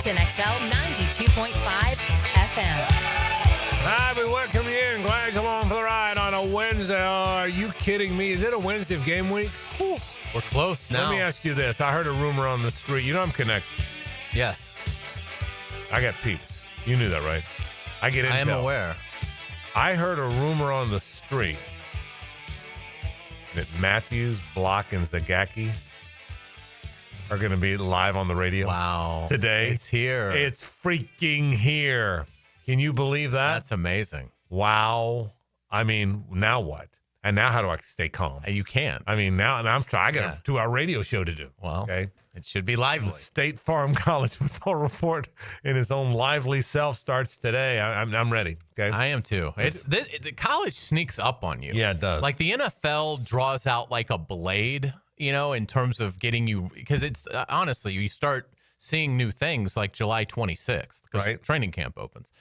Washington XL 92.5 FM. Hi, we welcome you in. Glad you're along for the ride on a Wednesday. Oh, are you kidding me? Is it a Wednesday of game week? Whew. We're close now. Let me ask you this. I heard a rumor on the street. You know I'm connected. Yes. I got peeps. You knew that, right? I get intel. I am aware. I heard a rumor on the street that Matthews, Block, and Zagacki are going to be live on the radio. Wow. Today. It's here. It's freaking here. Can you believe that? That's amazing. Wow. I mean, now what? And now how do I stay calm? You can't. I mean, now I'm trying. I got a 2-hour radio show to do. Well, okay. It should be lively. State Farm College football report in its own lively self starts today. I'm ready. Okay. I am too. The college sneaks up on you. Yeah, it does. Like the NFL draws out like a blade, in terms of getting you, because it's honestly, you start seeing new things like July 26th because training camp opens.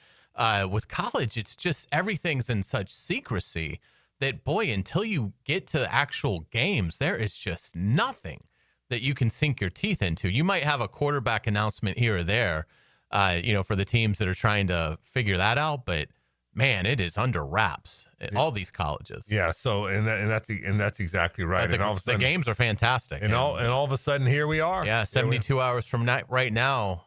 With college, it's just everything's in such secrecy that, boy, until you get to actual games, there is just nothing that you can sink your teeth into. You might have a quarterback announcement here or there, for the teams that are trying to figure that out, but man, it is under wraps at all these colleges. Yeah. So, and that's exactly right. And all of a sudden, the games are fantastic. And all of a sudden, here we are. Yeah. 72 hours from right now.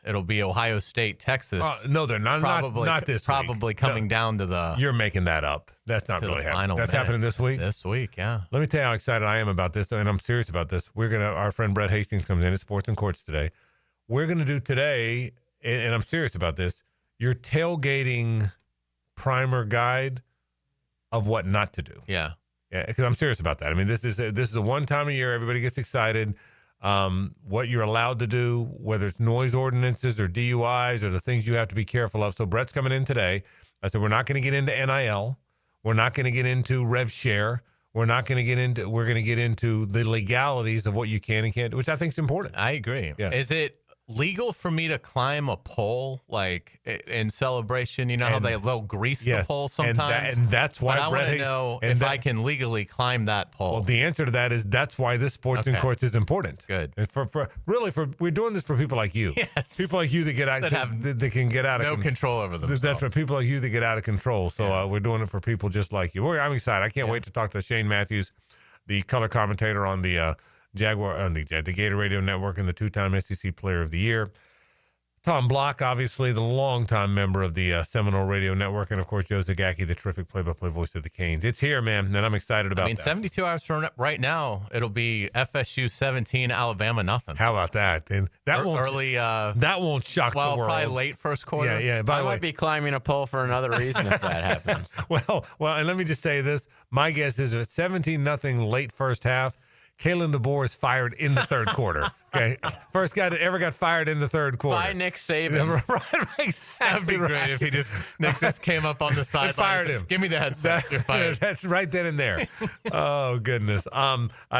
It'll be Ohio State, Texas. No, they're not. Not this week. Probably coming down to the. You're making that up. That's not really happening. That's happening this week. This week, yeah. Let me tell you how excited I am about this, and I'm serious about this. Our friend Brett Hastings comes in at Sports and Courts today. We're gonna do today, and I'm serious about this, your tailgating primer guide of what not to do. Yeah. Yeah, because I'm serious about that. I mean, this is the one time of year everybody gets excited. What you're allowed to do, whether it's noise ordinances or DUIs or the things you have to be careful of. So Brett's coming in today. I said, we're not going to get into NIL. We're not going to get into rev share. We're going to get into the legalities of what you can and can't do, which I think is important. I agree. Yeah. Is it legal for me to climb a pole, like in celebration? You know how they'll grease the pole sometimes? And that's why but I want to know if I can legally climb that pole. Well, the answer to that is that's why this Sports and Courts is important. Good. We're doing this for people like you. Yes. People like you that get out, that can get out of control over themselves. That's for people like you that get out of control. So we're doing it for people just like you. I'm excited. I can't wait to talk to Shane Matthews, the color commentator on the Jaguar on the Gator Radio Network and the 2-time SEC Player of the Year. Tom Block, obviously the longtime member of the Seminole Radio Network, and of course Joe Zagacki, the terrific play-by-play voice of the Canes. It's here, man, and I'm excited about that. 72 hours from right now, it'll be FSU 17, Alabama nothing. How about that? And that won't shock the world. Well, probably late first quarter. Yeah. I might be climbing a pole for another reason if that happens. Well, and let me just say this. My guess is it's 17-0 late first half. Kalen DeBoer is fired in the third quarter. Okay, first guy that ever got fired in the third quarter. By Nick Saban. Right, exactly. That'd be great if Nick just came up on the sideline. Fired him. Give me the headset. You're fired. That's right then and there. Oh goodness.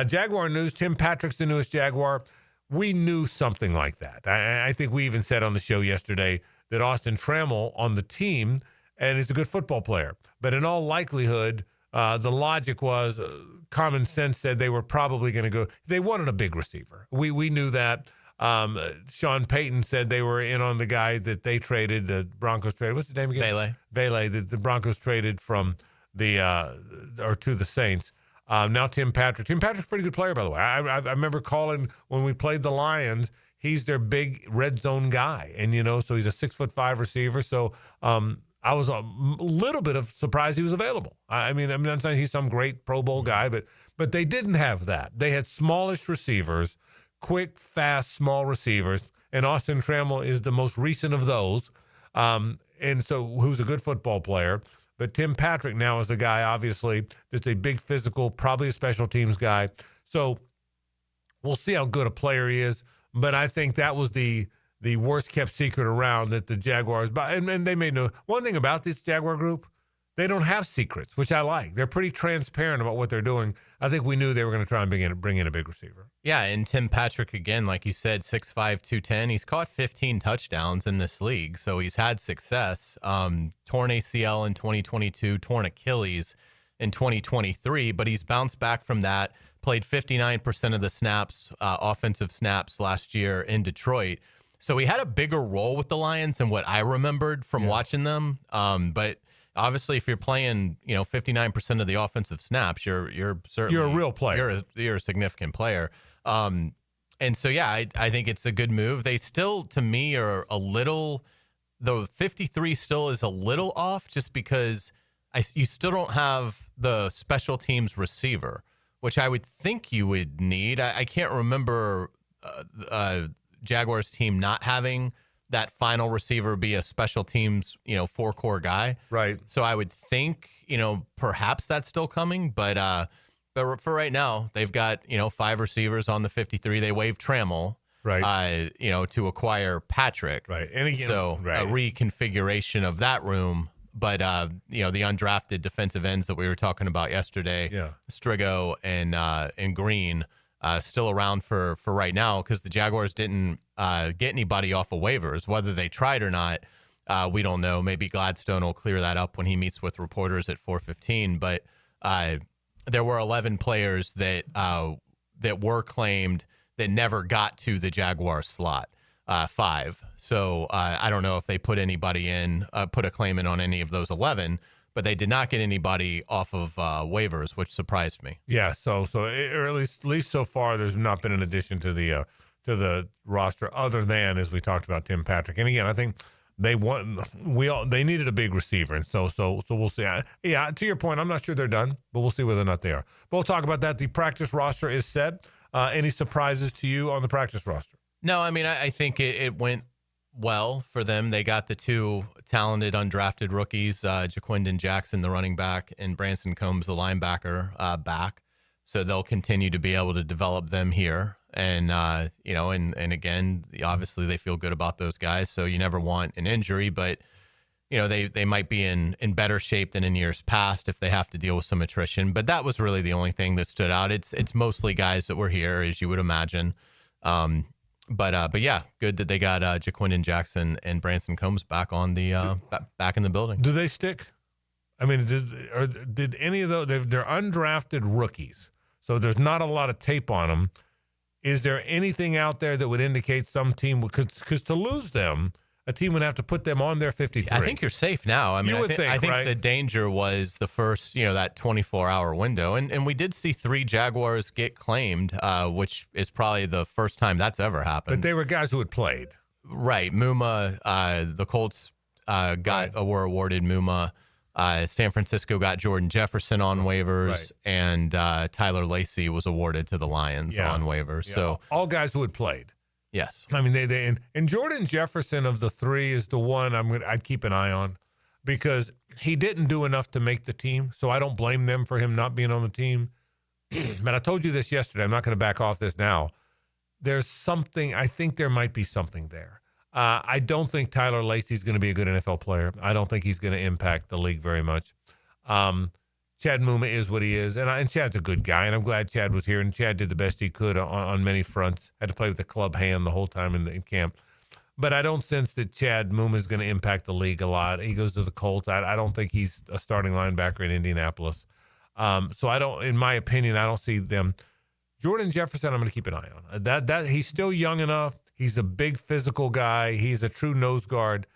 Jaguar news. Tim Patrick's the newest Jaguar. We knew something like that. I think we even said on the show yesterday that Austin Trammell on the team, and he's a good football player, but in all likelihood, the logic was common sense said they were probably going to go. They wanted a big receiver. We knew that. Sean Payton said they were in on the guy that they traded. The Broncos traded. What's his name again? Vele. The Broncos traded from to the Saints. Now Tim Patrick. Tim Patrick's a pretty good player, by the way. I remember calling when we played the Lions. He's their big red zone guy, and so he's a 6'5" receiver. So I was a little bit of surprised he was available. I mean, I'm not saying he's some great Pro Bowl guy, but they didn't have that. They had smallish receivers, quick, fast, small receivers, and Austin Trammell is the most recent of those, and so who's a good football player. But Tim Patrick now is a guy, obviously, that's a big physical, probably a special teams guy. So we'll see how good a player he is, but I think that was the worst kept secret around that the Jaguars, and they may know one thing about this Jaguar group, they don't have secrets, which I like. They're pretty transparent about what they're doing. I think we knew they were going to try and bring in a big receiver. Yeah, and Tim Patrick, again, like you said, 6'5", 210. He's caught 15 touchdowns in this league, so he's had success. Torn ACL in 2022, torn Achilles in 2023, but he's bounced back from that, played 59% of the snaps, offensive snaps last year in Detroit. So he had a bigger role with the Lions than what I remembered from watching them. But obviously, if you're playing, 59% of the offensive snaps, you're certainly You're a real player. You're a significant player. And so, I think it's a good move. They still, to me, are a little, though 53 still is a little off, just because you still don't have the special teams receiver, which I would think you would need. I can't remember Jaguars team not having that final receiver be a special teams, 4-core guy. Right. So I would think, perhaps that's still coming, but for right now, they've got, 5 receivers on the 53. They waived Trammell, right. To acquire Patrick. Right. And again, so right. a reconfiguration of that room. But, the undrafted defensive ends that we were talking about yesterday, Strigo and Green, still around for right now because the Jaguars didn't get anybody off of waivers. Whether they tried or not, we don't know. Maybe Gladstone will clear that up when he meets with reporters at 4:15. But there were 11 players that were claimed that never got to the Jaguar slot. 5. So I don't know if they put anybody in, put a claim in on any of those 11, but they did not get anybody off of waivers, which surprised me. Yeah. So or at least so far, there's not been an addition to the roster other than, as we talked about, Tim Patrick. And again, I think they needed a big receiver, and so we'll see. Yeah, to your point, I'm not sure they're done, but we'll see whether or not they are. But we'll talk about that. The practice roster is set. Any surprises to you on the practice roster? No, I mean, I think it went well for them. They got the 2 talented undrafted rookies, Jaquindon Jackson, the running back, and Branson Combs, the linebacker, back. So they'll continue to be able to develop them here. And, and again, obviously they feel good about those guys. So you never want an injury, but, they might be in better shape than in years past if they have to deal with some attrition. But that was really the only thing that stood out. It's mostly guys that were here, as you would imagine. But yeah, good that they got Jaquindon Jackson and Branson Combs back on the back in the building. Do they stick? I mean, did any of those? They're undrafted rookies, so there's not a lot of tape on them. Is there anything out there that would indicate some team would? Because to lose them, a team would have to put them on their 53. I think you're safe now. I mean, I think right? the danger was the first, that 24-hour window. And we did see 3 Jaguars get claimed, which is probably the first time that's ever happened. But they were guys who had played. Right. Muma, the Colts were awarded Muma. San Francisco got Jordan Jefferson on waivers, and Tyler Lacey was awarded to the Lions on waivers. Yeah. So all guys who had played. Yes. I mean, and Jordan Jefferson of the 3 is the one I'd keep an eye on because he didn't do enough to make the team. So I don't blame them for him not being on the team. But I told you this yesterday. I'm not going to back off this now. There's something. I think there might be something there. I don't think Tyler Lacey is going to be a good NFL player. I don't think he's going to impact the league very much. Chad Muma is what he is, and Chad's a good guy, and I'm glad Chad was here, and Chad did the best he could on many fronts. Had to play with the club hand the whole time in camp. But I don't sense that Chad Muma is going to impact the league a lot. He goes to the Colts. I don't think he's a starting linebacker in Indianapolis. So I don't, in my opinion, I don't see them. Jordan Jefferson, I'm going to keep an eye on. That he's still young enough. He's a big physical guy. He's a true nose guard.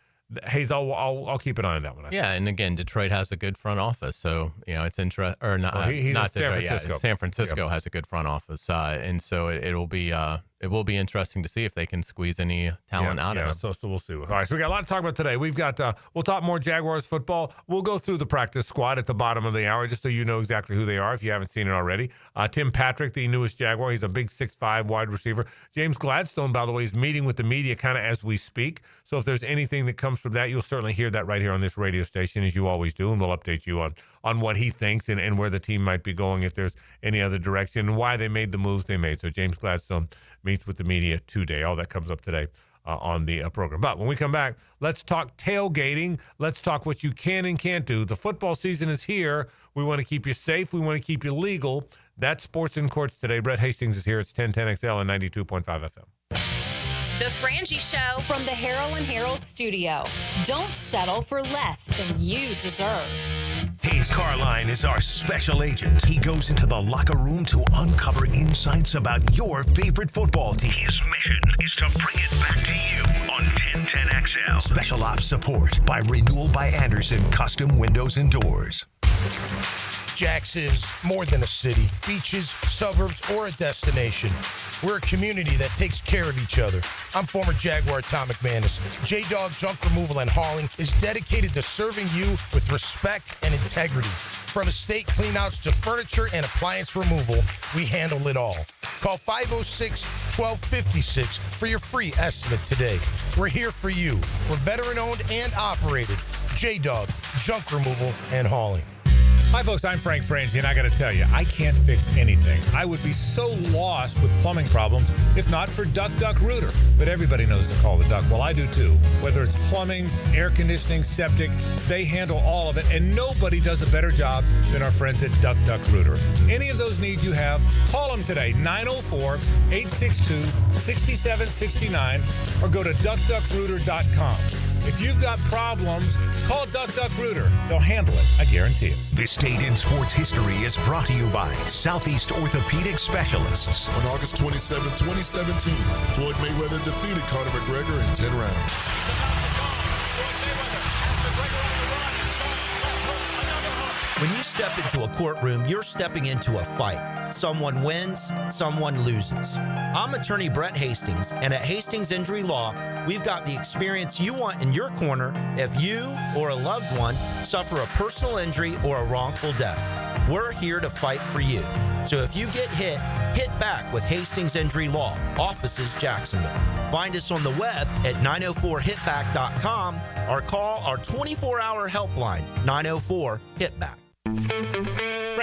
Hayes, I'll keep an eye on that one. Yeah, and again, Detroit has a good front office, so it's interesting. Or not, not San Detroit. Francisco. Yeah, San Francisco has a good front office, and so it will be interesting to see if they can squeeze any talent out of them. So we'll see. All right, so we got a lot to talk about today. We've got we'll talk more Jaguars football. We'll go through the practice squad at the bottom of the hour just so you know exactly who they are if you haven't seen it already. Tim Patrick, the newest Jaguar, he's a big 6'5" wide receiver. James Gladstone, by the way, is meeting with the media kind of as we speak. So if there's anything that comes from that, you'll certainly hear that right here on this radio station, as you always do, and we'll update you on what he thinks and where the team might be going if there's any other direction and why they made the moves they made. So James Gladstone meets with the media today. All that comes up today on the program. But when we come back, let's talk tailgating. Let's talk what you can and can't do. The football season is here. We want to keep you safe. We want to keep you legal. That's Sports in Courts today. Brett Hastings is here. It's 1010XL and 92.5 FM. The Frangie Show from the Harrell and Harrell studio. Don't settle for less than you deserve. Hayes Carline is our special agent. He goes into the locker room to uncover insights about your favorite football team. His mission is to bring it back to you. Special ops support by Renewal by Anderson Custom Windows and Doors. Jax is more than a city, beaches, suburbs, or a destination. We're a community that takes care of each other. I'm former Jaguar Tom McManus. J-Dog Junk Removal and Hauling is dedicated to serving you with respect and integrity. From estate cleanouts to furniture and appliance removal, we handle it all. Call 506-1256 for your free estimate today. We're here for you. We're veteran-owned and operated. J-Dog Junk Removal and Hauling. Hi, folks. I'm Frangie, and I got to tell you, I can't fix anything. I would be so lost with plumbing problems if not for Duck Rooter. But everybody knows to call the Duck. Well, I do too. Whether it's plumbing, air conditioning, septic, they handle all of it, and nobody does a better job than our friends at Duck Rooter. Any of those needs you have, call them today, 904-862-6769, or go to duckduckrooter.com. If you've got problems, call Duck Rooter. They'll handle it, I guarantee it. This Day in Sports History is brought to you by Southeast Orthopedic Specialists. On August 27, 2017, Floyd Mayweather defeated Conor McGregor in 10 rounds. When you step into a courtroom, you're stepping into a fight. Someone wins, someone loses. I'm attorney Brett Hastings, and at Hastings Injury Law, we've got the experience you want in your corner if you or a loved one suffer a personal injury or a wrongful death. We're here to fight for you. So if you get hit, hit back with Hastings Injury Law, offices Jacksonville. Find us on the web at 904hitback.com or call our 24-hour helpline, 904-HITBACK.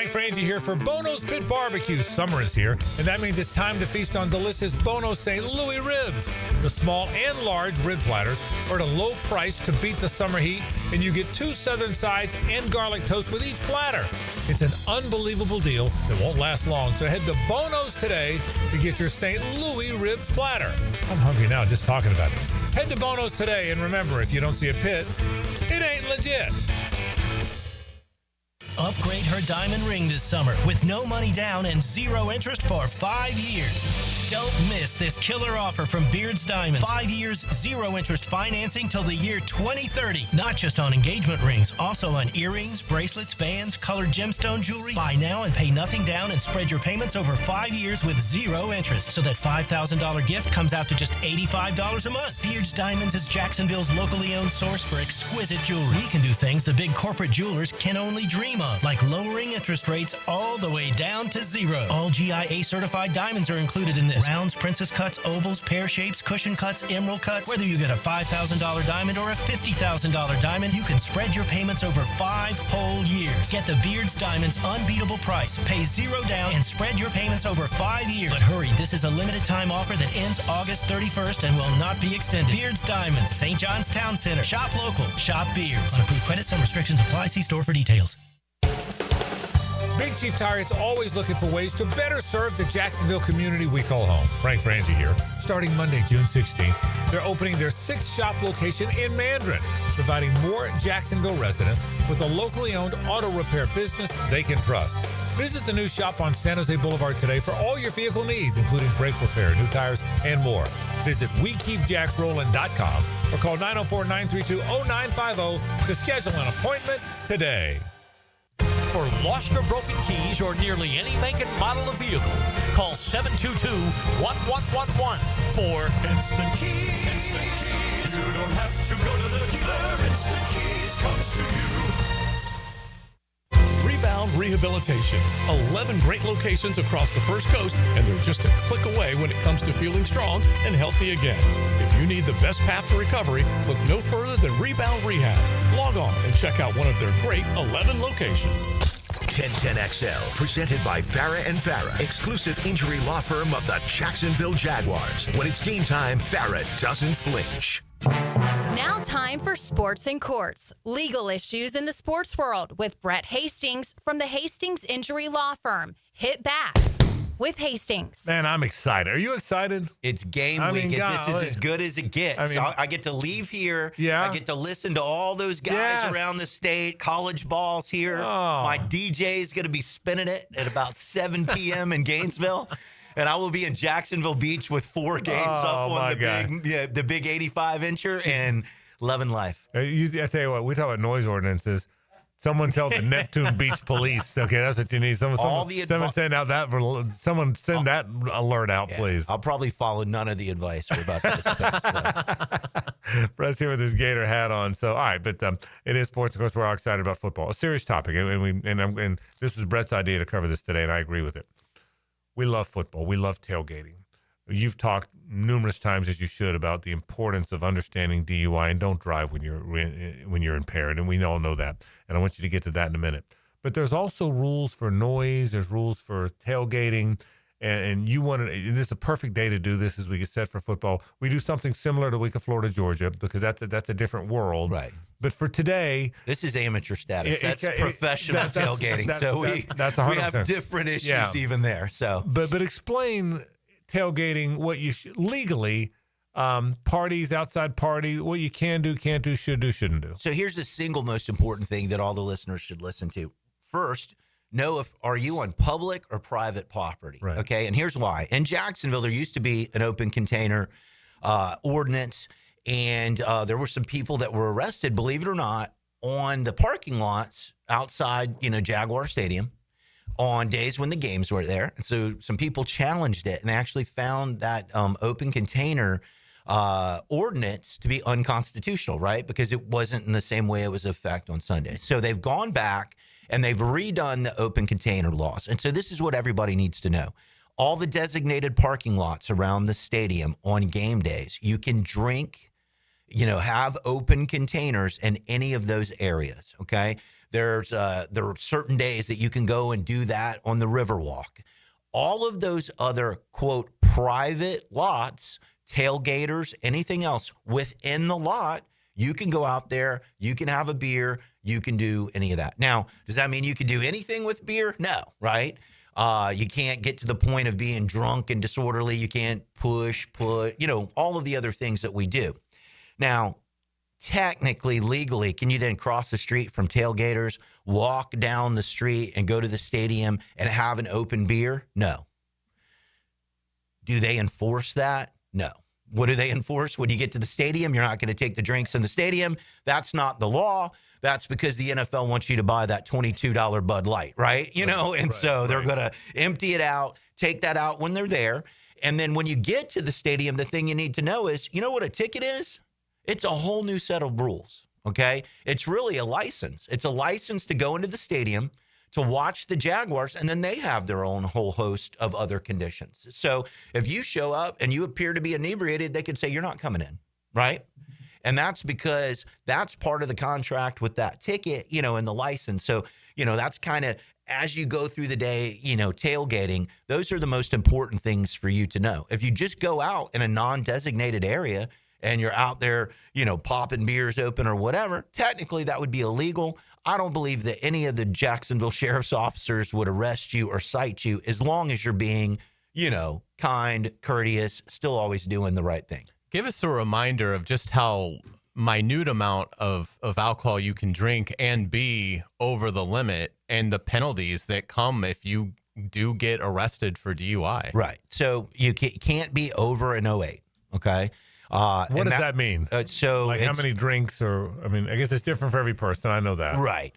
Frangie here for Bono's Pit Barbecue. Summer is here, and that means it's time to feast on delicious Bono's St. Louis ribs. The small and large rib platters are at a low price to beat the summer heat, and you get 2 southern sides and garlic toast with each platter. It's an unbelievable deal that won't last long, so head to Bono's today to get your St. Louis ribs platter. I'm hungry now just talking about it. Head to Bono's today, and remember, if you don't see a pit, it ain't legit. Upgrade her diamond ring this summer with no money down and 0 interest for 5 years. Don't miss this killer offer from Beard's Diamonds. 5 years, 0 interest financing till the year 2030. Not just on engagement rings, also on earrings, bracelets, bands, colored gemstone jewelry. Buy now and pay nothing down and spread your payments over 5 years with 0 interest. So that $5,000 gift comes out to just $85 a month. Beard's Diamonds is Jacksonville's locally owned source for exquisite jewelry. We can do things the big corporate jewelers can only dream of, like lowering interest rates all the way down to 0. All GIA certified diamonds are included in this. Rounds, princess cuts, ovals, pear shapes, cushion cuts, emerald cuts. Whether you get a $5,000 diamond or a $50,000 diamond, you can spread your payments over 5 whole years. Get the Beard's Diamonds unbeatable price. Pay 0 down and spread your payments over 5 years. But hurry, this is a limited time offer that ends August 31st and will not be extended. Beard's Diamonds, St. John's Town Center. Shop local. Shop Beards. On approved credit, some restrictions apply. See store for details. Big Chief Tire is always looking for ways to better serve the Jacksonville community we call home. Frangie here. Starting Monday, June 16th, they're opening their 6th shop location in Mandarin, providing more Jacksonville residents with a locally owned auto repair business they can trust. Visit the new shop on San Jose Boulevard today for all your vehicle needs, including brake repair, new tires, and more. Visit WeKeepJacksRollin.com or call 904-932-0950 to schedule an appointment today. For lost or broken keys or nearly any make and model of vehicle, call 722-1111 for Instant Keys. Instant Keys. You don't have to go to the dealer. Instant Keys comes to you. Rebound Rehabilitation. 11 great locations across the First Coast, and they're just a click away when it comes to feeling strong and healthy again. If you need the best path to recovery, look no further than Rebound Rehab. Log on and check out one of their great 11 locations. 1010XL, presented by Farah & Farah, exclusive injury law firm of the Jacksonville Jaguars. When it's game time, Farah doesn't flinch. Now time for Sports and Courts, legal issues in the sports world with Brett Hastings from the Hastings Injury Law Firm. Hit back with Hastings. Man, I'm excited. Are you excited? It's game week. This is as good as it gets. I get to leave here. Yeah. I get to listen to all those guys around the state. College ball's here. Oh. My DJ is going to be spinning it at about 7 p.m. in Gainesville. And I will be in Jacksonville Beach with 4 games up on the big 85-incher. And Loving life. I tell you what, we talk about noise ordinances. Someone tell the Neptune Beach Police. Okay, that's what you need. Someone send out that. Someone send that alert out, please. I'll probably follow none of the advice we're about to discuss. So. Brett's here with his Gator hat on. So, all right, but it is sports. Of course, we're all excited about football. A serious topic, and this was Brett's idea to cover this today, and I agree with it. We love football. We love tailgating. You've talked numerous times, as you should, about the importance of understanding DUI and don't drive when you're impaired, and we all know that. And I want you to get to that in a minute. But there's also rules for noise. There's rules for tailgating, and you want to. This is the perfect day to do this as we get set for football. We do something similar to week of Florida Georgia because that's a different world, right? But for today, this is amateur status. That's professional tailgating. So we have different issues even there. So, but explain tailgating, what you legally, parties, outside party, what you can do, can't do, should do, shouldn't do. So here's the single most important thing that all the listeners should listen to. First, know are you on public or private property, right. Okay? And here's why. In Jacksonville, there used to be an open container ordinance, and there were some people that were arrested, believe it or not, on the parking lots outside, Jaguar Stadium, on days when the games were there. And so some people challenged it, and they actually found that open container ordinance to be unconstitutional, right? Because it wasn't in the same way it was in effect on Sunday. So they've gone back and they've redone the open container laws. And so this is what everybody needs to know. All the designated parking lots around the stadium on game days, you can drink, have open containers in any of those areas, okay? There are certain days that you can go and do that on the Riverwalk. All of those other, quote, private lots, tailgaters, anything else within the lot, you can go out there, you can have a beer, you can do any of that. Now, does that mean you can do anything with beer? No, right? You can't get to the point of being drunk and disorderly. You can't put, all of the other things that we do. Now, technically, legally, can you then cross the street from tailgaters, walk down the street and go to the stadium and have an open beer? No. Do they enforce that? No. What do they enforce? When you get to the stadium, you're not going to take the drinks in the stadium. That's not the law. That's because the NFL wants you to buy that $22 Bud Light, right? So they're going to empty it out, take that out when they're there. And then when you get to the stadium, the thing you need to know is, you know what a ticket is? It's a whole new set of rules, okay? It's really a license. It's a license to go into the stadium to watch the Jaguars, and then they have their own whole host of other conditions. So if you show up and you appear to be inebriated, they could say you're not coming in, right? And that's because that's part of the contract with that ticket, and the license. So, that's kind of as you go through the day, tailgating, those are the most important things for you to know. If you just go out in a non-designated area and you're out there, popping beers open or whatever, technically that would be illegal. I don't believe that any of the Jacksonville sheriff's officers would arrest you or cite you as long as you're being, kind, courteous, still always doing the right thing. Give us a reminder of just how minute amount of alcohol you can drink and be over the limit and the penalties that come if you do get arrested for DUI. Right. So you can't be over an 08, okay? What does that mean? So how many drinks I guess it's different for every person. I know that. Right.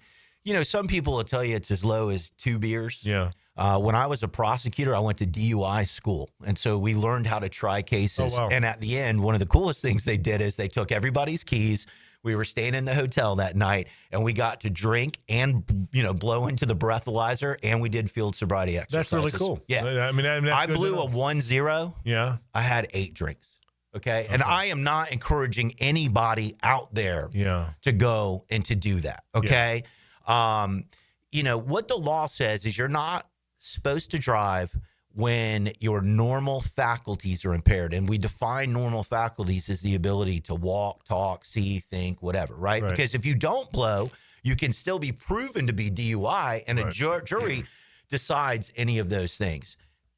Some people will tell you it's as low as 2 beers. Yeah. When I was a prosecutor, I went to DUI school. And so we learned how to try cases. Oh, wow. And at the end, one of the coolest things they did is they took everybody's keys. We were staying in the hotel that night, and we got to drink and, blow into the breathalyzer, and we did field sobriety exercises. That's really cool. Yeah. I blew a 1-0. Yeah. I had 8 drinks. Okay. And I am not encouraging anybody out there to go and to do that. Okay. Yeah. What the law says is you're not supposed to drive when your normal faculties are impaired. And we define normal faculties as the ability to walk, talk, see, think, whatever. Right. Because if you don't blow, you can still be proven to be DUI, and a jury decides any of those things.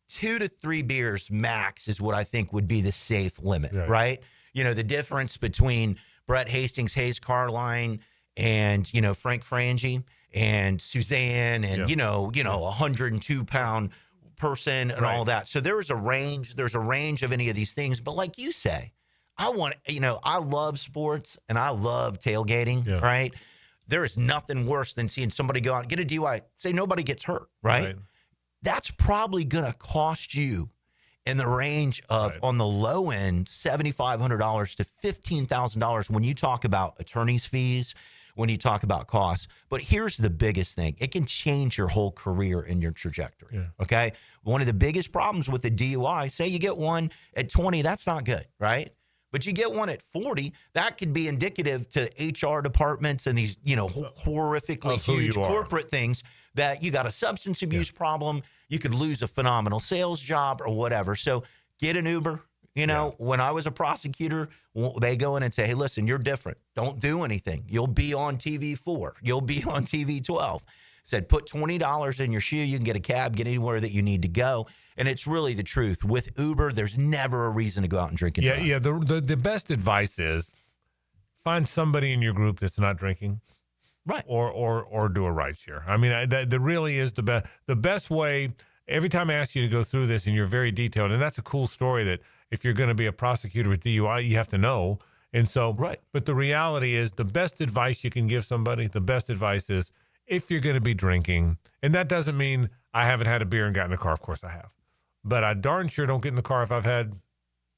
2 to 3 beers max is what I think would be the safe limit, right? The difference between Brett Hastings, Hayes Carline, and, Frank Frangie and Suzanne and, 102-pound person and all that. So there's a range of any of these things. But like you say, I love sports and I love tailgating, right? There is nothing worse than seeing somebody go out and get a DUI, say nobody gets hurt, right? That's probably going to cost you in the range of, on the low end, $7,500 to $15,000 when you talk about attorney's fees, when you talk about costs. But here's the biggest thing. It can change your whole career and your trajectory, okay? One of the biggest problems with the DUI, say you get one at 20, that's not good, right? But you get one at 40, that could be indicative to HR departments and these, horrifically huge corporate things that you got a substance abuse problem, you could lose a phenomenal sales job or whatever. So get an Uber. When I was a prosecutor, they go in and say, hey, listen, you're different. Don't do anything. You'll be on TV 4. You'll be on TV 12. Said, put $20 in your shoe. You can get a cab, get anywhere that you need to go. And it's really the truth. With Uber, there's never a reason to go out and drink and drive. The best advice is find somebody in your group that's not drinking. Right. Or do a ride share. I mean, that really is the best way. Every time I ask you to go through this, and you're very detailed, and that's a cool story that if you're going to be a prosecutor with DUI, you have to know. And so, but the reality is the best advice you can give somebody, the best advice is if you're going to be drinking, and that doesn't mean I haven't had a beer and got in the car. Of course I have. But I darn sure don't get in the car if I've had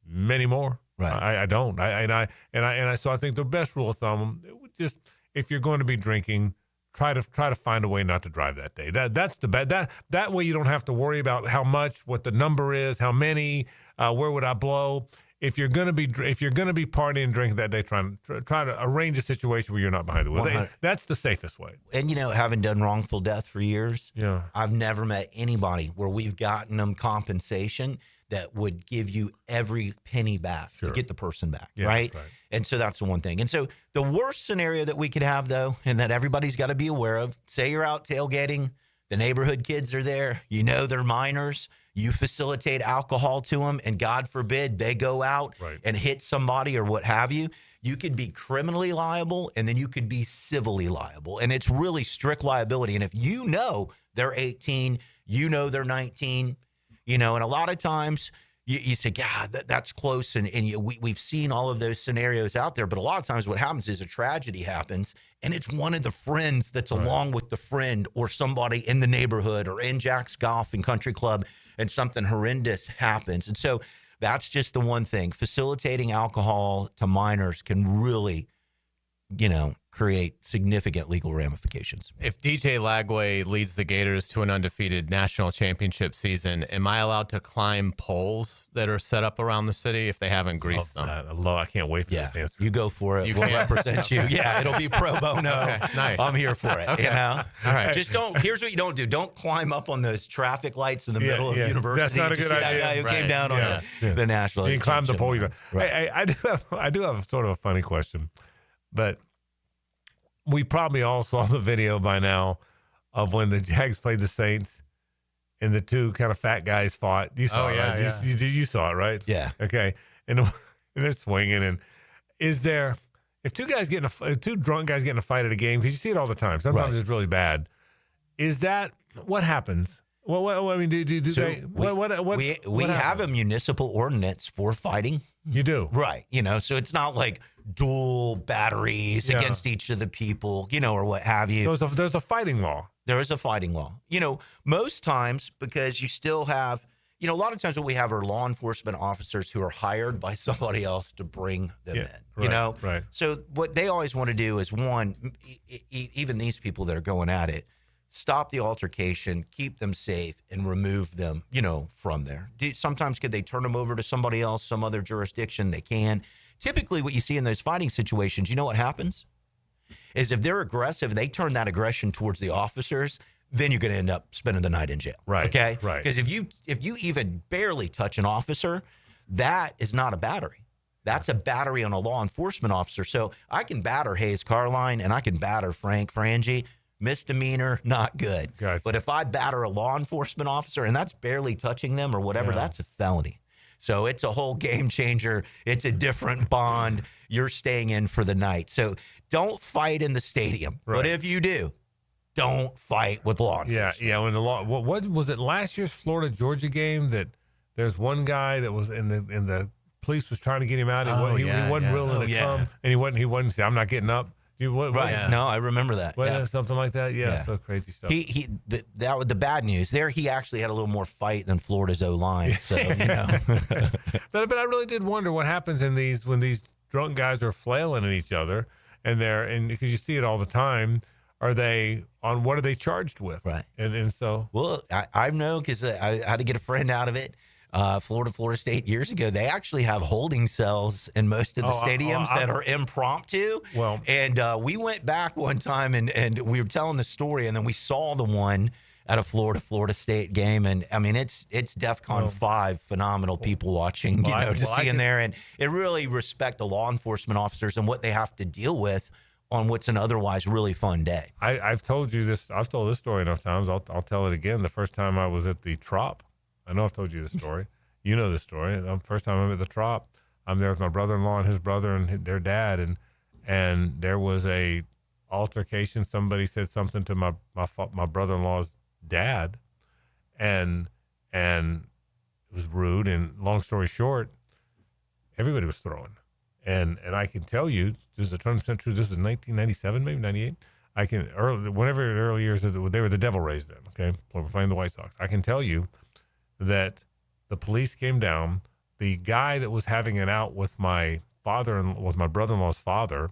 many more. Right. I don't. So I think the best rule of thumb, just if you're going to be drinking, try to find a way not to drive that day. That's the bad. That way you don't have to worry about how much, what the number is, how many, where would I blow. If you're gonna be partying and drinking that day, try to arrange a situation where you're not behind the wheel. That's the safest way. And having done wrongful death for years, I've never met anybody where we've gotten them compensation that would give you every penny back to get the person back, right? And so that's the one thing. And so the worst scenario that we could have, though, and that everybody's got to be aware of, say you're out tailgating, the neighborhood kids are there, they're minors, you facilitate alcohol to them, and God forbid they go out and hit somebody or what have you, you could be criminally liable, and then you could be civilly liable. And it's really strict liability. And if they're 18, they're 19, and a lot of times you say, God, that's close. And we've seen all of those scenarios out there. But a lot of times what happens is a tragedy happens, and it's one of the friends that's along with the friend or somebody in the neighborhood or in Jack's Golf and Country Club, and something horrendous happens. And so that's just the one thing. Facilitating alcohol to minors can really, create significant legal ramifications. If DJ Lagway leads the Gators to an undefeated national championship season, am I allowed to climb poles that are set up around the city if they haven't greased them? I can't wait for this answer. You go for it. We'll represent you. Yeah, it'll be pro bono. Okay, nice. I'm here for it. Okay. All right. Just don't. Here's what you don't do. Don't climb up on those traffic lights in the middle of university. That's not a good idea. That guy who came down on the national. You can climb the pole. I do have sort of a funny question, but we probably all saw the video by now of when the Jags played the Saints and the two kind of fat guys fought. You saw it, right? You saw it, right? Yeah. Okay. And they're swinging. And is there, if two drunk guys get in a fight at a game, because you see it all the time, sometimes it's really bad. Is that what happens? Well, I mean, we have a municipal ordinance for fighting. You do? Right. So it's not like dual batteries against each of the people, or what have you. So there's a fighting law. There is a fighting law. Most times, because you still have, a lot of times what we have are law enforcement officers who are hired by somebody else to bring them in, Right. So what they always want to do is, one, even these people that are going at it, stop the altercation, keep them safe, and remove them, from there. Sometimes could they turn them over to somebody else, some other jurisdiction? They can. Typically, what you see in those fighting situations, you know what happens? Is if they're aggressive, they turn that aggression towards the officers, then you're going to end up spending the night in jail. Right. Okay? Right. Because if you even barely touch an officer, that is not a battery. That's a battery on a law enforcement officer. So I can batter Hayes Carline and I can batter Frangie. Misdemeanor, not good. Gotcha. But if I batter a law enforcement officer and that's barely touching them or whatever, that's a felony. So it's a whole game changer. It's a different bond. You're staying in for the night. So don't fight in the stadium. Right. But if you do, don't fight with law enforcement. Yeah. When the law, what was it last year's Florida Georgia game that there's one guy that was in the police was trying to get him out. He wasn't willing to come, and he wasn't say, I'm not getting up. No, I remember that. Something like that. Yeah, so crazy stuff. That was the bad news. There, he actually had a little more fight than Florida's O-line. So but I really did wonder what happens when these drunk guys are flailing at each other, and because you see it all the time. What are they charged with? Right. And so. Well, I know because I had to get a friend out of it. Florida State years ago, they actually have holding cells in most of the stadiums that are impromptu. Well, and we went back one time and we were telling the story, and then we saw the one at a Florida State game, and I mean it's DEFCON 5, phenomenal people watching, to see in there, and it really respect the law enforcement officers and what they have to deal with on what's an otherwise really fun day. I've told you this. I've told this story enough times. I'll tell it again. The first time I was at the Trop. I know I've told you this story. You know this story. The first time I'm at the Trop, I'm there with my brother-in-law and his brother and their dad, and there was a altercation. Somebody said something to my brother-in-law's dad, and it was rude. And long story short, everybody was throwing. And I can tell you, this is 100% true. This was 1997, maybe 98. Whenever the early years, they were the Devil Rays then. Okay, we're playing the White Sox. I can tell you that the police came down. The guy that was having it out with my brother-in-law's father,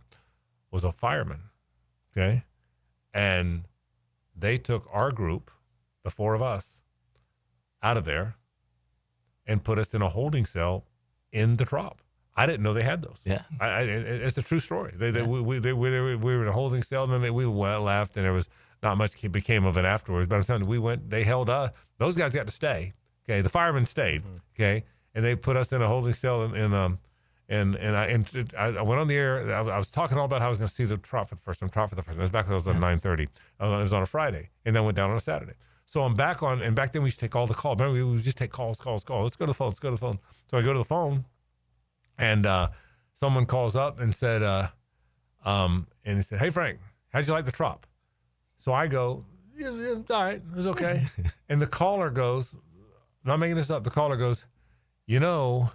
was a fireman. Okay, and they took our group, the four of us, out of there, and put us in a holding cell in the Trop. I didn't know they had those. Yeah, it's a true story. We were in a holding cell, and then we left, and there was not much became of it afterwards. But I'm telling you, they held us. Those guys got to stay. Okay, the firemen stayed. Okay, and they put us in a holding cell, and I went on the air. I was talking all about how I was going to see the Trop for the first time. It was back when I was on 9:30. It was on a Friday, and then went down on a Saturday. So I'm back on, and back then we used to take all the calls. Remember, we would just take calls. Let's go to the phone. So I go to the phone. And someone calls up and said, and he said, "Hey, Frank, how'd you like the Trop?" So I go, yeah, all right, it was okay. And the caller goes, not making this up, the caller goes, you know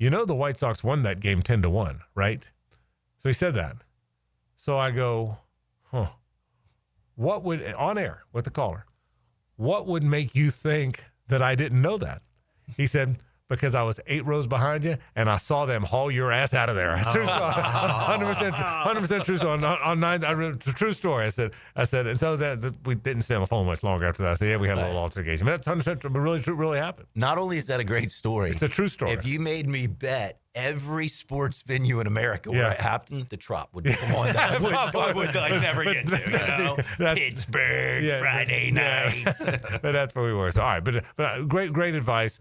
the White Sox won that game 10-1, right? So he said that. So I go, what would, on air with the caller, what would make you think that I didn't know that? He said, because I was 8 rows behind you, and I saw them haul your ass out of there. 100% true story. True story. I said, and so that we didn't stay on the phone much longer after that. I said, yeah, we had a little altercation. But that's 100% really happened. Not only is that a great story, it's a true story. If you made me bet every sports venue in America where it happened, the Trop would be the one that I would never get to. Pittsburgh, Friday night. But that's where we were. So, all right, but great advice.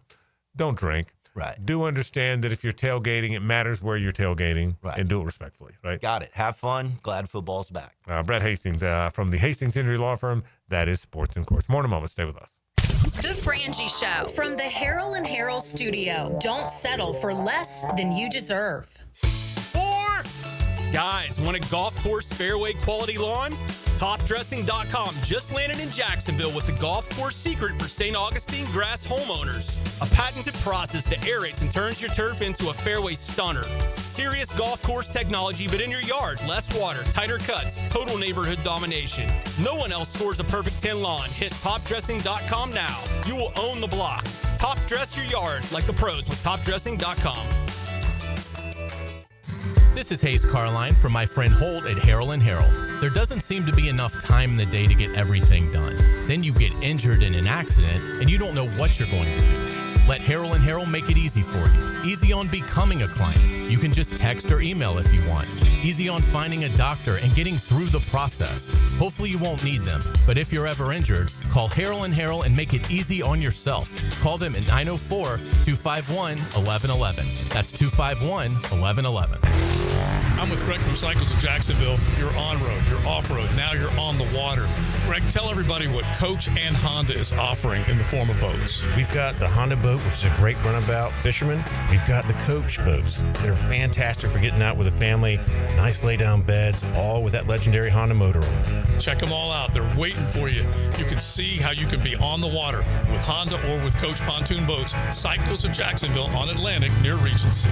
Don't drink. Right. Do understand that if you're tailgating, it matters where you're tailgating, and do it respectfully. Right. Got it. Have fun. Glad football's back. Brett Hastings from the Hastings Injury Law Firm. That is Sports and Courts. More in a moment. Stay with us. The Frangie Show from the Harold and Harold studio. Don't settle for less than you deserve. 4 guys, want a golf course fairway quality lawn? TopDressing.com just landed in Jacksonville with the golf course secret for St. Augustine grass homeowners. A patented process that aerates and turns your turf into a fairway stunner. Serious golf course technology, but in your yard. Less water, tighter cuts, total neighborhood domination. No one else scores a perfect 10 lawn. Hit TopDressing.com now. You will own the block. Top dress your yard like the pros with TopDressing.com. This is Hayes Carline from my friend Holt at Harold & Harold. There doesn't seem to be enough time in the day to get everything done. Then you get injured in an accident and you don't know what you're going to do. Let Harold & Harold make it easy for you. Easy on becoming a client. You can just text or email if you want. Easy on finding a doctor and getting through the process. Hopefully you won't need them, but if you're ever injured, call Harold & Harold and make it easy on yourself. Call them at 904-251-1111. That's 251-1111. I'm with Greg from Cycles of Jacksonville. You're on-road, you're off-road, now you're on the water. Greg, tell everybody what Coach and Honda is offering in the form of boats. We've got the Honda boat, which is a great runabout fisherman. We've got the Coach boats. They're fantastic for getting out with a family. Nice lay-down beds, all with that legendary Honda motor on them. Check them all out. They're waiting for you. You can see how you can be on the water with Honda or with Coach pontoon boats. Cycles of Jacksonville on Atlantic near Regency.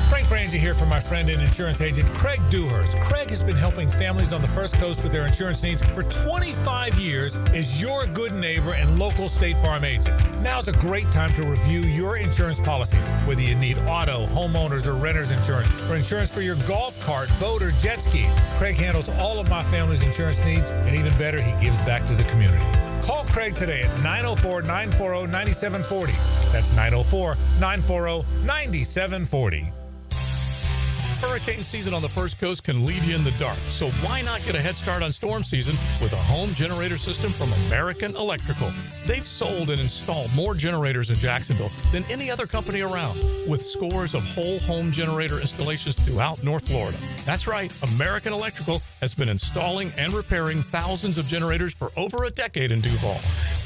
Frank Frangie here from my friend and insurance agent, Craig Dewhurst. Craig has been helping families on the First Coast with their insurance needs for 25 years, is your good neighbor and local State Farm agent. Now's a great time to review your insurance policies, whether you need auto, homeowners, or renter's insurance, or insurance for your golf cart, boat, or jet skis. Craig handles all of my family's insurance needs, and even better, he gives back to the community. Call Craig today at 904-940-9740. That's 904-940-9740. Hurricane season on the First Coast can leave you in the dark, so why not get a head start on storm season with a home generator system from American Electrical? They've sold and installed more generators in Jacksonville than any other company around, with scores of whole home generator installations throughout North Florida. That's right, American Electrical has been installing and repairing thousands of generators for over a decade in Duval.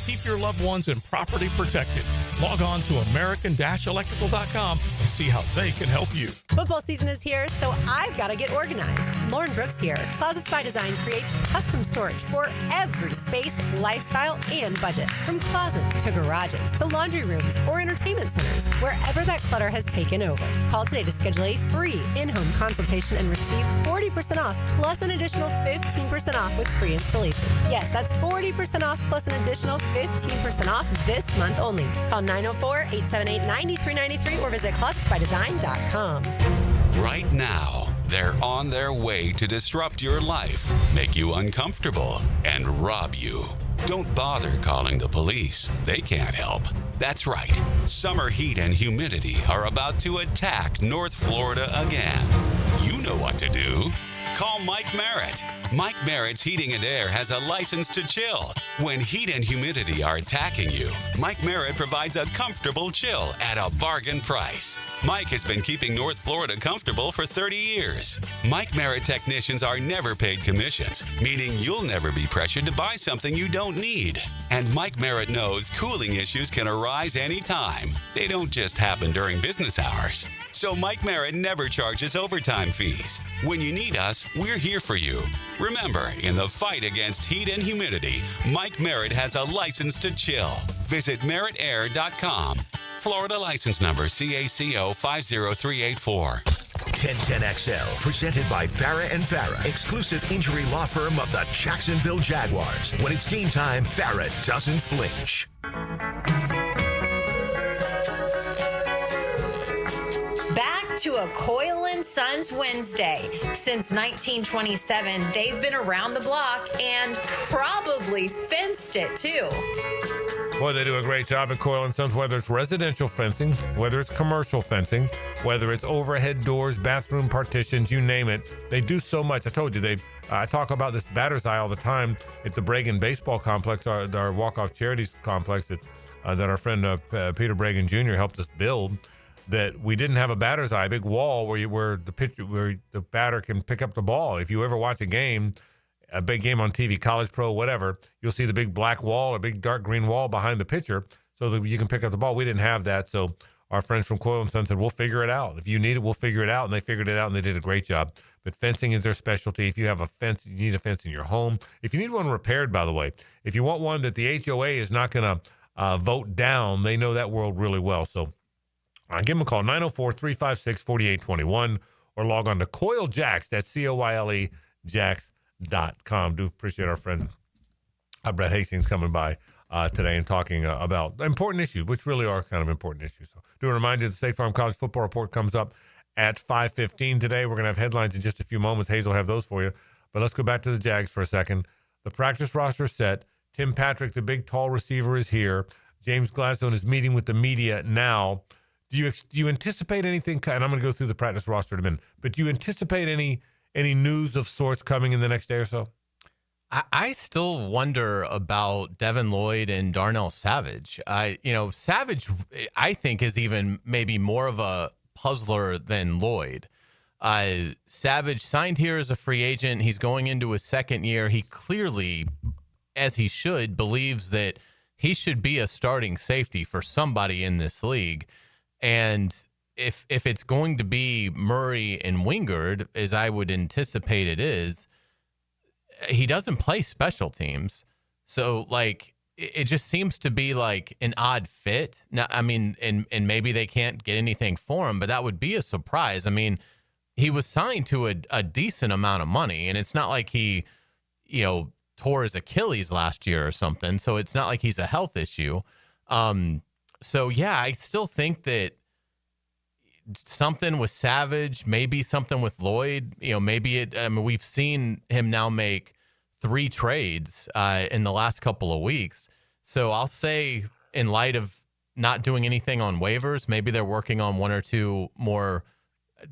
Keep your loved ones and property protected. Log on to American-Electrical.com and see how they can help you. Football season is here, so I've got to get organized. Lauren Brooks here. Closets by Design creates custom storage for every space, lifestyle, and budget. From closets to garages to laundry rooms or entertainment centers, wherever that clutter has taken over. Call today to schedule a free in-home consultation and receive 40% off plus an additional 15% off with free installation. Yes, that's 40% off plus an additional 15% off this month only. Call 904-878-9393 or visit closetsbydesign.com. Right now, they're on their way to disrupt your life, make you uncomfortable, and rob you. Don't bother calling the police. They can't help. That's right. Summer heat and humidity are about to attack North Florida again. You know what to do. Call Mike Merritt. Mike Merritt's Heating and Air has a license to chill. When heat and humidity are attacking you, Mike Merritt provides a comfortable chill at a bargain price. Mike has been keeping North Florida comfortable for 30 years. Mike Merritt technicians are never paid commissions, meaning you'll never be pressured to buy something you don't need. And Mike Merritt knows cooling issues can arise anytime. They don't just happen during business hours. So Mike Merritt never charges overtime fees. When you need us, we're here for you. Remember, in the fight against heat and humidity, Mike Merritt has a license to chill. Visit merrittair.com. Florida license number CACO 50384. 1010XL, presented by Farah and Farah, exclusive injury law firm of the Jacksonville Jaguars. When it's game time, Farah doesn't flinch. Back to a Coyle & Sons Wednesday. Since 1927, they've been around the block and probably fenced it too. Boy, they do a great job at Coyle & Sons, whether it's residential fencing, whether it's commercial fencing, whether it's overhead doors, bathroom partitions, you name it. They do so much. I told you, I talk about this batter's eye all the time at the Bragan Baseball Complex, our walk-off charities complex that our friend Peter Bragan Jr. helped us build, that we didn't have a batter's eye, a big wall where the batter can pick up the ball. If you ever watch a big game on TV, college, pro, whatever, you'll see the big black wall or big dark green wall behind the pitcher so that you can pick up the ball. We didn't have that, so our friends from Coyle & Sons said, we'll figure it out. If you need it, we'll figure it out, and they figured it out, and they did a great job. But fencing is their specialty. If you have a fence, you need a fence in your home. If you need one repaired, by the way, if you want one that the HOA is not going to vote down, they know that world really well. So give them a call, 904-356-4821, or log on to Coyle Jacks, that's COYLE Jacks.com. Do appreciate our friend Brett Hastings coming by today and talking about important issues, which really are kind of important issues. So do a reminder, the State Farm College Football Report comes up at 5:15 today. We're going to have headlines in just a few moments. Hazel will have those for you. But let's go back to the Jags for a second. The practice roster is set. Tim Patrick, the big, tall receiver, is here. James Gladstone is meeting with the media now. Do you anticipate anything? And I'm going to go through the practice roster in a minute. But do you anticipate any news of sorts coming in the next day or so? I still wonder about Devin Lloyd and Darnell Savage. Savage, I think, is even maybe more of a puzzler than Lloyd. Savage signed here as a free agent. He's going into his second year. He clearly, as he should, believes that he should be a starting safety for somebody in this league. And if it's going to be Murray and Wingard, as I would anticipate it is, he doesn't play special teams. So, like, it just seems to be like an odd fit. Now, I mean, and maybe they can't get anything for him, but that would be a surprise. I mean, he was signed to a decent amount of money, and it's not like he, tore his Achilles last year or something. So it's not like he's a health issue. So, yeah, I still think that something with Savage, maybe something with Lloyd, we've seen him now make 3 trades in the last couple of weeks. So I'll say, in light of not doing anything on waivers, maybe they're working on 1 or 2 more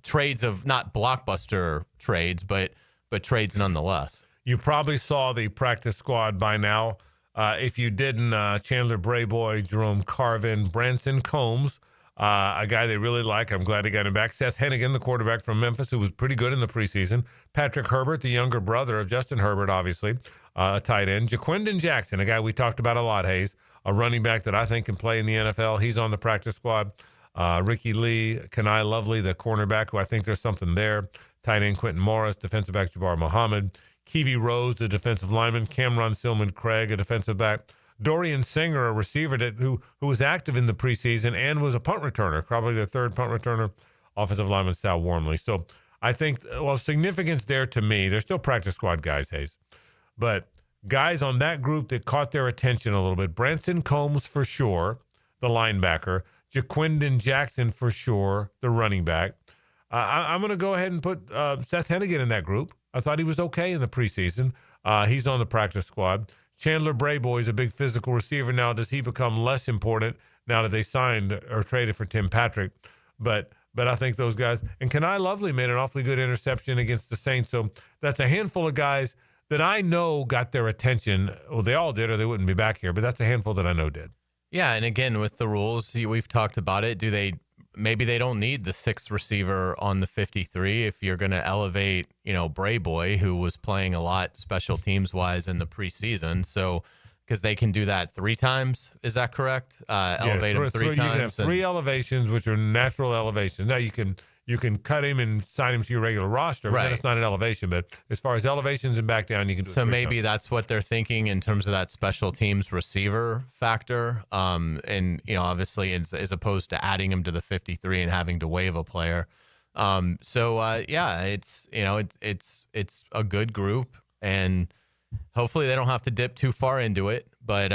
trades of not blockbuster trades, but trades nonetheless. You probably saw the practice squad by now. If you didn't, Chandler Brayboy, Jerome Carvin, Branson Combs, a guy they really like. I'm glad they got him back. Seth Hennigan, the quarterback from Memphis, who was pretty good in the preseason. Patrick Herbert, the younger brother of Justin Herbert, obviously, a tight end. Jaquindon Jackson, a guy we talked about a lot, Hayes, a running back that I think can play in the NFL. He's on the practice squad. Ricky Lee, Kenai Lovely, the cornerback, who I think there's something there. Tight end Quentin Morris, defensive back Jabbar Muhammad. Kiwi Rose, the defensive lineman. Cameron Silman Craig, a defensive back. Dorian Singer, a receiver who was active in the preseason and was a punt returner, probably the 3rd punt returner. Offensive lineman Sal Wormley. So I think, significance there to me. They're still practice squad guys, Hayes. But guys on that group that caught their attention a little bit. Branson Combs for sure, the linebacker. Jaquindon Jackson for sure, the running back. I'm going to go ahead and put Seth Hennigan in that group. I thought he was okay in the preseason. He's on the practice squad. Chandler Brayboy is a big physical receiver now. Does he become less important now that they signed or traded for Tim Patrick? But I think those guys. And Kenai Lovely made an awfully good interception against the Saints. So that's a handful of guys that I know got their attention. Well, they all did or they wouldn't be back here. But that's a handful that I know did. Yeah, and again, with the rules, we've talked about it. Maybe they don't need the 6th receiver on the 53 if you're going to elevate, Brayboy, who was playing a lot special teams wise in the preseason. So, because they can do that 3 times, is that correct? Elevate him 3 times. You can have 3 elevations, which are natural elevations. Now you can cut him and sign him to your regular roster, but right. Then it's not an elevation. But as far as elevations and back down, you can do it. So 3 maybe times. That's what they're thinking in terms of that special teams receiver factor. And obviously as opposed to adding him to the 53 and having to waive a player. It's a good group, and hopefully they don't have to dip too far into it. But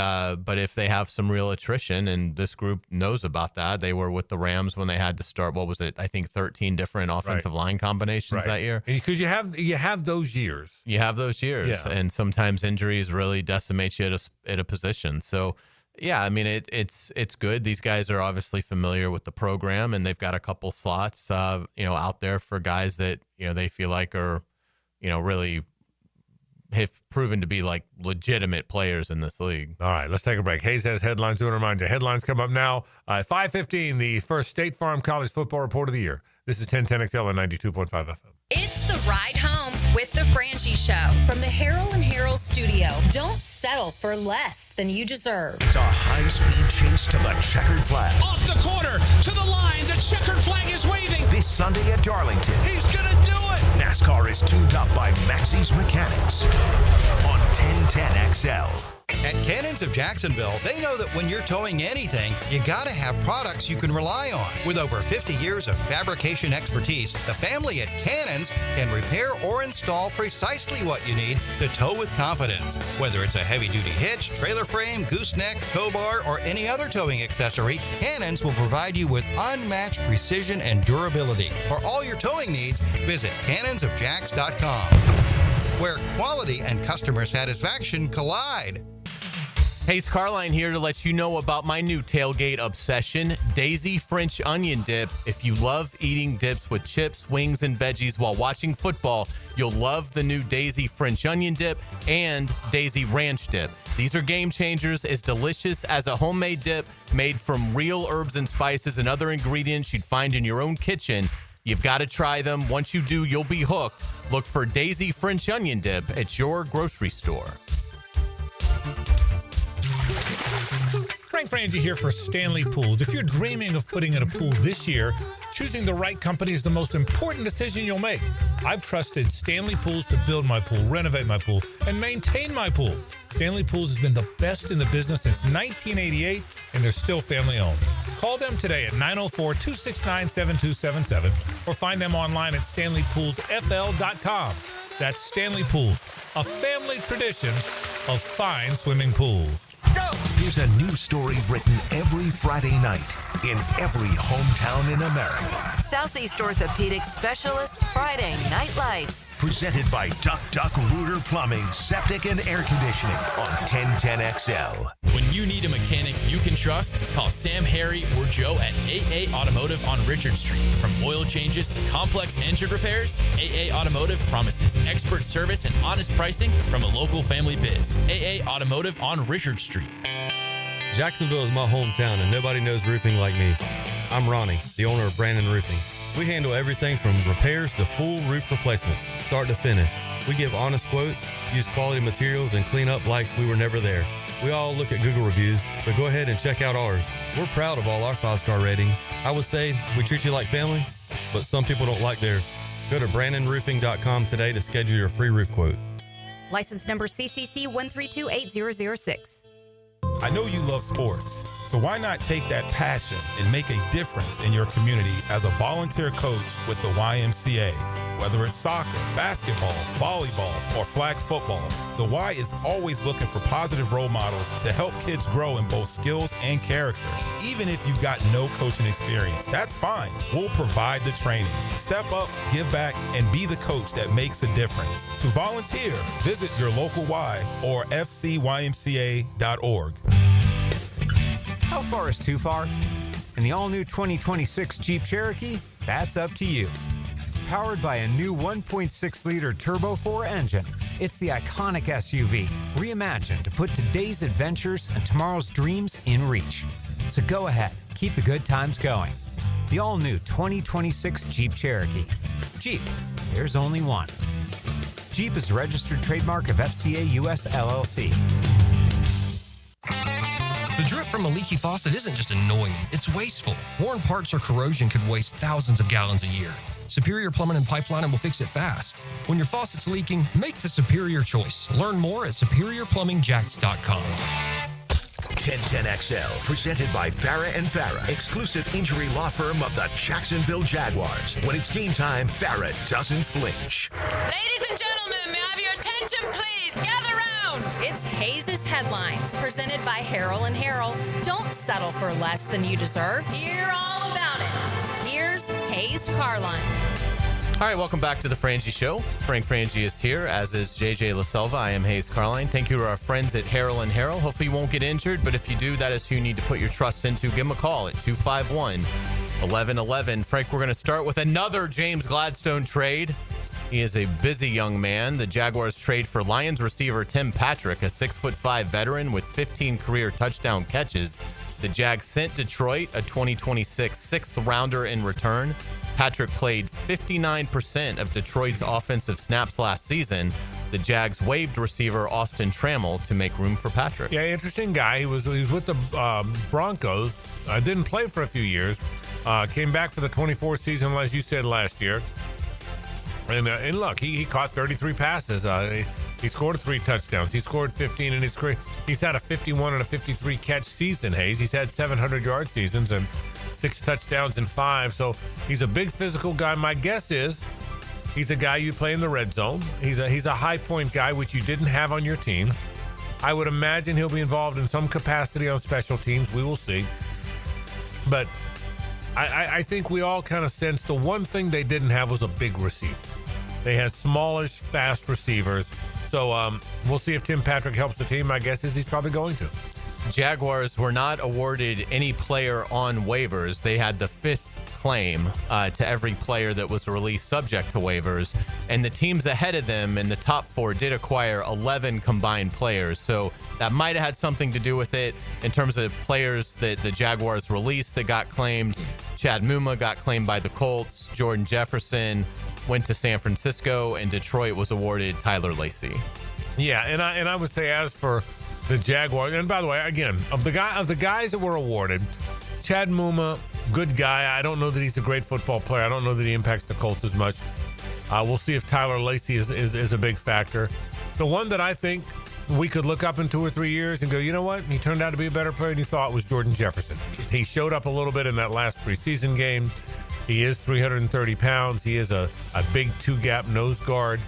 if they have some real attrition, and this group knows about that, they were with the Rams when they had to start. What was it? I think 13 different offensive line combinations that year. Because you have those years. You have those years, yeah. And sometimes injuries really decimate you at a position. So, yeah, I mean it's good. These guys are obviously familiar with the program, and they've got a couple slots, out there for guys that they feel like are, really have proven to be like legitimate players in this league. All right, let's take a break. Hayes has headlines to remind you. Headlines come up now. 5:15, the first State Farm College Football Report of the year. This is 1010XL and 92.5 FM. It's the ride home with the Frangie Show from the Harold and Harold studio. Don't settle for less than you deserve. It's a high-speed chase to the checkered flag. Off the corner, to the line, the checkered flag is waving. This Sunday at Darlington. He's gonna do it! NASCAR is tuned up by Maxie's Mechanics on 1010XL. At Cannons of Jacksonville, they know that when you're towing anything, you gotta have products you can rely on. With over 50 years of fabrication expertise, the family at Cannons can repair or install precisely what you need to tow with confidence. Whether it's a heavy-duty hitch, trailer frame, gooseneck, tow bar, or any other towing accessory, Cannons will provide you with unmatched precision and durability. For all your towing needs, visit cannonsofjacks.com, where quality and customer satisfaction collide. Hayes Carline here to let you know about my new tailgate obsession, Daisy French Onion Dip. If you love eating dips with chips, wings, and veggies while watching football, you'll love the new Daisy French Onion Dip and Daisy Ranch Dip. These are game changers, as delicious as a homemade dip made from real herbs and spices and other ingredients you'd find in your own kitchen. You've got to try them. Once you do, you'll be hooked. Look for Daisy French Onion Dip at your grocery store. Frank Frangie here for Stanley Pools. If you're dreaming of putting in a pool this year, choosing the right company is the most important decision you'll make. I've trusted Stanley Pools to build my pool, renovate my pool, and maintain my pool. Stanley Pools has been the best in the business since 1988, and they're still family owned. Call them today at 904-269-7277 or find them online at stanleypoolsfl.com. That's Stanley Pools, a family tradition of fine swimming pools. There's a new story written every Friday night in every hometown in America. Southeast Orthopedic Specialists Friday Night Lights. Presented by Duck Duck Rooter Plumbing, Septic and Air Conditioning on 1010XL. When you need a mechanic you can trust, call Sam, Harry, or Joe at AA Automotive on Richard Street. From oil changes to complex engine repairs, AA Automotive promises expert service and honest pricing from a local family biz. AA Automotive on Richard Street. Jacksonville is my hometown and nobody knows roofing like me. I'm Ronnie, the owner of Brandon Roofing. We handle everything from repairs to full roof replacements, start to finish. We give honest quotes, use quality materials, and clean up like we were never there. We all look at Google reviews, so go ahead and check out ours. We're proud of all our 5-star ratings. I would say we treat you like family, but some people don't like theirs. Go to brandonroofing.com today to schedule your free roof quote. License number CCC 1328006. I know you love sports, so why not take that passion and make a difference in your community as a volunteer coach with the YMCA? Whether it's soccer, basketball, volleyball, or flag football, the Y is always looking for positive role models to help kids grow in both skills and character. Even if you've got no coaching experience, that's fine. We'll provide the training. Step up, give back, and be the coach that makes a difference. To volunteer, visit your local Y or fcymca.org. How far is too far? In the all-new 2026 Jeep Cherokee, that's up to you. Powered by a new 1.6-liter Turbo 4 engine, it's the iconic SUV, reimagined to put today's adventures and tomorrow's dreams in reach. So go ahead, keep the good times going. The all-new 2026 Jeep Cherokee. Jeep, there's only one. Jeep is a registered trademark of FCA US LLC. The drip from a leaky faucet isn't just annoying, it's wasteful. Worn parts or corrosion could waste thousands of gallons a year. Superior Plumbing and Pipeline will fix it fast. When your faucet's leaking, make the superior choice. Learn more at superiorplumbingjacks.com. 1010XL, presented by Farah and Farah, exclusive injury law firm of the Jacksonville Jaguars. When it's game time, Farah doesn't flinch. Ladies and gentlemen, may I have your attention, please? Gather round. It's Hayes' Headlines, presented by Harrell and Harrell. Don't settle for less than you deserve. Hear all about it. Here's Hayes Carline. All right, welcome back to the Frangie Show. Frank Frangie is here, as is JJ LaSelva. I am Hayes Carline. Thank you to our friends at Harrell and Harrell. Hopefully you won't get injured, but if you do, that is who you need to put your trust into. Give them a call at 251-1111. Frank, we're going to start with another James Gladstone trade. He is a busy young man. The Jaguars trade for Lions receiver Tim Patrick, a 6'5" veteran with 15 career touchdown catches. The Jags sent Detroit a 2026 sixth-rounder in return. Patrick played 59% of Detroit's offensive snaps last season. The Jags waived receiver Austin Trammell to make room for Patrick. Yeah, interesting guy. He was with the Broncos. Didn't play for a few years. Came back for the 24 season, as you said, last year. And look, he caught 33 passes. He scored 3 touchdowns. He scored 15 in his career. He's had a 51 and a 53 catch season, Hayes. He's had 700-yard seasons and 6 touchdowns and 5. So he's a big physical guy. My guess is he's a guy you play in the red zone. He's a high point guy, which you didn't have on your team. I would imagine he'll be involved in some capacity on special teams. We will see. But I think we all kind of sensed the one thing they didn't have was a big receiver. They had smallish, fast receivers. So we'll see if Tim Patrick helps the team. My guess is he's probably going to. Jaguars were not awarded any player on waivers. They had the 5th claim to every player that was released subject to waivers. And the teams ahead of them in the top 4 did acquire 11 combined players. So that might have had something to do with it in terms of players that the Jaguars released that got claimed. Chad Muma got claimed by the Colts. Jordan Jefferson went to San Francisco, and Detroit was awarded Tyler Lacey. Yeah, and I would say as for the Jaguars, and by the way, again, of the guys that were awarded, Chad Muma, good guy. I don't know that he's a great football player. I don't know that he impacts the Colts as much. We'll see if Tyler Lacey is a big factor. The one that I think we could look up in 2 or 3 years and go, you know what? He turned out to be a better player than you thought, was Jordan Jefferson. He showed up a little bit in that last preseason game. He is 330 pounds. He is a big 2-gap nose guard.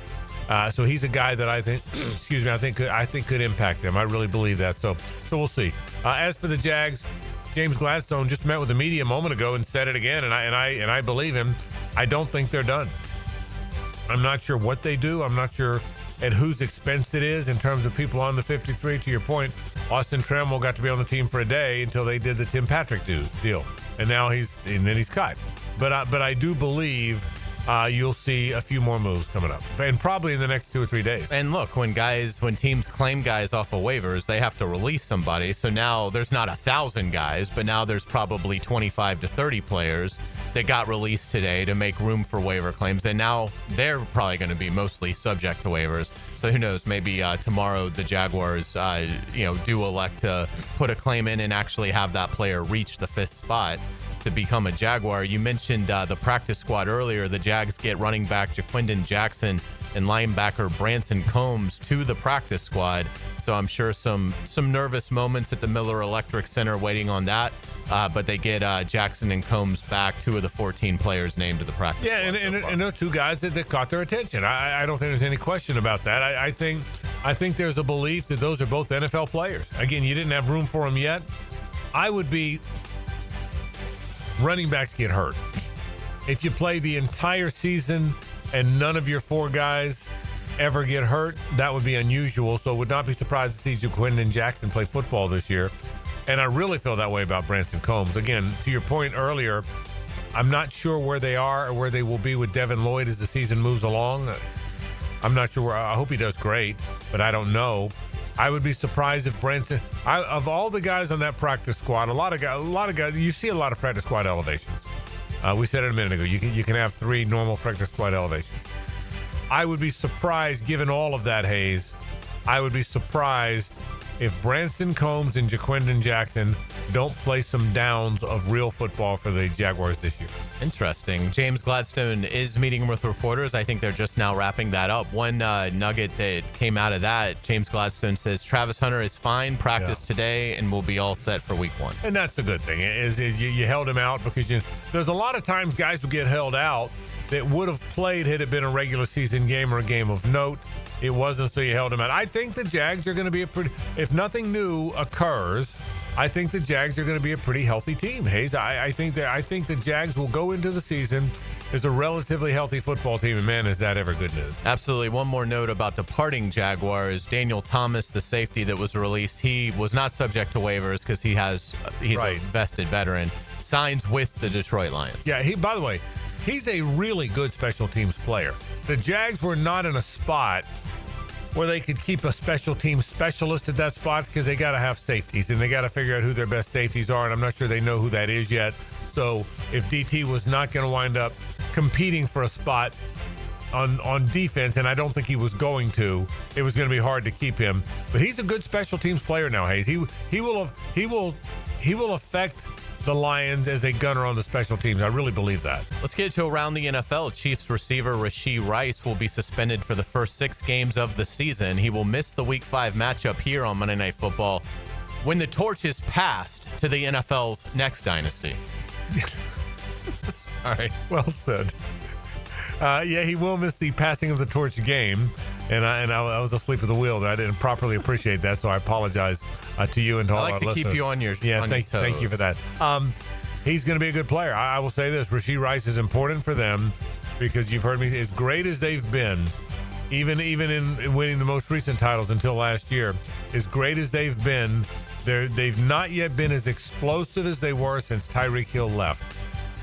So he's a guy that I think, I think could impact them. I really believe that. So we'll see. As for the Jags, James Gladstone just met with the media a moment ago and said it again, and I believe him. I don't think they're done. I'm not sure what they do. I'm not sure at whose expense it is in terms of people on the 53. To your point, Austin Trammell got to be on the team for a day until they did the Tim Patrick deal, and now he's cut. But I do believe you'll see a few more moves coming up, and probably in the next 2 or 3 days. And look, when teams claim guys off of waivers, they have to release somebody. So now there's not 1,000 guys, but now there's probably 25 to 30 players that got released today to make room for waiver claims. And now they're probably going to be mostly subject to waivers. So who knows? Maybe tomorrow the Jaguars, do elect to put a claim in and actually have that player reach the 5th spot to become a Jaguar. You mentioned the practice squad earlier. The Jags get running back Jaquindon Jackson and linebacker Branson Combs to the practice squad. So I'm sure some nervous moments at the Miller Electric Center waiting on that. But they get Jackson and Combs back, 2 of the 14 players named to the practice squad. Yeah, and those 2 guys that caught their attention. I don't think there's any question about that. I think there's a belief that those are both NFL players. Again, you didn't have room for them yet. I would be... Running backs get hurt. If you play the entire season and none of your 4 guys ever get hurt, that would be unusual. So would not be surprised to see Jaquindon Jackson play football this year. And I really feel that way about Branson Combs. Again, to your point earlier, I'm not sure where they are or where they will be with Devin Lloyd as the season moves along. I'm not sure. I hope he does great, but I don't know. I would be surprised if Branson, of all the guys on that practice squad, a lot of guys, you see a lot of practice squad elevations. We said it a minute ago. You can have 3 normal practice squad elevations. I would be surprised, given all of that, Hayes. I would be surprised if Branson Combs and Jaquindon Jackson don't play some downs of real football for the Jaguars this year. Interesting. James Gladstone is meeting with reporters. I think they're just now wrapping that up. One nugget that came out of that, James Gladstone says Travis Hunter is fine, practiced today, and will be all set for week 1. And that's the good thing, is you held him out because there's a lot of times guys will get held out that would have played had it been a regular season game or a game of note. It wasn't, so you held him out. I think the Jags are going to be if nothing new occurs, I think the Jags are going to be a pretty healthy team, Hayes. I think the Jags will go into the season as a relatively healthy football team, and man, is that ever good news. Absolutely. One more note about departing Jaguars. Daniel Thomas, the safety that was released, he was not subject to waivers because he's a vested veteran, signs with the Detroit Lions. Yeah, by the way, he's a really good special teams player. The Jags were not in a spot where they could keep a special team specialist at that spot because they got to have safeties and they got to figure out who their best safeties are, and I'm not sure they know who that is yet. So if DT was not going to wind up competing for a spot on defense, and I don't think he was going to, it was going to be hard to keep him. But he's a good special teams player now, Hayes. He will affect the Lions as a gunner on the special teams. I really believe that. Let's get to around the NFL. Chiefs receiver Rashee Rice will be suspended for the first 6 games of the season. He will miss the Week 5 matchup here on Monday Night Football when the torch is passed to the NFL's next dynasty. Sorry. Well said. Yeah, he will miss the passing of the torch game, and I was asleep at the wheel. I didn't properly appreciate that, so I apologize to you and to all our listeners. I like to keep you on your thank you for that. He's going to be a good player. I will say this: Rashee Rice is important for them because you've heard me. As great as they've been, even in winning the most recent titles until last year, as great as they've been, They've not yet been as explosive as they were since Tyreek Hill left.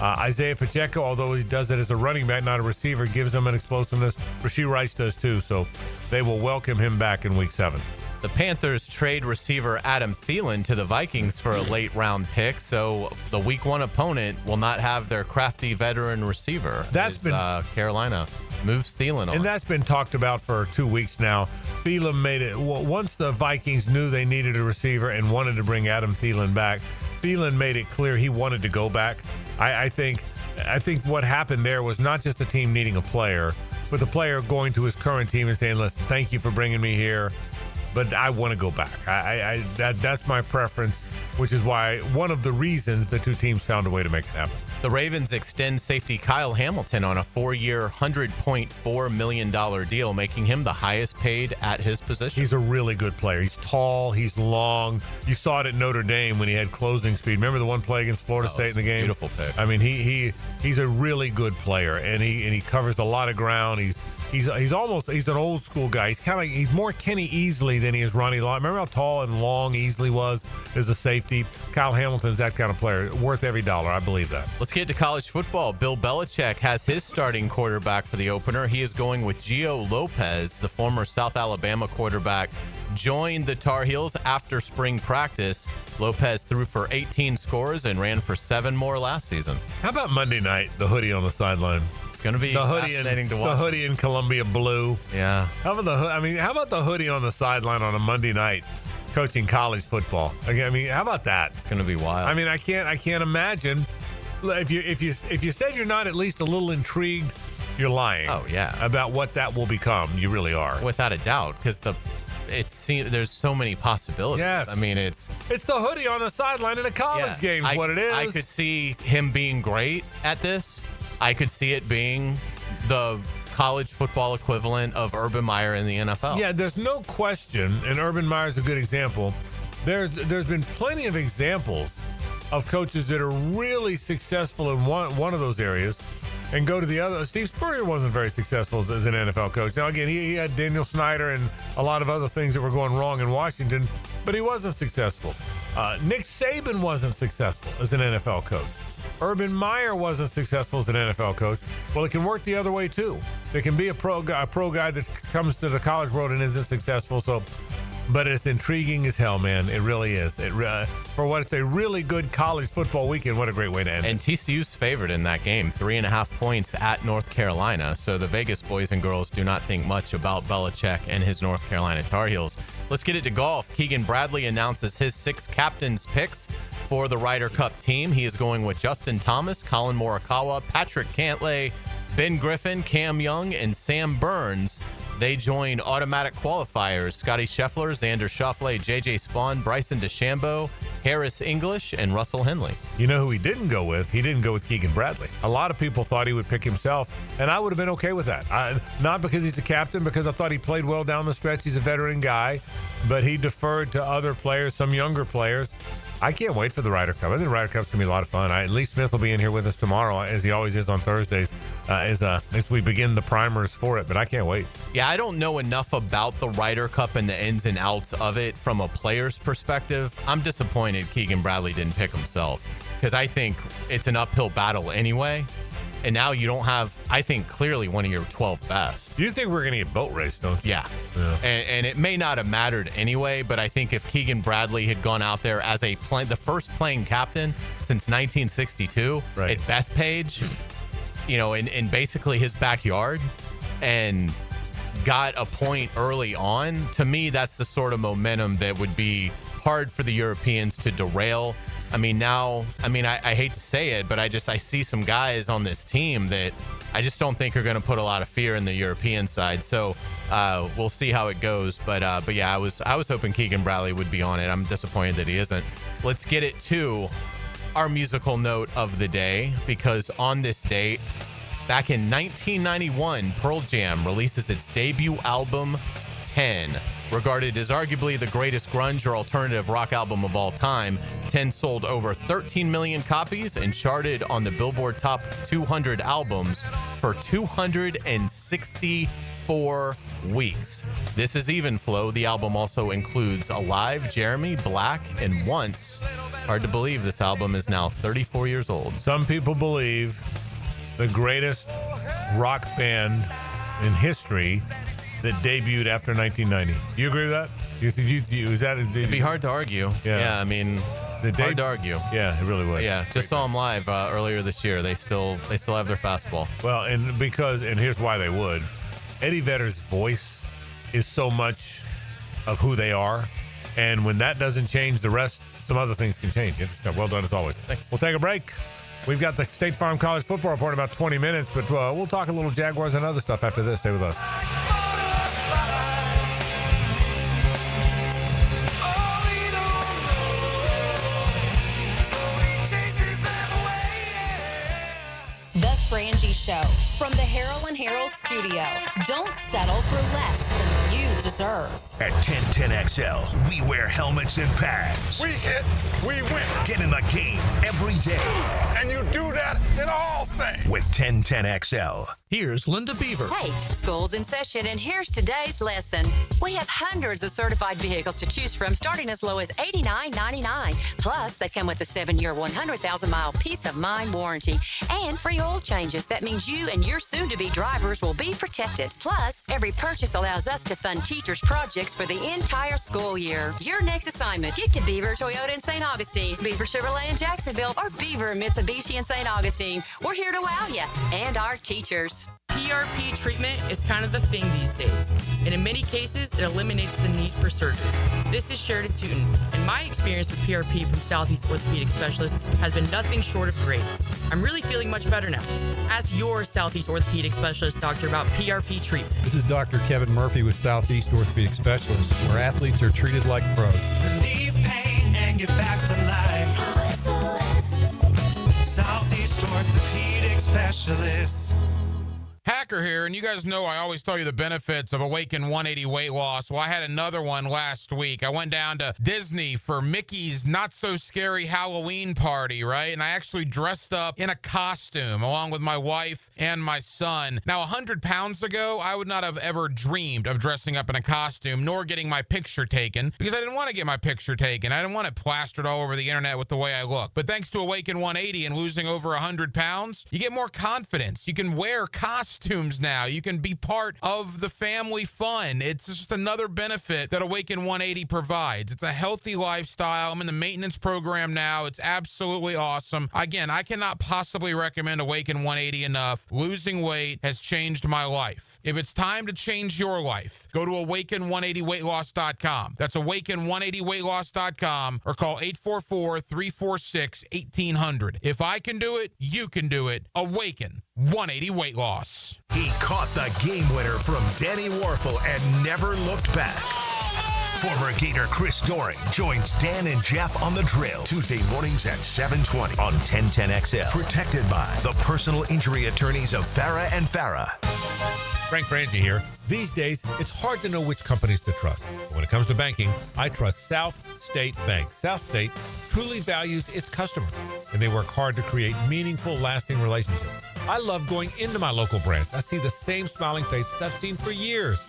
Isaiah Pacheco, although he does it as a running back, not a receiver, gives them an explosiveness. Rashee Rice does too, so they will welcome him back in Week 7. The Panthers trade receiver Adam Thielen to the Vikings for a late-round pick, so the Week 1 opponent will not have their crafty veteran receiver. Carolina moves Thielen on. And that's been talked about for 2 weeks now. Thielen made it. Once the Vikings knew they needed a receiver and wanted to bring Adam Thielen back, Thielen made it clear he wanted to go back. I think what happened there was not just the team needing a player, but the player going to his current team and saying, listen, thank you for bringing me here, but I want to go back. That's my preference, which is why one of the reasons the two teams found a way to make it happen. The Ravens extend safety Kyle Hamilton on a 4-year, $100.4 million deal, making him the highest paid at his position. He's a really good player. He's tall. He's long. You saw it at Notre Dame when he had closing speed. Remember the one play against Florida State in the game? Beautiful pick. I mean, he's a really good player, and he covers a lot of ground. He's an old school guy. He's more Kenny Easley than he is Ronnie Lott. Remember how tall and long Easley was as a safety? Kyle Hamilton's that kind of player, worth every dollar. I believe that. Let's get to college football. Bill Belichick has his starting quarterback for the opener. He is going with Gio Lopez, the former South Alabama quarterback, joined the Tar Heels after spring practice. Lopez threw for 18 scores and ran for 7 more last season. How about Monday night, the hoodie on the sideline? Going to be fascinating to watch. The hoodie in Columbia blue. Yeah. How about the hoodie on the sideline on a Monday night coaching college football? I mean, how about that? It's going to be wild. I mean, I can't imagine if you said you're not at least a little intrigued, you're lying. Oh yeah. About what that will become. You really are. Without a doubt, because there's so many possibilities. Yes. I mean, it's the hoodie on the sideline in a college game is what it is. I could see him being great at this. I could see it being the college football equivalent of Urban Meyer in the NFL. Yeah, there's no question, and Urban Meyer's a good example. There's been plenty of examples of coaches that are really successful in one of those areas and go to the other. Steve Spurrier wasn't very successful as an NFL coach. Now, again, he had Daniel Snyder and a lot of other things that were going wrong in Washington, but he wasn't successful. Nick Saban wasn't successful as an NFL coach. Urban Meyer wasn't successful as an NFL coach. Well, it can work the other way too. There can be a pro guy that comes to the college world and isn't successful. But it's intriguing as hell, man. It really is. For what it's a really good college football weekend, what a great way to end it. And TCU's favored in that game, 3.5 points at North Carolina. So the Vegas boys and girls do not think much about Belichick and his North Carolina Tar Heels. Let's get it to golf. Keegan Bradley announces his 6 captains' picks for the Ryder Cup team. He is going with Justin Thomas, Colin Morikawa, Patrick Cantlay, Ben Griffin, Cam Young, and Sam Burns. They join automatic qualifiers Scotty Scheffler, Xander Schauffele, J.J. Spawn, Bryson DeChambeau, Harris English, and Russell Henley. You know who he didn't go with? He didn't go with Keegan Bradley. A lot of people thought he would pick himself, and I would have been okay with that. Not because he's the captain, because I thought he played well down the stretch. He's a veteran guy, but he deferred to other players, some younger players. I can't wait for the Ryder Cup. I think the Ryder Cup's going to be a lot of fun. Lee Smith will be in here with us tomorrow, as he always is on Thursdays, as we begin the primers for it, but I can't wait. Yeah, I don't know enough about the Ryder Cup and the ins and outs of it from a player's perspective. I'm disappointed Keegan Bradley didn't pick himself, because I think it's an uphill battle anyway. And now you don't have, I think, clearly one of your 12 best. You think we're going to get boat race, don't you? Yeah. And it may not have mattered anyway, but I think if Keegan Bradley had gone out there as the first playing captain since 1962 at Bethpage, in basically his backyard, and got a point early on, to me, that's the sort of momentum that would be hard for the Europeans to derail. I hate to say it, but I see some guys on this team that I just don't think are going to put a lot of fear in the European side. So we'll see how it goes. But yeah, I was hoping Keegan Bradley would be on it. I'm disappointed that he isn't. Let's get it to our musical note of the day, because on this date, back in 1991, Pearl Jam releases its debut album, 10. Regarded as arguably the greatest grunge or alternative rock album of all time, 10 sold over 13 million copies and charted on the Billboard Top 200 albums for 264 weeks. This is Even Flow. The album also includes Alive, Jeremy, Black, and Once. Hard to believe this album is now 34 years old. Some people believe the greatest rock band in history that debuted after 1990. You agree with that? It'd be hard to argue. Yeah, I mean, hard to argue. Yeah, it really would. Yeah, just saw them live earlier this year. They still have their fastball. Well, and here's why they would. Eddie Vedder's voice is so much of who they are, and when that doesn't change, the rest, some other things can change. Interesting. Well done as always. Thanks. We'll take a break. We've got the State Farm College football report in about 20 minutes, but we'll talk a little Jaguars and other stuff after this. Stay with us. The Frangie Show from the Harrell and Harrell studio. Don't settle for less than you deserve. At 1010XL, we wear helmets and pads. We hit, we win. Get in the game every day. And you do that in all things. With 1010XL. Here's Linda Beaver. Hey, school's in session, and here's today's lesson. We have hundreds of certified vehicles to choose from, starting as low as $89.99. Plus, they come with a 7-year, 100,000-mile peace of mind warranty and free oil changes. That means you and your soon-to-be drivers will be protected. Plus, every purchase allows us to fund teachers' projects for the entire school year. Your next assignment, get to Beaver Toyota in St. Augustine, Beaver Chevrolet in Jacksonville, or Beaver Mitsubishi in St. Augustine. We're here to wow you and our teachers. PRP treatment is kind of the thing these days, and in many cases, it eliminates the need for surgery. This is Sheridan Tootin, and my experience with PRP from Southeast Orthopedic Specialist has been nothing short of great. I'm really feeling much better now. Ask your Southeast Orthopedic Specialist doctor about PRP treatment. This is Dr. Kevin Murphy with Southeast Orthopedic Specialists, where athletes are treated like pros. Relieve pain and get back to life. Southeast Orthopedic Specialists. Hacker here, and you guys know I always tell you the benefits of Awaken 180 weight loss. Well, I had another one last week. I went down to Disney for Mickey's not-so-scary Halloween party, right? And I actually dressed up in a costume along with my wife and my son. Now, 100 pounds ago, I would not have ever dreamed of dressing up in a costume nor getting my picture taken because I didn't want to get my picture taken. I didn't want it plastered all over the internet with the way I look. But thanks to Awaken 180 and losing over 100 pounds, you get more confidence. You can wear costumes now. You can be part of the family fun. It's just another benefit that Awaken 180 provides. It's a healthy lifestyle. I'm in the maintenance program now. It's absolutely awesome. Again, I cannot possibly recommend Awaken 180 enough. Losing weight has changed my life. If it's time to change your life, go to awaken180weightloss.com. That's awaken180weightloss.com or call 844-346-1800. If I can do it, you can do it. Awaken 180 weight loss. He caught the game winner from Danny Warfel and never looked back. Former Gator Chris Doring joins Dan and Jeff on The Drill Tuesday mornings at 7:20 on 1010XL. Protected by the personal injury attorneys of Farah and Farah. Frank Frangie here. These days, it's hard to know which companies to trust. But when it comes to banking, I trust South State Bank. South State truly values its customers, and they work hard to create meaningful, lasting relationships. I love going into my local branch. I see the same smiling faces I've seen for years.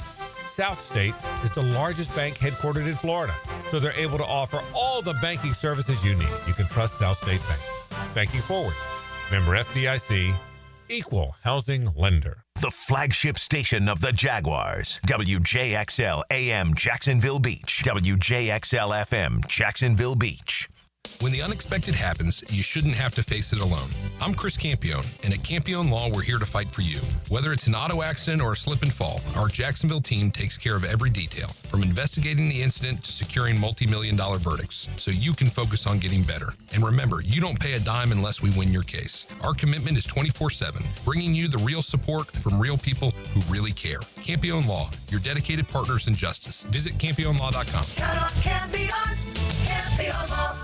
South State is the largest bank headquartered in Florida, so they're able to offer all the banking services you need. You can trust South State Bank. Banking forward. Member FDIC, equal housing lender. The flagship station of the Jaguars. WJXL AM Jacksonville Beach. WJXL FM Jacksonville Beach. When the unexpected happens, you shouldn't have to face it alone. I'm Chris Campione, and at Campione Law, we're here to fight for you. Whether it's an auto accident or a slip and fall, our Jacksonville team takes care of every detail, from investigating the incident to securing multi-million-dollar verdicts, so you can focus on getting better. And remember, you don't pay a dime unless we win your case. Our commitment is 24/7, bringing you the real support from real people who really care. Campione Law, your dedicated partners in justice. Visit CampioneLaw.com. Count on Campione, Campione Law.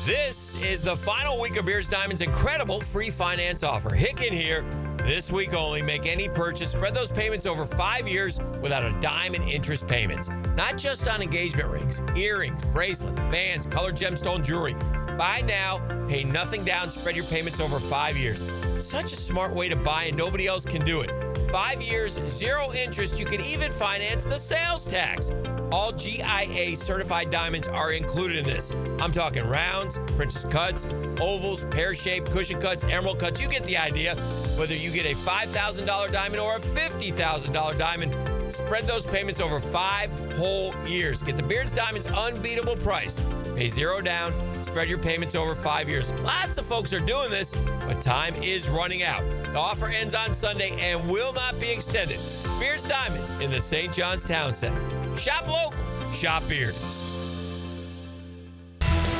This is the final week of Beers Diamonds' incredible free finance offer. Hicken here. This week only, make any purchase, spread those payments over 5 years without a dime in interest payments. Not just on engagement rings, earrings, bracelets, bands, colored gemstone jewelry. Buy now, pay nothing down, spread your payments over 5 years. Such a smart way to buy, and nobody else can do it. 5 years, 0 interest. You can even finance the sales tax. All GIA certified diamonds are included in this. I'm talking rounds, princess cuts, ovals, pear-shaped, cushion cuts, emerald cuts. You get the idea. Whether you get a $5,000 diamond or a $50,000 diamond, spread those payments over 5 whole years. Get the Beard's Diamonds unbeatable price. Pay 0 down, spread your payments over 5 years. Lots of folks are doing this, but time is running out. The offer ends on Sunday and will not be extended. Beard's Diamonds in the St. John's Town Center. Shop local, shop Beard.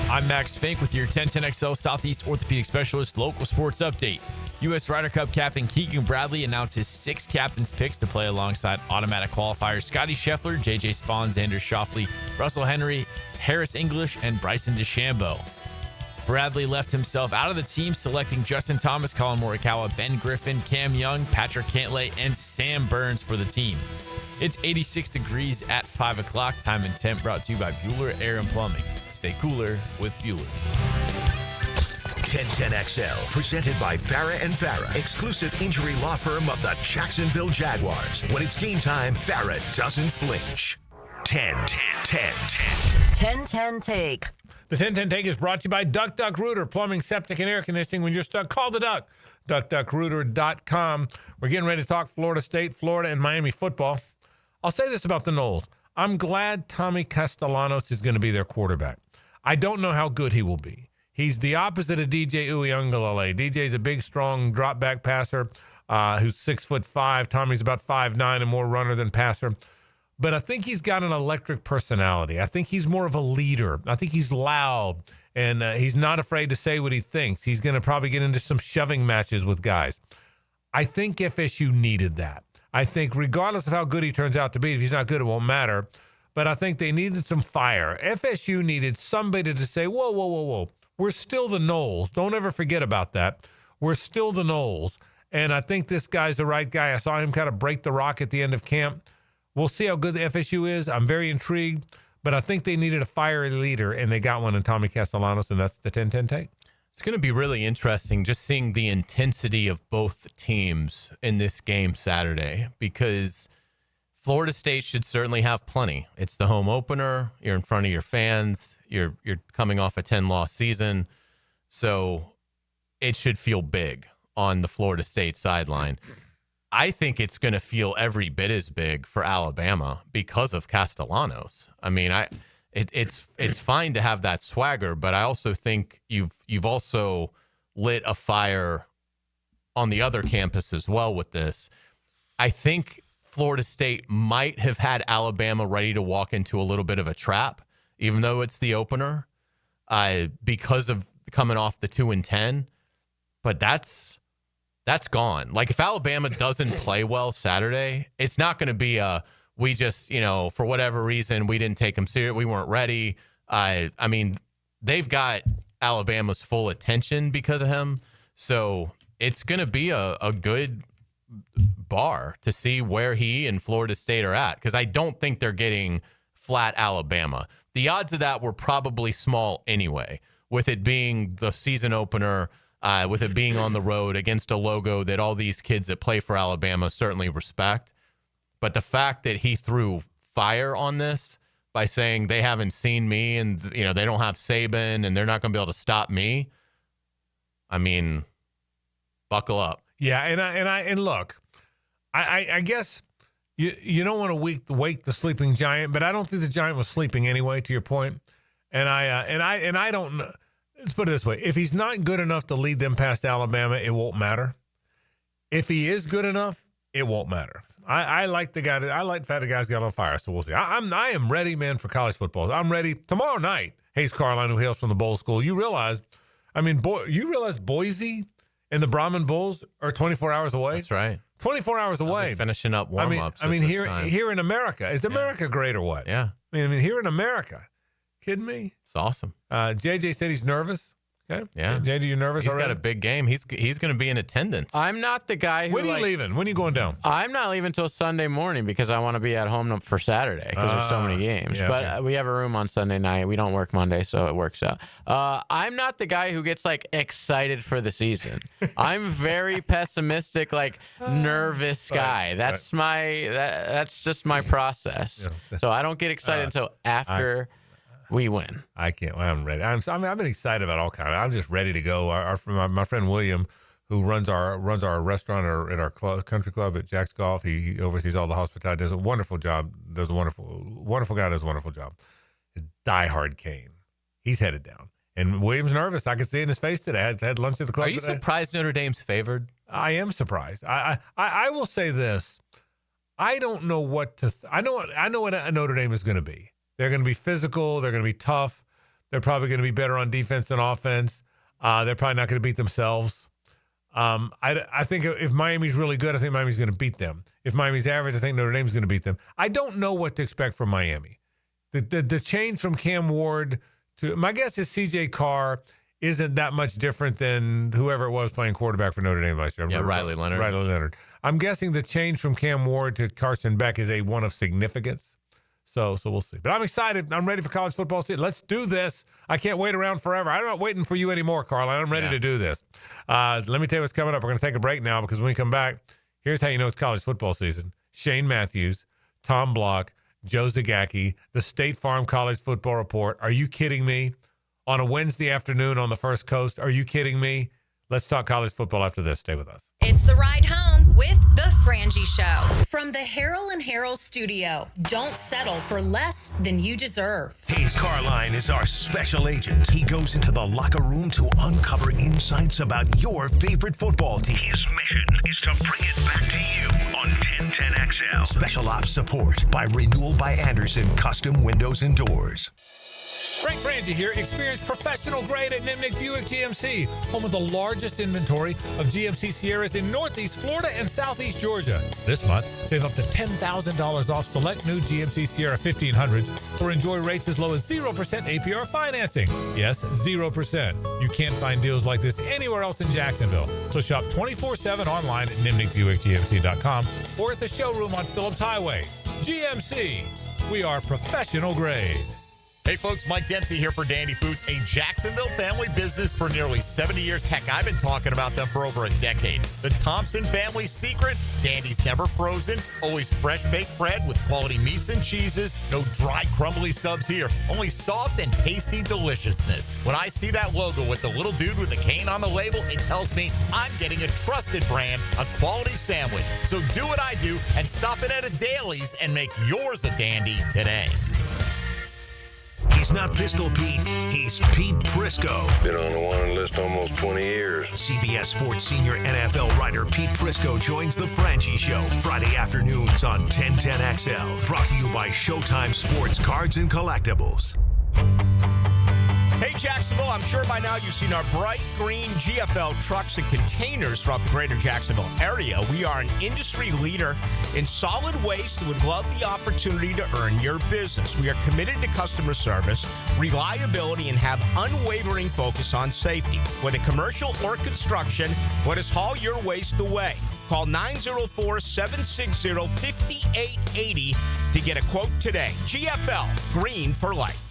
I'm Max Fink with your 1010XL Southeast Orthopedic Specialist local sports update. U.S. Ryder Cup captain Keegan Bradley announced his 6 captain's picks to play alongside automatic qualifiers Scotty Scheffler, J.J. Spahn, Xander Schauffele, Russell Henry, Harris English, and Bryson DeChambeau. Bradley left himself out of the team, selecting Justin Thomas, Colin Morikawa, Ben Griffin, Cam Young, Patrick Cantlay, and Sam Burns for the team. It's 86 degrees at 5 o'clock. Time and temp brought to you by Bueller Air and Plumbing. Stay cooler with Bueller. 1010XL, presented by Farah and Farah, exclusive injury law firm of the Jacksonville Jaguars. When it's game time, Farah doesn't flinch. 10-10-10. Take. The 1010 Take is brought to you by Duck Duck Rooter, plumbing, septic, and air conditioning. When you're stuck, call the Duck. DuckDuckRooter.com. We're getting ready to talk Florida State, Florida, and Miami football. I'll say this about the Noles. I'm glad Tommy Castellanos is going to be their quarterback. I don't know how good he will be. He's the opposite of DJ Uiagalelei. DJ's a big, strong drop-back passer who's 6'5". Tommy's about 5'9" and more runner than passer. But I think he's got an electric personality. I think he's more of a leader. I think he's loud, and he's not afraid to say what he thinks. He's going to probably get into some shoving matches with guys. I think FSU needed that. I think regardless of how good he turns out to be, if he's not good, it won't matter. But I think they needed some fire. FSU needed somebody to say, whoa, whoa, whoa, whoa. We're still the Noles. Don't ever forget about that. We're still the Noles. And I think this guy's the right guy. I saw him kind of break the rock at the end of camp. We'll see how good the FSU is. I'm very intrigued. But I think they needed a fiery leader, and they got one in Tommy Castellanos, and that's the 10-10 Take. It's going to be really interesting just seeing the intensity of both teams in this game Saturday, because Florida State should certainly have plenty. It's the home opener. You're in front of your fans. You're coming off a 10-loss season. So it should feel big on the Florida State sideline. I think it's going to feel every bit as big for Alabama because of Castellanos. I mean, it's fine to have that swagger, but I also think you've also lit a fire on the other campus as well with this. I think Florida State might have had Alabama ready to walk into a little bit of a trap, even though it's the opener, because of coming off the 2-10. But that's gone. Like, if Alabama doesn't play well Saturday, it's not going to be we just, for whatever reason, we didn't take them serious. We weren't ready. I mean, they've got Alabama's full attention because of him. So it's going to be a good bar to see where he and Florida State are at, because I don't think they're getting flat Alabama. The odds of that were probably small anyway, with it being the season opener, with it being on the road against a logo that all these kids that play for Alabama certainly respect. But the fact that he threw fire on this by saying they haven't seen me and they don't have Saban and they're not going to be able to stop me, I mean, buckle up. Yeah, and look, I guess you don't want to wake the sleeping giant, but I don't think the giant was sleeping anyway. To your point, and I don't know. Let's put it this way: if he's not good enough to lead them past Alabama, it won't matter. If he is good enough, it won't matter. I like the guy. I like the fact the guy's got on fire. So we'll see. I am ready, man, for college football. I'm ready tomorrow night. Hayes Carline, who hails from the Bowl School. You realize Boise and the Brahman Bulls are 24 hours away? That's right. 24 hours away. Finishing up warm-ups. I mean, here in America. Is America great or what? Yeah. I mean, here in America. Kidding me? It's awesome. JJ said he's nervous. Okay. Yeah. Jay, are you nervous He's already? got a big game. He's going to be in attendance. I'm not the guy who. When are you leaving? When are you going down? I'm not leaving until Sunday morning because I want to be at home for Saturday because there's so many games. Yeah, but okay. we have a room on Sunday night. We don't work Monday, so it works out. I'm not the guy who gets like excited for the season. I'm very pessimistic, like nervous guy. That's that's just my process. Yeah. So I don't get excited until after we win. I can't. I'm ready. I've been excited about all kinds. I'm just ready to go. My friend William, who runs our restaurant at our country club at Jack's Golf, he oversees all the hospitality. Does a wonderful job. Does a wonderful guy. Does a wonderful job. His diehard Cane. He's headed down, and William's nervous. I could see it in his face today. I had lunch at the club. Are you today. surprised Notre Dame's favored? I am surprised. I will say this. I don't know what to. I know what Notre Dame is going to be. They're going to be physical. They're going to be tough. They're probably going to be better on defense than offense. They're probably not going to beat themselves. I think if Miami's really good, I think Miami's going to beat them. If Miami's average, I think Notre Dame's going to beat them. I don't know what to expect from Miami. The change from Cam Ward to, my guess is C.J. Carr isn't that much different than whoever it was playing quarterback for Notre Dame last year. Yeah, Riley Leonard. I'm guessing the change from Cam Ward to Carson Beck is one of significance. So we'll see. But I'm excited. I'm ready for college football season. Let's do this. I can't wait around forever. I'm not waiting for you anymore, Carla. I'm ready to do this. Let me tell you what's coming up. We're going to take a break now because when we come back, here's how you know it's college football season. Shane Matthews, Tom Block, Joe Zagacki, the State Farm College Football Report. Are you kidding me? On a Wednesday afternoon on the First Coast. Are you kidding me? Let's talk college football after this. Stay with us. It's the ride home with the Frangie Show. From the Harold and Harold studio. Don't settle for less than you deserve. Hayes Carline is our special agent. He goes into the locker room to uncover insights about your favorite football team. His mission is to bring it back to you on 1010XL. Special ops support by Renewal by Anderson Custom Windows and Doors. Frank Frangie here. Experience professional grade at Nimnik Buick GMC, home of the largest inventory of GMC Sierras in Northeast Florida and Southeast Georgia. This month, save up to $10,000 off select new GMC Sierra 1500s or enjoy rates as low as 0% APR financing. Yes, 0%. You can't find deals like this anywhere else in Jacksonville. So shop 24/7 online at NimnikBuickGMC.com or at the showroom on Phillips Highway. GMC, we are professional grade. Hey folks, Mike Dempsey here for Dandy Foods, a Jacksonville family business for nearly 70 years. Heck, I've been talking about them for over a decade. The Thompson family secret, Dandy's never frozen, always fresh baked bread with quality meats and cheeses, no dry crumbly subs here, only soft and tasty deliciousness. When I see that logo with the little dude with the cane on the label, it tells me I'm getting a trusted brand, a quality sandwich. So do what I do and stop in at a Daly's and make yours a dandy today. He's not Pistol Pete, he's Pete Prisco. Been on the wanted list almost 20 years. CBS Sports senior NFL writer Pete Prisco joins the Frangie Show Friday afternoons on 1010XL. Brought to you by Showtime Sports Cards and Collectibles. Hey Jacksonville, I'm sure by now you've seen our bright green GFL trucks and containers throughout the greater Jacksonville area. We are an industry leader in solid waste and would love the opportunity to earn your business. We are committed to customer service, reliability, and have unwavering focus on safety. Whether commercial or construction, let us haul your waste away. Call 904-760-5880 to get a quote today. GFL, green for life.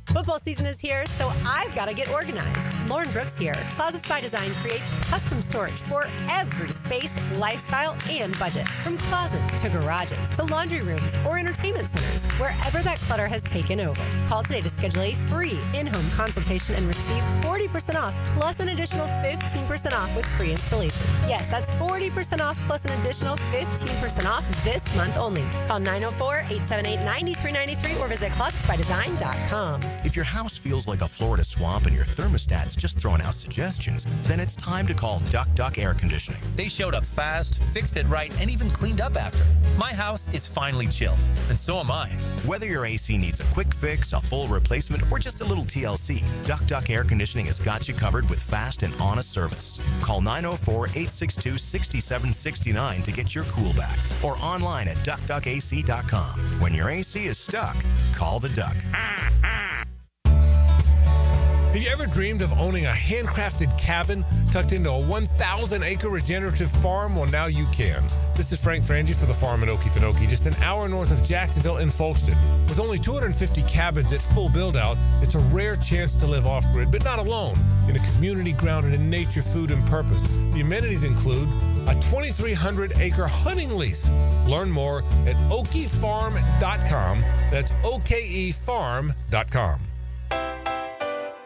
Football season is here, so I've got to get organized. Lauren Brooks here. Closets by Design creates custom storage for every space, lifestyle, and budget. From closets to garages to laundry rooms or entertainment centers, wherever that clutter has taken over. Call today to schedule a free in-home consultation and receive 40% off plus an additional 15% off with free installation. Yes, that's 40% off plus an additional 15% off this month only. Call 904-878-9393 or visit closetsbydesign.com. If your house feels like a Florida swamp and your thermostat's just throwing out suggestions, then it's time to call Duck Duck Air Conditioning. They showed up fast, fixed it right, and even cleaned up after. My house is finally chilled, and so am I. Whether your AC needs a quick fix, a full replacement, or just a little TLC, Duck Duck Air Conditioning has got you covered with fast and honest service. Call 904-862-6769 to get your cool back, or online at duckduckac.com. When your AC is stuck, call the Duck. Have you ever dreamed of owning a handcrafted cabin tucked into a 1,000-acre regenerative farm? Well, now you can. This is Frangie for the farm in Okefenokee, just an hour north of Jacksonville in Folkston. With only 250 cabins at full build-out, it's a rare chance to live off-grid, but not alone, in a community grounded in nature, food, and purpose. The amenities include a 2,300-acre hunting lease. Learn more at okefarm.com. That's okefarm.com.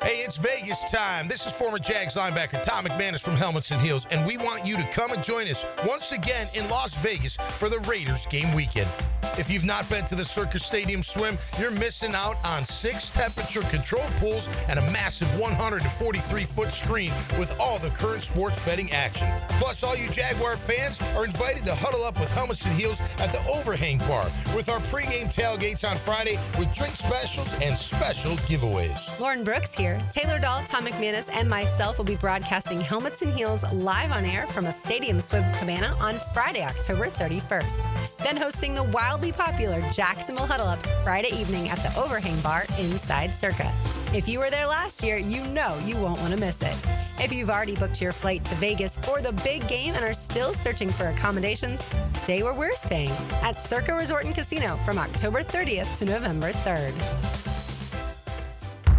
Hey, it's Vegas time. This is former Jags linebacker Tom McManus from Helmets and Heels, and we want you to come and join us once again in Las Vegas for the Raiders game weekend. If you've not been to the Circus Stadium Swim, you're missing out on 6 temperature-controlled pools and a massive 143-foot screen with all the current sports betting action. Plus, all you Jaguar fans are invited to huddle up with Helmets and Heels at the Overhang Bar with our pregame tailgates on Friday with drink specials and special giveaways. Lauren Brooks here. Taylor Dahl, Tom McManus, and myself will be broadcasting Helmets and Heels live on air from a stadium swim cabana on Friday, October 31st. Then hosting the wildly popular Jacksonville Huddle Up Friday evening at the Overhang Bar inside Circa. If you were there last year, you know you won't want to miss it. If you've already booked your flight to Vegas for the big game and are still searching for accommodations, stay where we're staying at Circa Resort and Casino from October 30th to November 3rd.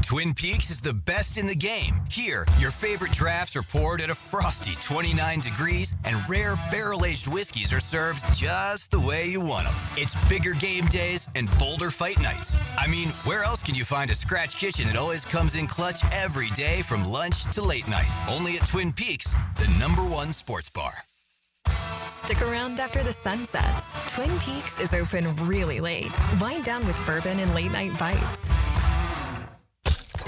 Twin Peaks is the best in the game. Here, your favorite drafts are poured at a frosty 29 degrees, and rare barrel-aged whiskeys are served just the way you want them. It's bigger game days and bolder fight nights. I mean, where else can you find a scratch kitchen that always comes in clutch every day from lunch to late night? Only at Twin Peaks, the #1 sports bar. Stick around after the sun sets. Twin Peaks is open really late. Wind down with bourbon and late-night bites.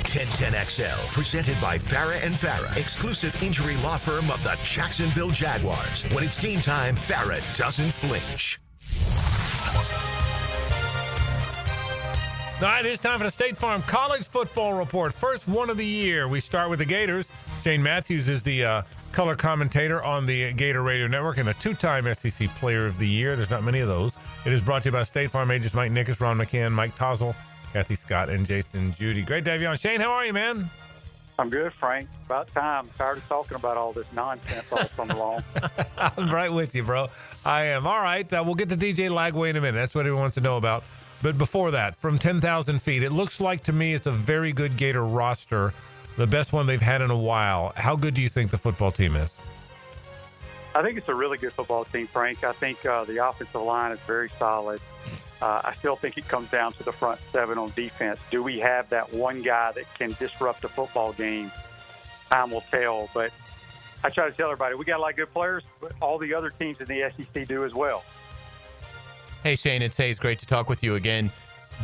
1010XL, presented by Farah and Farah, exclusive injury law firm of the Jacksonville Jaguars. When it's game time, Farah doesn't flinch. All right, it's time for the State Farm College Football Report. First one of the year. We start with the Gators. Shane Matthews is the color commentator on the Gator Radio Network and a 2-time SEC Player of the Year. There's not many of those. It is brought to you by State Farm agents Mike Nickus, Ron McCann, Mike Tozel, Kathy Scott, and Jason Judy. Great to have you on. Shane, how are you, man? I'm good, Frank. About time. Tired of talking about all this nonsense all summer long. I'm right with you, bro. I am. All right, we'll get to DJ Lagway in a minute. That's what everyone wants to know about. But before that, from 10,000 feet, it looks like to me it's a very good Gator roster, the best one they've had in a while. How good do you think the football team is? I think it's a really good football team, Frank. I think the offensive line is very solid. I still think it comes down to the front seven on defense. Do we have that one guy that can disrupt a football game? Time will tell. But I try to tell everybody, we got a lot of good players, but all the other teams in the SEC do as well. Hey, Shane, it's Hayes. Great to talk with you again.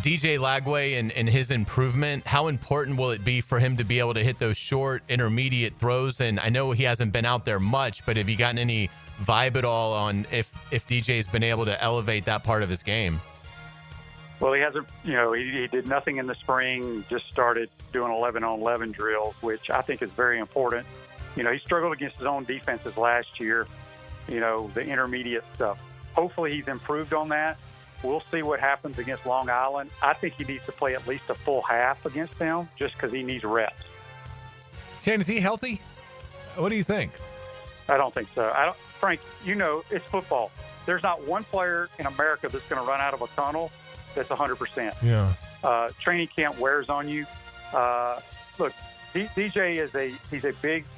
DJ Lagway and his improvement, how important will it be for him to be able to hit those short, intermediate throws? And I know he hasn't been out there much, but have you gotten any vibe at all on if DJ's been able to elevate that part of his game? Well, he hasn't, he did nothing in the spring, just started doing 11-on-11 drills, which I think is very important. He struggled against his own defenses last year, the intermediate stuff. Hopefully he's improved on that. We'll see what happens against Long Island. I think he needs to play at least a full half against them just because he needs reps. Shane, is he healthy? What do you think? I don't think so. Frank, it's football. There's not one player in America that's going to run out of a tunnel that's 100%. Yeah. Training camp wears on you. Look, DJ he's a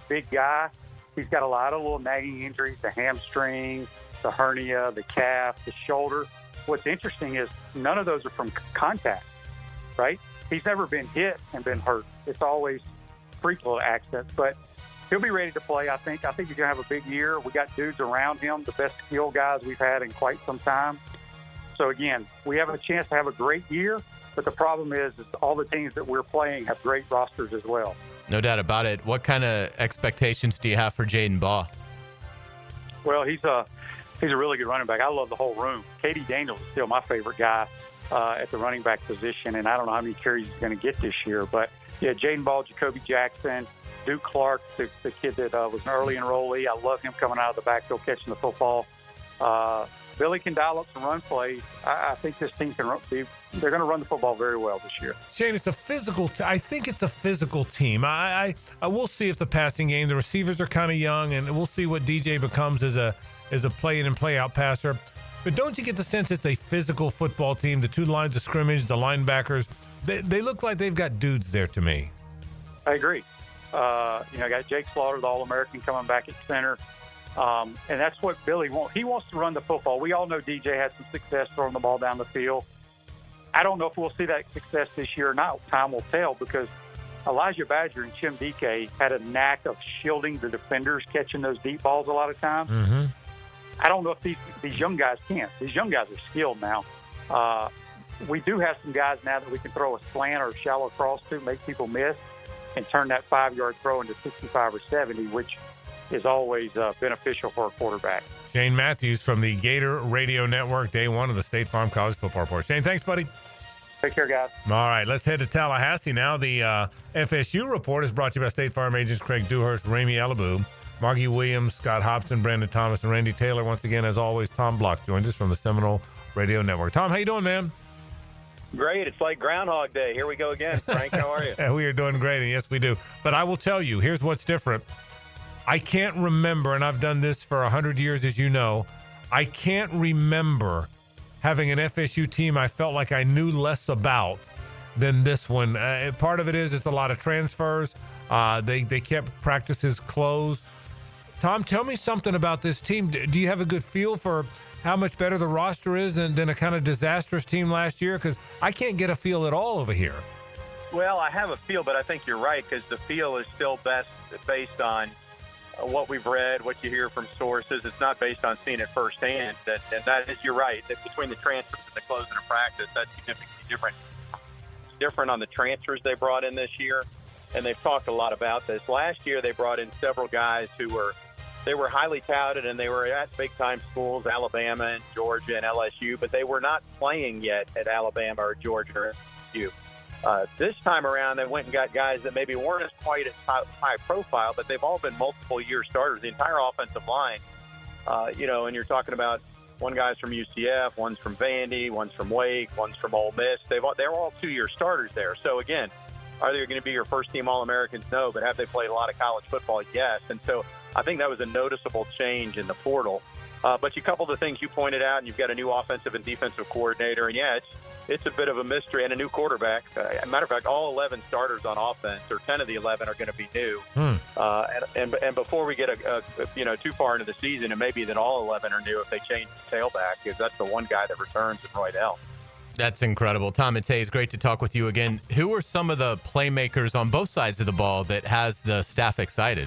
big guy. He's got a lot of little nagging injuries, the hamstring, the hernia, the calf, the shoulder. What's interesting is none of those are from contact, right? He's never been hit and been hurt. It's always freak little accidents, but he'll be ready to play, I think. I think he's going to have a big year. We got dudes around him, the best skill guys we've had in quite some time. So, again, we have a chance to have a great year, but the problem is all the teams that we're playing have great rosters as well. No doubt about it. What kind of expectations do you have for Jaden Baugh? Well, he's a really good running back. I love the whole room. Katie Daniels is still my favorite guy at the running back position, and I don't know how many carries he's going to get this year. But, yeah, Jaden Baugh, Jacoby Jackson, Duke Clark, the kid that was an early enrollee. I love him coming out of the backfield catching the football. Billy can dial up some run plays. I think this team can they're going to run the football very well this year. Shane, it's a physical. I think it's a physical team. I will see if the passing game. The receivers are kind of young, and we'll see what DJ becomes as a play in and play out passer. But don't you get the sense it's a physical football team? The two lines of scrimmage, the linebackers, they look like they've got dudes there to me. I agree. I got Jake Slaughter, the All-American, coming back at center. And that's what Billy wants. He wants to run the football. We all know DJ had some success throwing the ball down the field. I don't know if we'll see that success this year or not. Time will tell, because Elijah Badger and Chim Dike had a knack of shielding the defenders, catching those deep balls a lot of times. Mm-hmm. I don't know if these young guys can. These young guys are skilled now. We do have some guys now that we can throw a slant or a shallow cross to, make people miss, and turn that 5-yard throw into 65 or 70, which is always beneficial for a quarterback. Shane Matthews from the Gator Radio Network, day one of the State Farm College Football Report. Shane, thanks, buddy. Take care, guys. All right, let's head to Tallahassee now. The FSU report is brought to you by State Farm agents Craig Dewhurst, Ramey Alabu, Margie Williams, Scott Hobson, Brandon Thomas, and Randy Taylor. Once again, as always, Tom Block joins us from the Seminole Radio Network. Tom, how you doing, man? Great. It's like Groundhog Day. Here we go again. Frank, how are you? We are doing great, and yes, we do. But I will tell you, here's what's different. I can't remember, and I've done this for 100 years, as you know, I can't remember having an FSU team I felt like I knew less about than this one. Part of it is it's a lot of transfers. They kept practices closed. Tom, tell me something about this team. Do you have a good feel for how much better the roster is than a kind of disastrous team last year? Because I can't get a feel at all over here. Well, I have a feel, but I think you're right, because the feel is still best based on what we've read, what you hear from sources. It's not based on seeing it firsthand. And that is, you're right, that between the transfers and the closing of practice, that's significantly different. It's different on the transfers they brought in this year, and they've talked a lot about this. Last year, they brought in several guys who were highly touted, and they were at big-time schools, Alabama and Georgia and LSU, but they were not playing yet at Alabama or Georgia or LSU. This time around, they went and got guys that maybe weren't as quite as high profile, but they've all been multiple-year starters. The entire offensive line, and you're talking about one guy's from UCF, one's from Vandy, one's from Wake, one's from Ole Miss. They're all 2-year starters there. So, again, are they going to be your first-team All-Americans? No, but have they played a lot of college football? Yes. And so I think that was a noticeable change in the portal. But you couple the things you pointed out, and you've got a new offensive and defensive coordinator, and, it's a bit of a mystery, and a new quarterback. As a matter of fact, all 11 starters on offense, or 10 of the 11, are going to be new. And before we get too far into the season, it may be that all 11 are new if they change the tailback, because that's the one guy that returns in Roydell. That's incredible. Tom, it's great to talk with you again. Who are some of the playmakers on both sides of the ball that has the staff excited?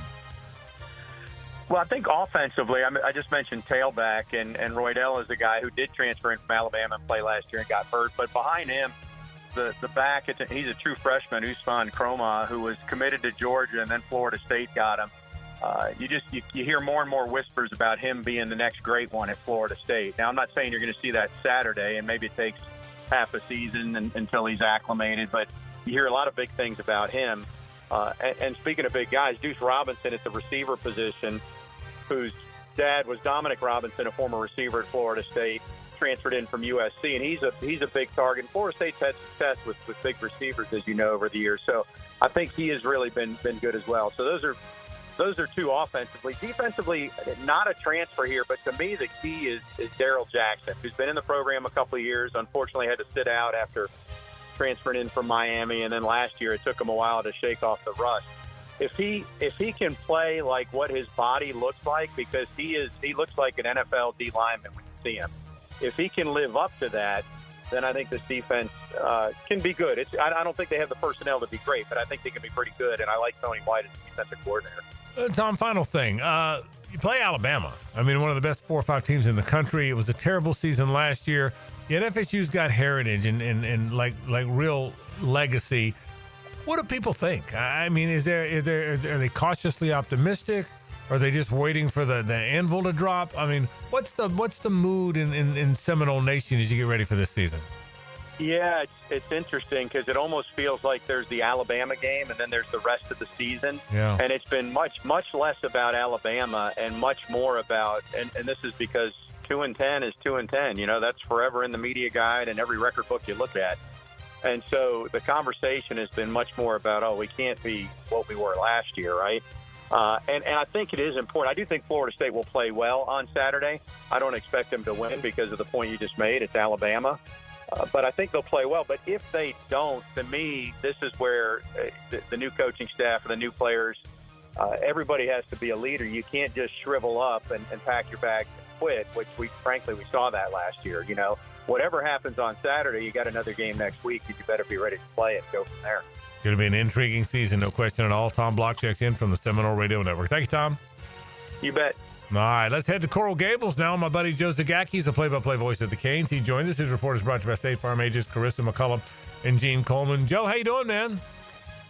Well, I think offensively, I just mentioned tailback, and Roydell is the guy who did transfer in from Alabama and play last year and got hurt. But behind him, the back, he's a true freshman, Usman Kroma, who was committed to Georgia, and then Florida State got him. You hear more and more whispers about him being the next great one at Florida State. Now, I'm not saying you're going to see that Saturday, and maybe it takes half a season until he's acclimated, but you hear a lot of big things about him. And speaking of big guys, Deuce Robinson at the receiver position, whose dad was Dominic Robinson, a former receiver at Florida State, transferred in from USC, and he's a big target. And Florida State's had success with big receivers, as you know, over the years. So I think he has really been good as well. So those are two offensively. Defensively, not a transfer here, but to me the key is Darrell Jackson, who's been in the program a couple of years. Unfortunately, had to sit out after transferring in from Miami, and then last year it took him a while to shake off the rust. If he can play like what his body looks like, because he looks like an NFL D lineman when you see him. If he can live up to that, then I think this defense can be good. I don't think they have the personnel to be great, but I think they can be pretty good, and I like Tony White as the defensive coordinator. Tom, final thing. You play Alabama. I mean, one of the best 4 or 5 teams in the country. It was a terrible season last year. Yet FSU's got heritage and like real legacy. What do people think? I mean, are they cautiously optimistic? Are they just waiting for the anvil to drop? I mean, what's the mood in Seminole Nation as you get ready for this season? Yeah, it's interesting because it almost feels like there's the Alabama game and then there's the rest of the season. Yeah. And it's been much less about Alabama and much more about, and this is because 2-10 is 2-10. That's forever in the media guide and every record book you look at. And so the conversation has been much more about, we can't be what we were last year, right? And I think it is important. I do think Florida State will play well on Saturday. I don't expect them to win because of the point you just made. It's Alabama. But I think they'll play well. But if they don't, to me, this is where the new coaching staff or the new players, everybody has to be a leader. You can't just shrivel up and pack your bags and quit, which we saw that last year. Whatever happens on Saturday, you got another game next week. You better be ready to play it and go from there. Going to be an intriguing season, no question at all. Tom Block checks in from the Seminole Radio Network. Thank you, Tom. You bet. All right, let's head to Coral Gables now. My buddy Joe Zagacki is the play-by-play voice of the Canes. He joins us. His report is brought to you by State Farm agents Carissa McCullum and Gene Coleman. Joe, how you doing, man?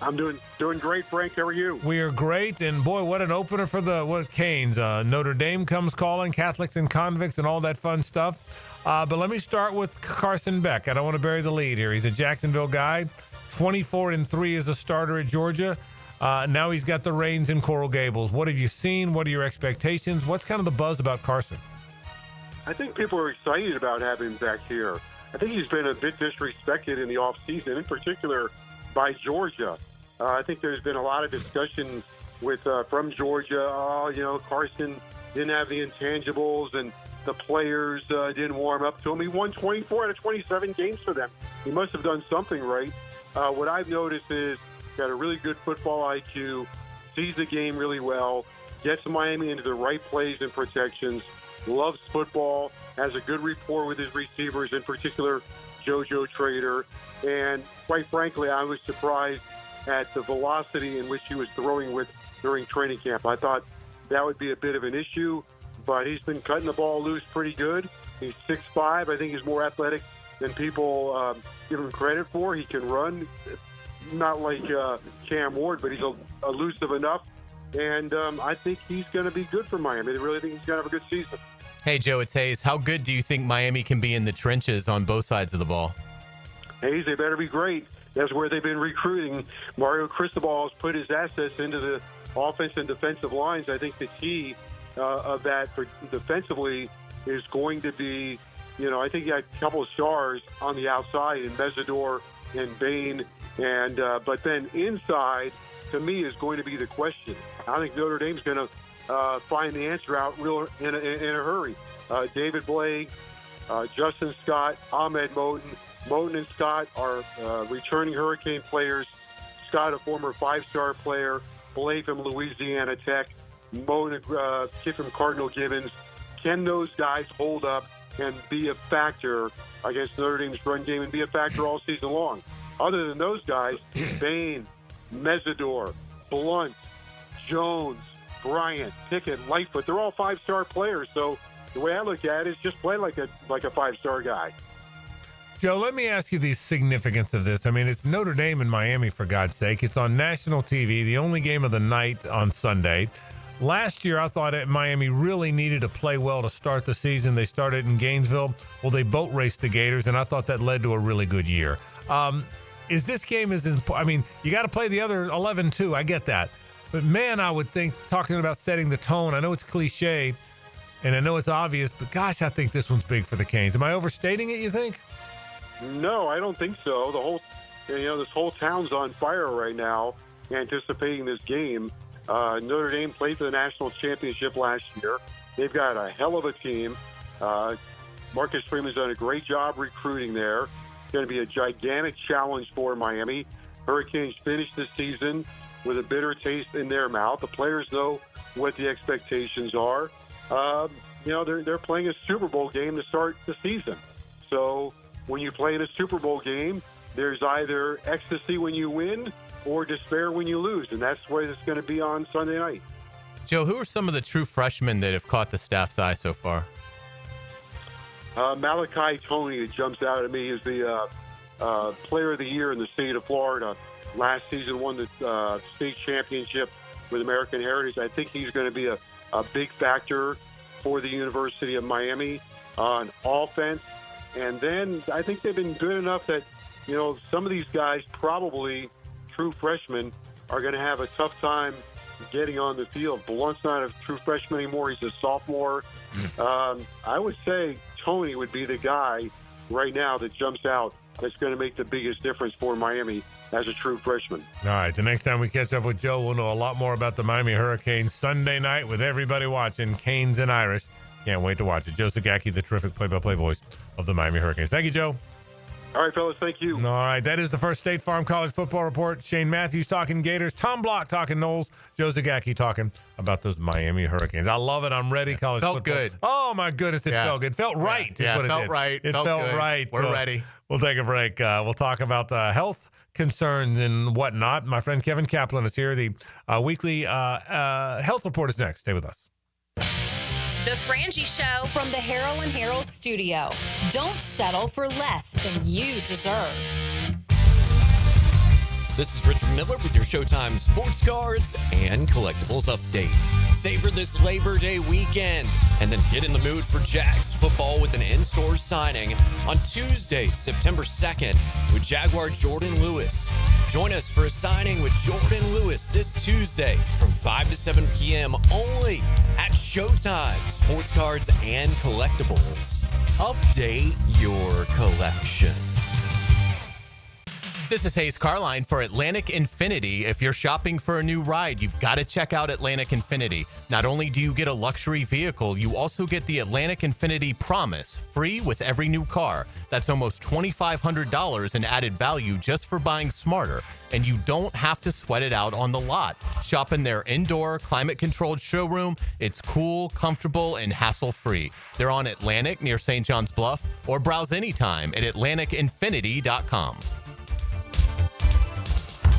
I'm doing great, Frank. How are you? We are great, and boy, what an opener for the Canes. Notre Dame comes calling, Catholics and convicts and all that fun stuff. But let me start with Carson Beck. I don't want to bury the lead here. He's a Jacksonville guy, 24-3 as a starter at Georgia. Now he's got the reins in Coral Gables. What have you seen? What are your expectations? What's kind of the buzz about Carson? I think people are excited about having him back here. I think he's been a bit disrespected in the offseason, in particular by Georgia. I think there's been a lot of discussion from Georgia. Carson didn't have the intangibles and the players didn't warm up to him. He won 24 out of 27 games for them. He must have done something right. What I've noticed is got a really good football IQ, sees the game really well, gets Miami into the right plays and protections, loves football, has a good rapport with his receivers, in particular JoJo Trader. And quite frankly, I was surprised at the velocity in which he was throwing with during training camp. I thought that would be a bit of an issue, but he's been cutting the ball loose pretty good. He's 6'5". I think he's more athletic than people give him credit for. He can run, not like Cam Ward, but he's elusive enough. And I think he's going to be good for Miami. I really think he's going to have a good season. Hey, Joe, it's Hayes. How good do you think Miami can be in the trenches on both sides of the ball? Hayes, they better be great. That's where they've been recruiting. Mario Cristobal has put his assets into the offense and defensive lines. I think the key of that for defensively is going to be, I think you had a couple of stars on the outside in Mesidor and Bain. And but then inside, to me, is going to be the question. I think Notre Dame's going to find the answer out in a hurry. David Blake, Justin Scott, Ahmed Moten. Moten and Scott are returning Hurricane players. Scott, a former five-star player. Blake from Louisiana Tech. Moten, kid from Cardinal Gibbons. Can those guys hold up and be a factor against Notre Dame's run game and be a factor all season long? Other than those guys, Bain, Mesidor, Blunt, Jones, Bryant, Pickett, Lightfoot, they're all five-star players. So the way I look at it is just play like a five-star guy. Joe, let me ask you the significance of this. I mean, it's Notre Dame in Miami, for God's sake. It's on national TV, the only game of the night on Sunday. Last year, I thought Miami really needed to play well to start the season. They started in Gainesville. Well, they boat raced the Gators, and I thought that led to a really good year. Is this game you got to play the other 11 too. I get that. But man, I would think, talking about setting the tone, I know it's cliche and I know it's obvious, but gosh, I think this one's big for the Canes. Am I overstating it, you think? No, I don't think so. This whole town's on fire right now, anticipating this game. Notre Dame played for the national championship last year. They've got a hell of a team. Marcus Freeman's done a great job recruiting there. It's going to be a gigantic challenge for Miami. Hurricanes finished the season with a bitter taste in their mouth. The players know what the expectations are. They're playing a Super Bowl game to start the season. So when you play in a Super Bowl game, there's either ecstasy when you win or despair when you lose, and that's what it's going to be on Sunday night. Joe, who are some of the true freshmen that have caught the staff's eye so far? Malachi Tony, that jumps out at me, is the player of the year in the state of Florida. Last season won the state championship with American Heritage. I think he's going to be a big factor for the University of Miami on offense. And then I think they've been good enough that, some of these guys, probably true freshmen, are going to have a tough time getting on the field. Blunt's not a true freshman anymore. He's a sophomore. I would say Tony would be the guy right now that jumps out that's going to make the biggest difference for Miami as a true freshman. All right, the next time we catch up with Joe, we'll know a lot more about the Miami Hurricanes Sunday night with everybody watching, Canes and Irish. Can't wait to watch it. Joe Zagacki, the terrific play-by-play voice of the Miami Hurricanes. Thank you, Joe. All right, fellas, thank you. All right, that is the first State Farm College Football Report. Shane Matthews talking Gators, Tom Block talking Knowles, Joe Zagacki talking about those Miami Hurricanes. I love it. I'm ready. College felt football. Good. Oh, my goodness, it felt good. Felt right. Yeah, it felt right. It felt good. right. We're ready. We'll take a break. We'll talk about the health concerns and whatnot. My friend Kevin Kaplan is here. The weekly health report is next. Stay with us. The Frangie Show from the Harold and Harold studio. Don't settle for less than you deserve. This is Richard Miller with your Showtime Sports Cards and Collectibles Update. Savor this Labor Day weekend and then get in the mood for Jags football with an in-store signing on Tuesday, September 2nd with Jaguar Jordan Lewis. Join us for a signing with Jordan Lewis this Tuesday from 5 to 7 p.m. only at Showtime Sports Cards and Collectibles. Update your collection. This is Hayes Carline for Atlantic Infinity. If you're shopping for a new ride, you've got to check out Atlantic Infinity. Not only do you get a luxury vehicle, you also get the Atlantic Infinity Promise, free with every new car. That's almost $2,500 in added value just for buying smarter. And you don't have to sweat it out on the lot. Shop in their indoor, climate-controlled showroom. It's cool, comfortable, and hassle-free. They're on Atlantic near St. John's Bluff, or browse anytime at AtlanticInfinity.com.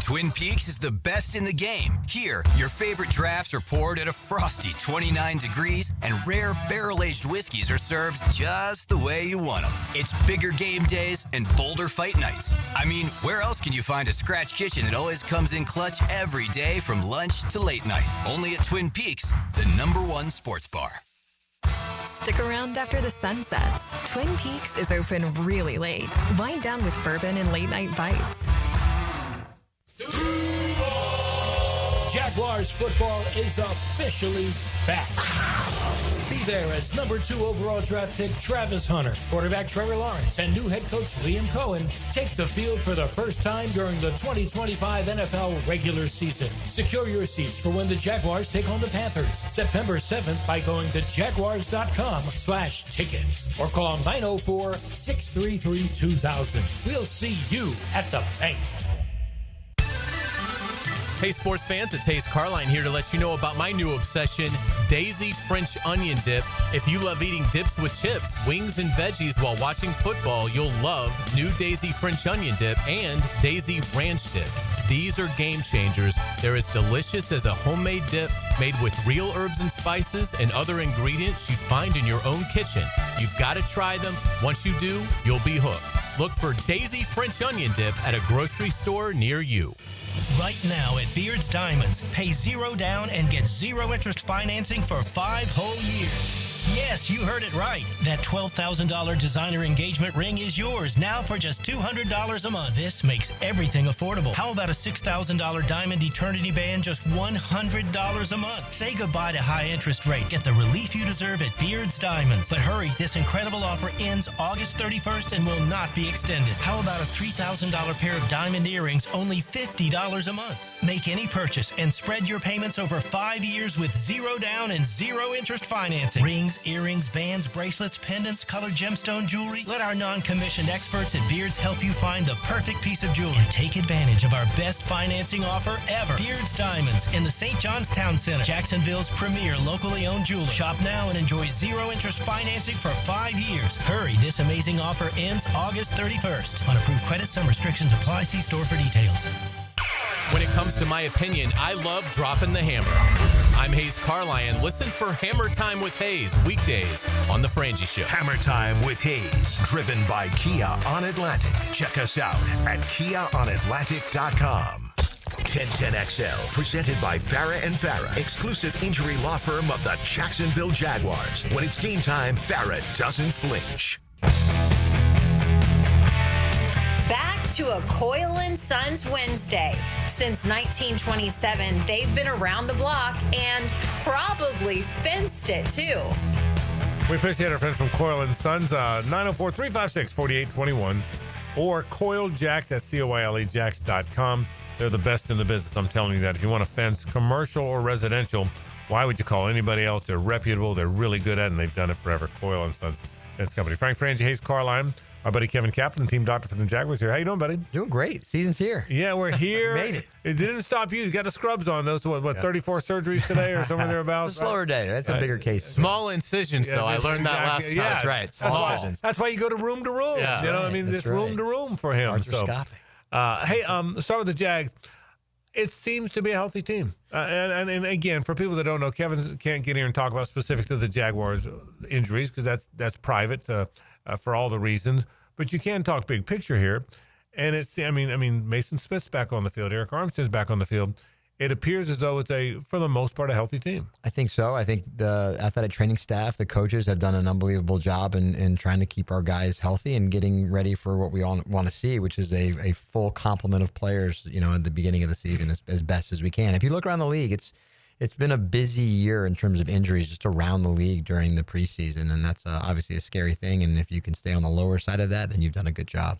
Twin Peaks is the best in the game. Here, your favorite drafts are poured at a frosty 29 degrees, and rare barrel-aged whiskeys are served just the way you want them. It's bigger game days and bolder fight nights. I mean, where else can you find a scratch kitchen that always comes in clutch every day from lunch to late night? Only at Twin Peaks, the #1 sports bar. Stick around after the sun sets. Twin Peaks is open really late. Wind down with bourbon and late-night bites. Jaguars football is officially back. Be there as #2 overall draft pick Travis Hunter, quarterback Trevor Lawrence, and new head coach Liam Cohen take the field for the first time during the 2025 NFL regular season. Secure your seats for when the Jaguars take on the Panthers September 7th by going to jaguars.com/tickets or call 904-633-2000. We'll see you at the bank. Hey, sports fans, it's Hayes Carline here to let you know about my new obsession, Daisy French Onion Dip. If you love eating dips with chips, wings, and veggies while watching football, you'll love new Daisy French Onion Dip and Daisy Ranch Dip. These are game changers. They're as delicious as a homemade dip made with real herbs and spices and other ingredients you'd find in your own kitchen. You've got to try them. Once you do, you'll be hooked. Look for Daisy French Onion Dip at a grocery store near you. Right now at Beard's Diamonds, pay $0 down and get 0 interest financing for 5 whole years. Yes, you heard it right. That $12,000 designer engagement ring is yours now for just $200 a month. This makes everything affordable. How about a $6,000 diamond eternity band, just $100 a month? Say goodbye to high interest rates. Get the relief you deserve at Beard's Diamonds. But hurry, this incredible offer ends August 31st and will not be extended. How about a $3,000 pair of diamond earrings, only $50 a month? Make any purchase and spread your payments over 5 years with 0 down and 0 interest financing. Rings, earrings, bands, bracelets, pendants, colored gemstone jewelry. Let our non-commissioned experts at Beards help you find the perfect piece of jewelry. And take advantage of our best financing offer ever. Beards Diamonds in the St. John's Town Center, Jacksonville's premier locally owned jeweler. Shop now and enjoy 0 interest financing for 5 years. Hurry, this amazing offer ends August 31st. On approved credit, some restrictions apply. See store for details. When it comes to my opinion, I love dropping the hammer. I'm Hayes Carline. Listen for Hammer Time with Hayes weekdays on The Frangie Show. Hammer Time with Hayes, driven by Kia on Atlantic. Check us out at KiaOnAtlantic.com. 1010XL, presented by Farah and Farah, exclusive injury law firm of the Jacksonville Jaguars. When it's game time, Farah doesn't flinch. Back to a Coyle & Sons Wednesday. Since 1927, they've been around the block and probably fenced it too. We appreciate our friends from Coyle & Sons, 904-356-4821 or Coyle Jacks at COYLEJacks.com. They're the best in the business. I'm telling you that. If you want a fence, commercial or residential, why would you call anybody else? They're reputable. They're really good at it, and they've done it forever. Coyle & Sons Fence Company. Frank Frangie, Hayes Carline, our buddy Kevin Kaplan, team doctor for the Jaguars here. How you doing, buddy? Doing great. Season's here. Yeah, we're here. Made it. It didn't stop you. You got the scrubs on. Those, what 34 surgeries today or somewhere thereabouts? A slower day. That's a bigger case. Small incisions, though. I learned that last time. Yeah, that's right. Small incisions. That's why you go to room to room. Yeah. You know what I mean? It's room to room for him. So, hey, start with the Jags. It seems to be a healthy team. And again, for people that don't know, Kevin can't get here and talk about specifics of the Jaguars injuries because that's private for all the reasons. But you can talk big picture here. And I mean, Mason Smith's back on the field. Eric Armstead's back on the field. It appears as though it's for the most part, a healthy team. I think so. I think the athletic training staff, the coaches have done an unbelievable job in trying to keep our guys healthy and getting ready for what we all want to see, which is a full complement of players, at the beginning of the season as best as we can. If you look around the league, it's been a busy year in terms of injuries just around the league during the preseason, and that's obviously a scary thing. And if you can stay on the lower side of that, then you've done a good job.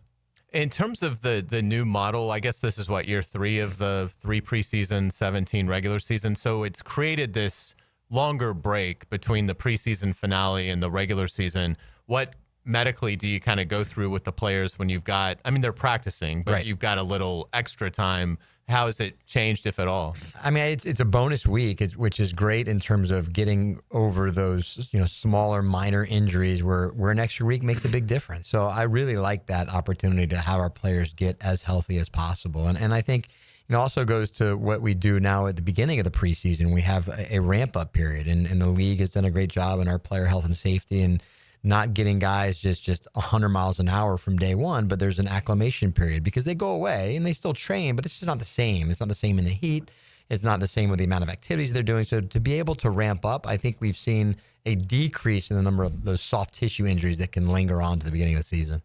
In terms of the new model, I guess this is year 3 of the 3 preseason, 17 regular season. So it's created this longer break between the preseason finale and the regular season. What medically do you kind of go through with the players when you've got, they're practicing, but you've got a little extra time? How has it changed, if at all? It's a bonus week, which is great in terms of getting over those, smaller minor injuries where an extra week makes a big difference. So I really like that opportunity to have our players get as healthy as possible. And I think it also goes to what we do now at the beginning of the preseason. We have a ramp-up period, and the league has done a great job in our player health and safety and not getting guys just 100 miles an hour from day one, but there's an acclimation period because they go away and they still train, but it's just not the same. It's not the same in the heat. It's not the same with the amount of activities they're doing. So to be able to ramp up, I think we've seen a decrease in the number of those soft tissue injuries that can linger on to the beginning of the season.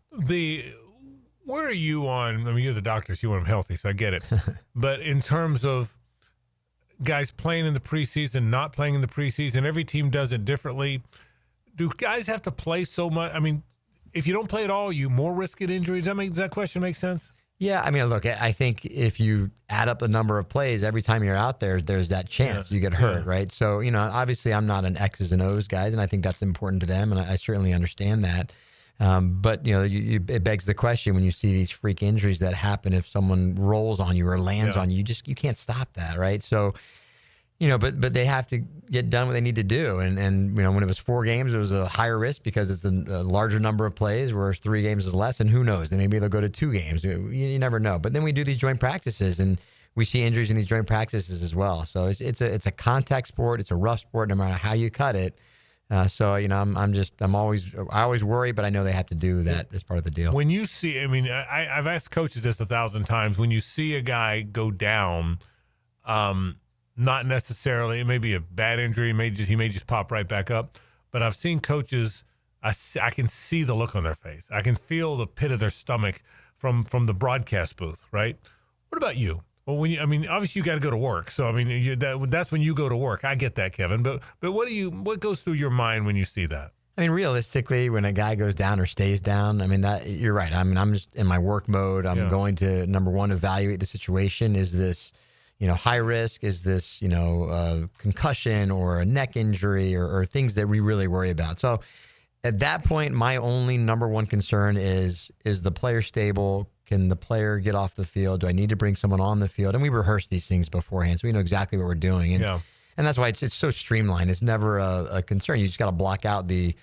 Where are you on? You're the doctor, so you want them healthy, so I get it. But in terms of guys playing in the preseason, not playing in the preseason, every team does it differently. Do guys have to play so much? If you don't play at all, you more risk at injuries. Does that question make sense? Yeah, look, I think if you add up the number of plays every time you're out there, there's that chance you get hurt, right? So, obviously I'm not an X's and O's guys, and I think that's important to them, and I certainly understand that. But, it begs the question when you see these freak injuries that happen if someone rolls on you or lands on you, you can't stop that, right? So, but they have to get done what they need to do. And when it was 4 games, it was a higher risk because it's a larger number of plays, whereas 3 games is less. And who knows? And maybe they'll go to 2 games. You never know. But then we do these joint practices, and we see injuries in these joint practices as well. So it's a contact sport. It's a rough sport, no matter how you cut it. I always worry, but I know they have to do that as part of the deal. When you see, I've asked coaches this 1,000 times. When you see a guy go down, not necessarily, it may be a bad injury. He may just pop right back up. But I've seen coaches, I can see the look on their face. I can feel the pit of their stomach from the broadcast booth, right? What about you? Well, obviously you got to go to work. So, that's when you go to work. I get that, Kevin. But what goes through your mind when you see that? Realistically, when a guy goes down or stays down, that you're right. I'm just in my work mode. I'm going to, number one, evaluate the situation. Is this high risk? Is this, concussion or a neck injury or things that we really worry about? So at that point, my only number one concern is the player stable? Can the player get off the field? Do I need to bring someone on the field? And we rehearse these things beforehand, so we know exactly what we're doing. And that's why it's so streamlined. It's never a concern. You just got to block out the,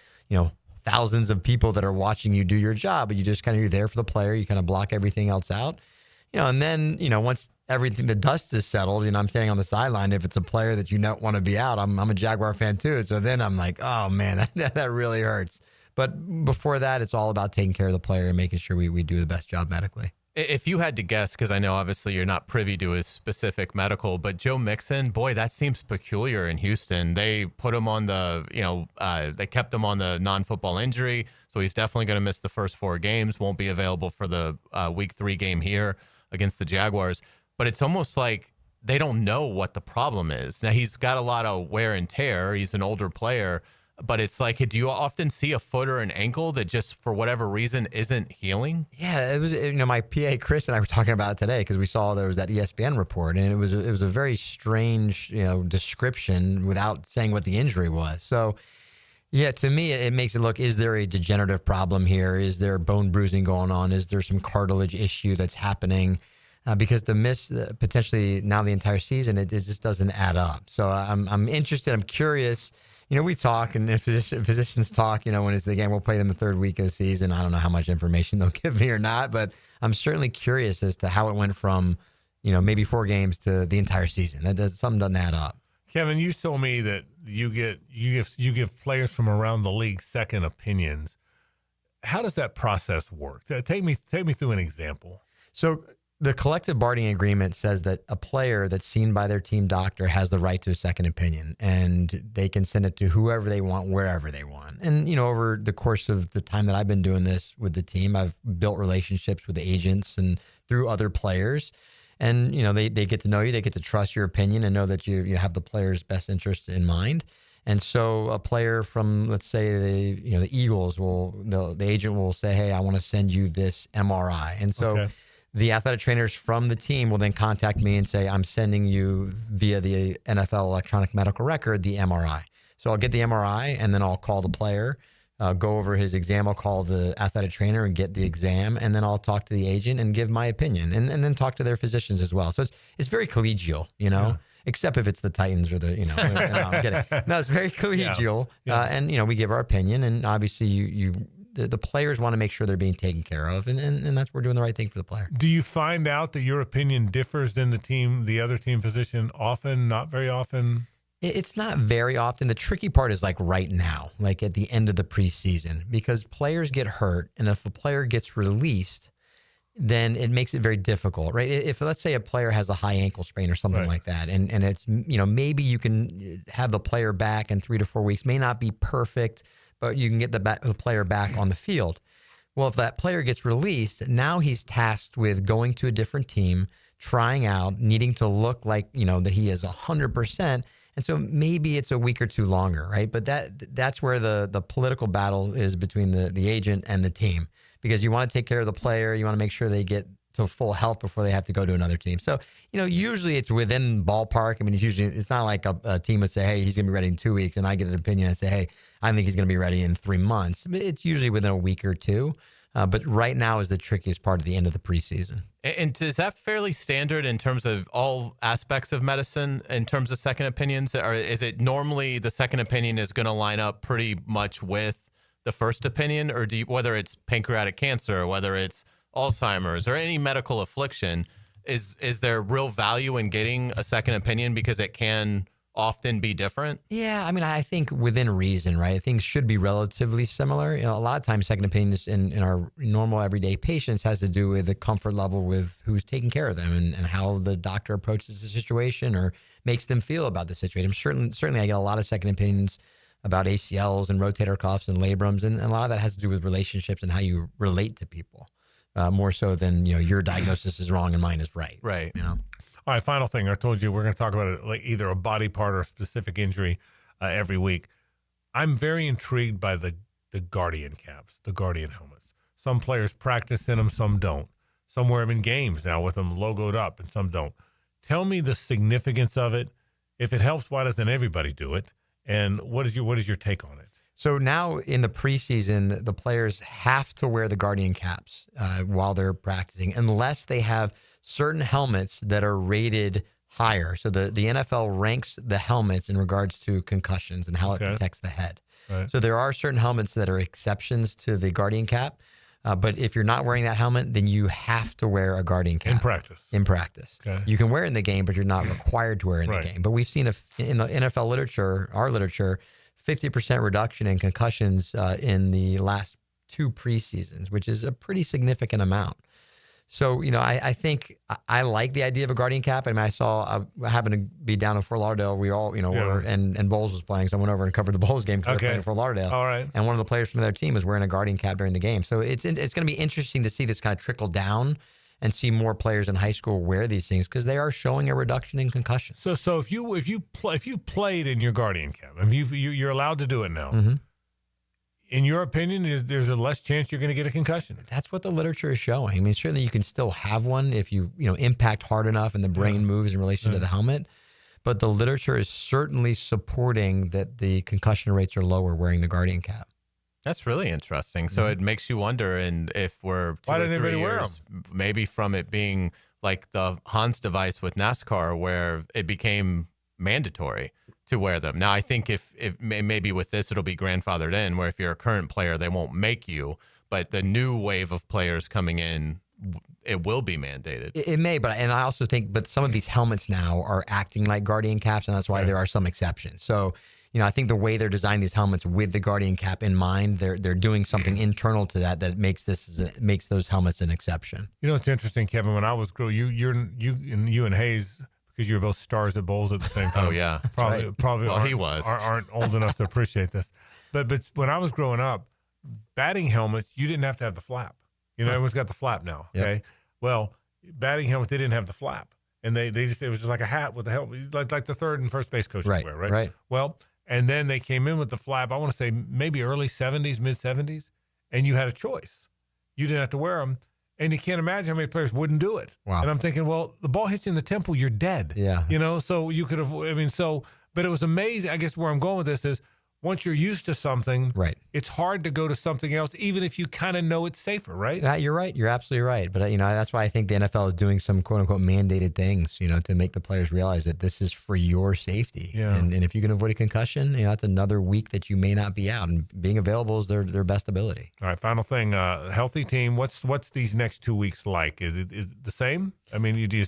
thousands of people that are watching you do your job, but you're there for the player. You kind of block everything else out. And then, once everything, the dust is settled, I'm standing on the sideline. If it's a player that you don't want to be out, I'm a Jaguar fan too. So then I'm like, oh man, that really hurts. But before that, it's all about taking care of the player and making sure we do the best job medically. If you had to guess, because I know obviously you're not privy to his specific medical, but Joe Mixon, boy, that seems peculiar in Houston. They put him on they kept him on the non-football injury, so he's definitely going to miss the first 4 games, won't be available for the week 3 game here against the Jaguars. But it's almost like they don't know what the problem is. Now, he's got a lot of wear and tear. He's an older player. But it's like, do you often see a foot or an ankle that just for whatever reason isn't healing? Yeah, it was. My PA Chris and I were talking about it today because we saw there was that ESPN report, and it was a very strange description without saying what the injury was. So, yeah, to me, it makes it look: is there a degenerative problem here? Is there bone bruising going on? Is there some cartilage issue that's happening? Because the miss potentially now the entire season, it just doesn't add up. So I'm interested. I'm curious. We talk and physicians talk, when it's the game, we'll play them the 3rd week of the season. I don't know how much information they'll give me or not, but I'm certainly curious as to how it went from, maybe 4 games to the entire season. Something doesn't add up. Kevin, you told me that you give players from around the league second opinions. How does that process work? Take me through an example. So the collective bargaining agreement says that a player that's seen by their team doctor has the right to a second opinion, and they can send it to whoever they want, wherever they want. And, over the course of the time that I've been doing this with the team, I've built relationships with agents and through other players. And, they get to know you, they get to trust your opinion and know that you have the player's best interest in mind. And so a player from, let's say, the Eagles the agent will say, hey, I want to send you this MRI. And so the athletic trainers from the team will then contact me and say, I'm sending you via the NFL electronic medical record, the MRI. So I'll get the MRI and then I'll call the player, go over his exam. I'll call the athletic trainer and get the exam. And then I'll talk to the agent and give my opinion and then talk to their physicians as well. So it's very collegial, except if it's the Titans or no, I'm kidding. No, it's very collegial. Yeah. And, we give our opinion, and obviously the players want to make sure they're being taken care of, and that's we're doing the right thing for the player. Do you find out that your opinion differs than the other team physician often? Not very often? It's not very often. The tricky part is like right now, like at the end of the preseason, because players get hurt, and if a player gets released, then it makes it very difficult, right? If let's say a player has a high ankle sprain or something like that, and it's maybe you can have the player back in 3 to 4 weeks, may not be perfect, but you can get the player back on the field. Well, if that player gets released, now he's tasked with going to a different team, trying out, needing to look like, that he is 100%. And so maybe it's a week or 2 longer, right? But that's where the political battle is between the agent and the team, because you want to take care of the player. You want to make sure they get to full health before they have to go to another team. So, usually it's within ballpark. I mean, it's not like a team would say, hey, he's going to be ready in 2 weeks. And I get an opinion and say, hey, I think he's going to be ready in 3 months. It's usually within a week or 2. But right now is the trickiest part of the end of the preseason. And is that fairly standard in terms of all aspects of medicine in terms of second opinions? Or is it normally the second opinion is going to line up pretty much with the first opinion? Or whether it's pancreatic cancer, or whether it's Alzheimer's or any medical affliction, is there real value in getting a second opinion because it can often be different? Yeah, I mean, I think within reason, right? Things should be relatively similar. A lot of times second opinions in our normal everyday patients has to do with the comfort level with who's taking care of them and how the doctor approaches the situation or makes them feel about the situation. Certainly I get a lot of second opinions about ACLs and rotator cuffs and labrums, and a lot of that has to do with relationships and how you relate to people. More so than, your diagnosis is wrong and mine is right. Right. All right, final thing. I told you we're going to talk about it, like either a body part or a specific injury every week. I'm very intrigued by the Guardian caps, the Guardian helmets. Some players practice in them, some don't. Some wear them in games now with them logoed up, and some don't. Tell me the significance of it. If it helps, why doesn't everybody do it? And what is your take on it? So now in the preseason, the players have to wear the Guardian caps while they're practicing, unless they have certain helmets that are rated higher. So the NFL ranks the helmets in regards to concussions and how it protects the head. Right. So there are certain helmets that are exceptions to the Guardian cap. But if you're not wearing that helmet, then you have to wear a Guardian cap. In practice. Okay. You can wear it in the game, but you're not required to wear it in the game. But we've seen in the NFL literature, our literature, 50% reduction in concussions in the last 2 preseasons, which is a pretty significant amount. So, I think I like the idea of a guardian cap. I mean, I happened to be down in Fort Lauderdale. We all, were, and Bowles was playing. So I went over and covered the Bowles game because they're playing in Fort Lauderdale. All right. And one of the players from their team was wearing a guardian cap during the game. So it's going to be interesting to see this kind of trickle down and see more players in high school wear these things because they are showing a reduction in concussions. So if you played in your guardian cap, I mean, you're allowed to do it now. Mm-hmm. In your opinion, there's a less chance you're going to get a concussion. That's what the literature is showing. I mean, certainly you can still have one if you impact hard enough and the brain moves in relation to the helmet. But the literature is certainly supporting that the concussion rates are lower wearing the guardian cap. That's really interesting. So it makes you wonder, and if we're 2 or 3 years, maybe from it being like the Hans device with NASCAR, where it became mandatory to wear them. Now, I think if maybe with this, it'll be grandfathered in, where if you're a current player, they won't make you. But the new wave of players coming in, it will be mandated. It may, and I also think, some of these helmets now are acting like guardian caps, and that's why there are some exceptions. So, I think the way they're designing these helmets with the guardian cap in mind, they're doing something internal to that makes those helmets an exception. It's interesting, Kevin. When I was growing, you and Hayes, because you were both stars at Bowles at the same time. Oh yeah, probably. Well, he was. Aren't old enough to appreciate this. But when I was growing up, batting helmets, you didn't have to have the flap. Everyone's got the flap now. Okay. Yep. Well, batting helmets, they didn't have the flap, and it was just like a hat with a helmet, like the third and first base coaches wear, right? Right. Well, and then they came in with the flap. I want to say maybe early 70s, mid 70s, and you had a choice. You didn't have to wear them. And you can't imagine how many players wouldn't do it. Wow. And I'm thinking, well, the ball hits you in the temple, you're dead. Yeah. So you could have, but it was amazing. I guess where I'm going with this is once you're used to something, right, it's hard to go to something else, even if you kind of know it's safer, right? You're right. You're absolutely right. But, that's why I think the NFL is doing some quote unquote mandated things, to make the players realize that this is for your safety. Yeah. And if you can avoid a concussion, that's another week that you may not be out, and being available is their best ability. All right. Final thing, healthy team. What's these next 2 weeks like? Is it the same? I mean, do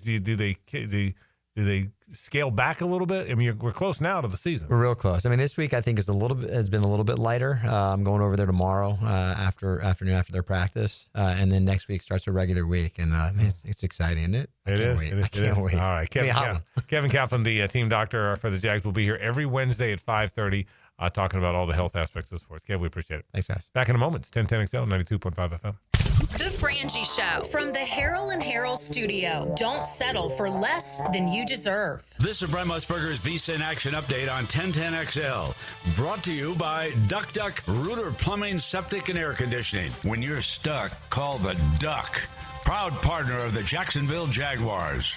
they scale back a little bit? I mean, we're close now to the season. We're real close. I mean, this week I think has been a little bit lighter. I'm going over there tomorrow afternoon after their practice, and then next week starts a regular week, and it's exciting, isn't it? I can't wait. All right, Kevin Kaplan, the team doctor for the Jags, will be here every Wednesday at 5:30, talking about all the health aspects of sports. Kev, we appreciate it. Thanks, guys. Back in a moment. It's 1010XL 92.5 FM. The Frangie Show from the Harrell and Harrell studio. Don't settle for less than you deserve. This is Brent Musburger's Visa in Action update on 1010XL. Brought to you by Duck Duck Rooter Plumbing, Septic, and Air Conditioning. When you're stuck, call the Duck. Proud partner of the Jacksonville Jaguars.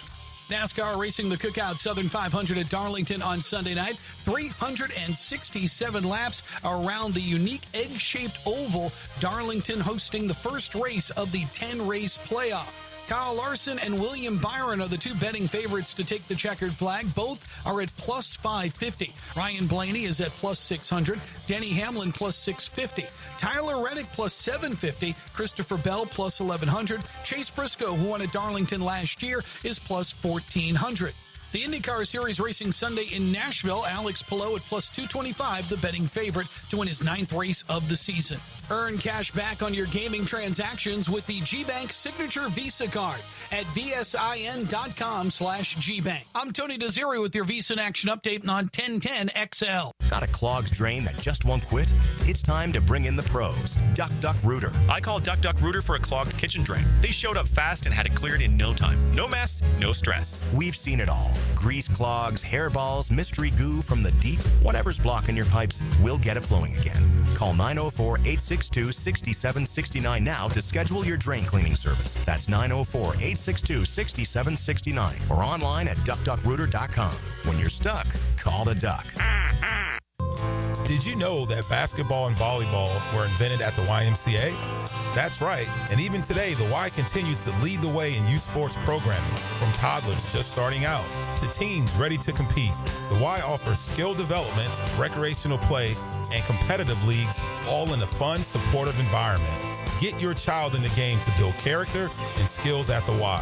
NASCAR racing the Cookout Southern 500 at Darlington on Sunday night. 367 laps around the unique egg-shaped oval. Darlington hosting the first race of the 10-race playoff. Kyle Larson and William Byron are the two betting favorites to take the checkered flag. Both are at plus 550. Ryan Blaney is at plus 600. Denny Hamlin plus 650. Tyler Reddick plus 750. Christopher Bell plus 1100. Chase Briscoe, who won at Darlington last year, is plus 1400. The IndyCar Series racing Sunday in Nashville. Alex Palou at plus 225, the betting favorite to win his 9th race of the season. Earn cash back on your gaming transactions with the G-Bank Signature Visa Card at vsin.com/GBank. I'm Tony Desiri with your Visa in Action update on 1010XL. Got a clogged drain that just won't quit? It's time to bring in the pros. Duck Duck Rooter. I called Duck Duck Rooter for a clogged kitchen drain. They showed up fast and had it cleared in no time. No mess, no stress. We've seen it all. Grease clogs, hairballs, mystery goo from the deep. Whatever's blocking your pipes, we'll get it flowing again. Call 904-862-6769 now to schedule your drain cleaning service. That's 904-862-6769 or online at duckduckrooter.com. When you're stuck, call the Duck. Did you know that basketball and volleyball were invented at the YMCA? That's right, and even today, the Y continues to lead the way in youth sports programming, from toddlers just starting out to teens ready to compete. The Y offers skill development, recreational play, and competitive leagues, all in a fun, supportive environment. Get your child in the game to build character and skills at the Y.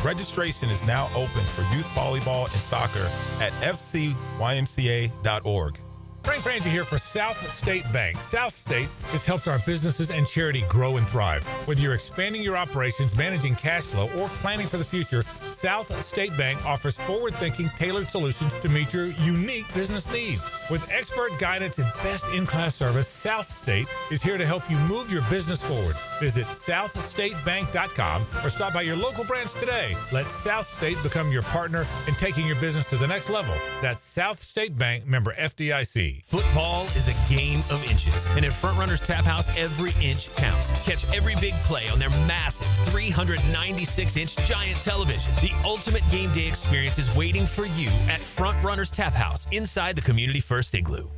Registration is now open for youth volleyball and soccer at fcymca.org. Frank Frangie here for South State Bank. South State has helped our businesses and charity grow and thrive. Whether you're expanding your operations, managing cash flow, or planning for the future, South State Bank offers forward-thinking, tailored solutions to meet your unique business needs. With expert guidance and best-in-class service, South State is here to help you move your business forward. Visit southstatebank.com or stop by your local branch today. Let South State become your partner in taking your business to the next level. That's South State Bank, member FDIC. Football is a game of inches, and at Front Runners Tap House, every inch counts. Catch every big play on their massive 396-inch giant television. The ultimate game day experience is waiting for you at Front Runners Tap House inside the Community First Igloo.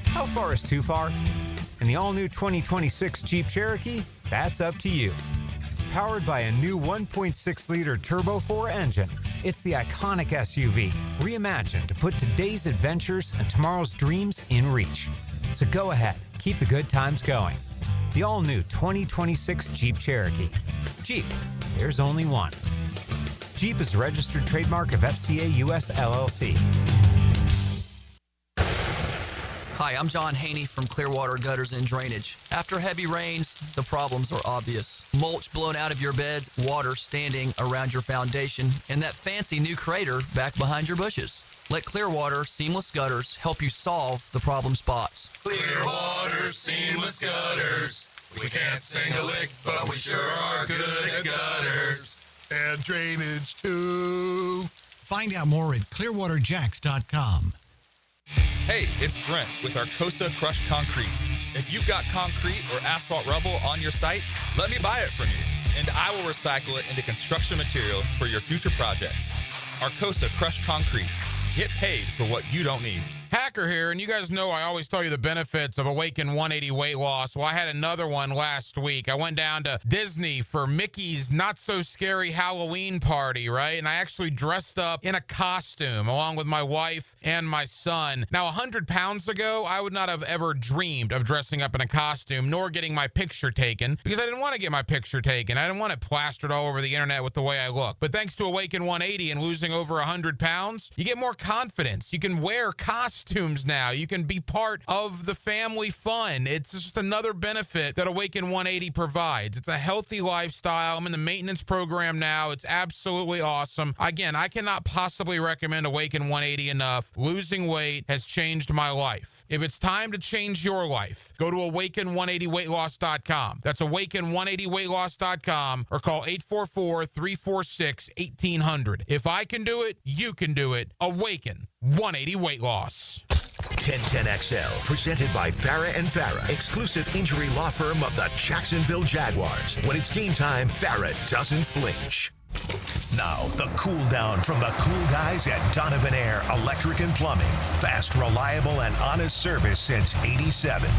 How far is too far? In the all-new 2026 Jeep Cherokee, that's up to you. Powered by a new 1.6-liter Turbo 4 engine, it's the iconic SUV, reimagined to put today's adventures and tomorrow's dreams in reach. So go ahead, keep the good times going. The all-new 2026 Jeep Cherokee. Jeep, there's only one. Jeep is a registered trademark of FCA US LLC. Hi, I'm John Haney from Clearwater Gutters and Drainage. After heavy rains, the problems are obvious. Mulch blown out of your beds, water standing around your foundation, and that fancy new crater back behind your bushes. Let Clearwater Seamless Gutters help you solve the problem spots. Clearwater Seamless Gutters. We can't sing a lick, but we sure are good at gutters. And drainage, too. Find out more at clearwaterjacks.com. Hey, it's Brent with Arcosa Crushed Concrete. If you've got concrete or asphalt rubble on your site, let me buy it from you, and I will recycle it into construction material for your future projects. Arcosa Crushed Concrete. Get paid for what you don't need. Hacker here, and you guys know I always tell you the benefits of Awaken 180 weight loss. Well, I had another one last week. I went down to Disney for Mickey's not-so-scary Halloween party, right? And I actually dressed up in a costume along with my wife and my son. Now, 100 pounds ago, I would not have ever dreamed of dressing up in a costume nor getting my picture taken because I didn't want to get my picture taken. I didn't want it plastered all over the internet with the way I look. But thanks to Awaken 180 and losing over 100 pounds, you get more confidence. You can wear costumes now. You can be part of the family fun. It's just another benefit that Awaken 180 provides. It's a healthy lifestyle. I'm in the maintenance program now. It's absolutely awesome. Again, I cannot possibly recommend Awaken 180 enough. Losing weight has changed my life. If it's time to change your life, go to awaken180weightloss.com. That's awaken180weightloss.com or call 844-346-1800. If I can do it, you can do it. Awaken 180 Weight Loss. 1010XL, presented by Farah & Farah, exclusive injury law firm of the Jacksonville Jaguars. When it's game time, Farah doesn't flinch. Now, the cool down from the cool guys at Donovan Air Electric and Plumbing. Fast, reliable, and honest service since '87.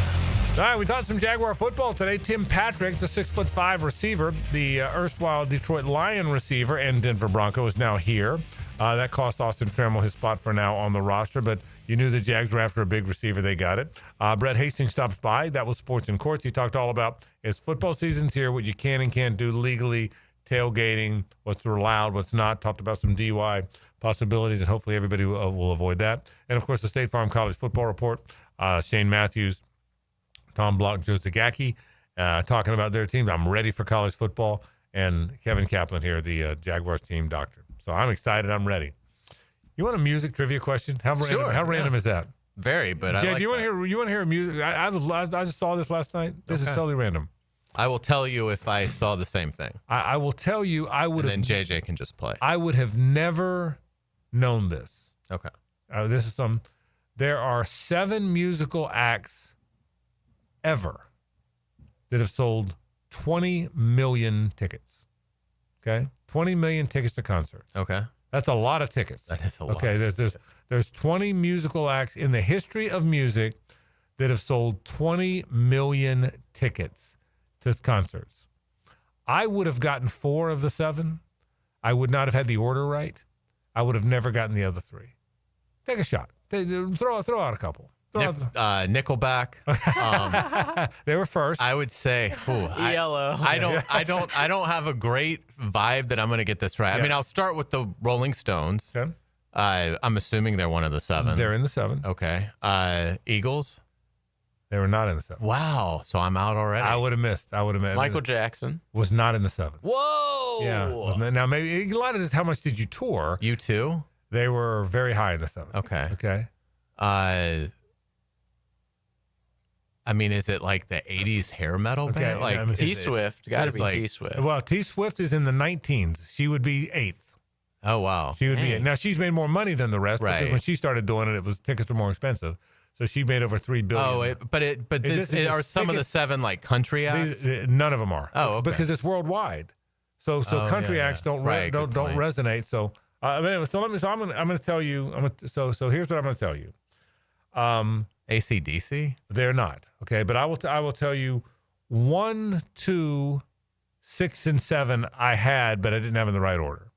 All right, we talked some Jaguar football today. Tim Patrick, the 6'5" receiver, the erstwhile Detroit Lion receiver and Denver Bronco, is now here. That cost Austin Trammell his spot for now on the roster, but you knew the Jags were after a big receiver. They got it. Brett Hastings stops by. That was Sports and Courts. He talked all about his football season's here, what you can and can't do legally, tailgating, what's allowed, what's not. Talked about some DUI possibilities, and hopefully everybody will avoid that. And, of course, the State Farm College Football Report, Shane Matthews, Tom Block, Joe Zagacki, talking about their teams. I'm ready for college football. And Kevin Kaplan here, the Jaguars team doctor. So I'm excited. I'm ready. You want a music trivia question? How random is that? Very, but Jay, I like do you want to hear music? I just saw this last night. This is totally random. I will tell you if I saw the same thing. I will tell you. I would. And then JJ can just play. I would have never known this. Okay. This is some. There are 7 musical acts ever that have sold 20 million tickets. Okay, 20 million tickets to concerts. Okay. That's a lot of tickets. That is a lot. Okay, there's 20 musical acts in the history of music that have sold 20 million tickets to concerts. I would have gotten 4 of the 7. I would not have had the order right. I would have never gotten the other 3. Take a shot. Throw out a couple. Nickelback. They were first. I would say Yellow. I don't have a great vibe that I'm going to get this right. Yeah. I mean, I'll start with the Rolling Stones. Okay. I'm assuming they're one of the 7. They're in the 7. Okay. Eagles? They were not in the 7. Wow. So I'm out already. I would have missed. Michael Jackson was not in the 7. Whoa. Yeah. Now, maybe a lot of this, how much did you tour? U2? They were very high in the 7. Okay. Okay. I mean, is it like the 80s hair metal band? Like T-Swift. Got to be T-Swift. Well, T-Swift is in the 19s. She would be 8th. Oh, wow. She would be. Now, she's made more money than the rest. Right. Because when she started doing it, tickets were more expensive. So she made over $3 billion. Are some of the 7 like country acts? None of them are. Oh, okay. Because it's worldwide. So country acts don't resonate. So I'm going to tell you. So here's what I'm going to tell you. AC/DC? They're not. Okay, but I will tell you 1, 2, 6, and 7 I had, but I didn't have in the right order.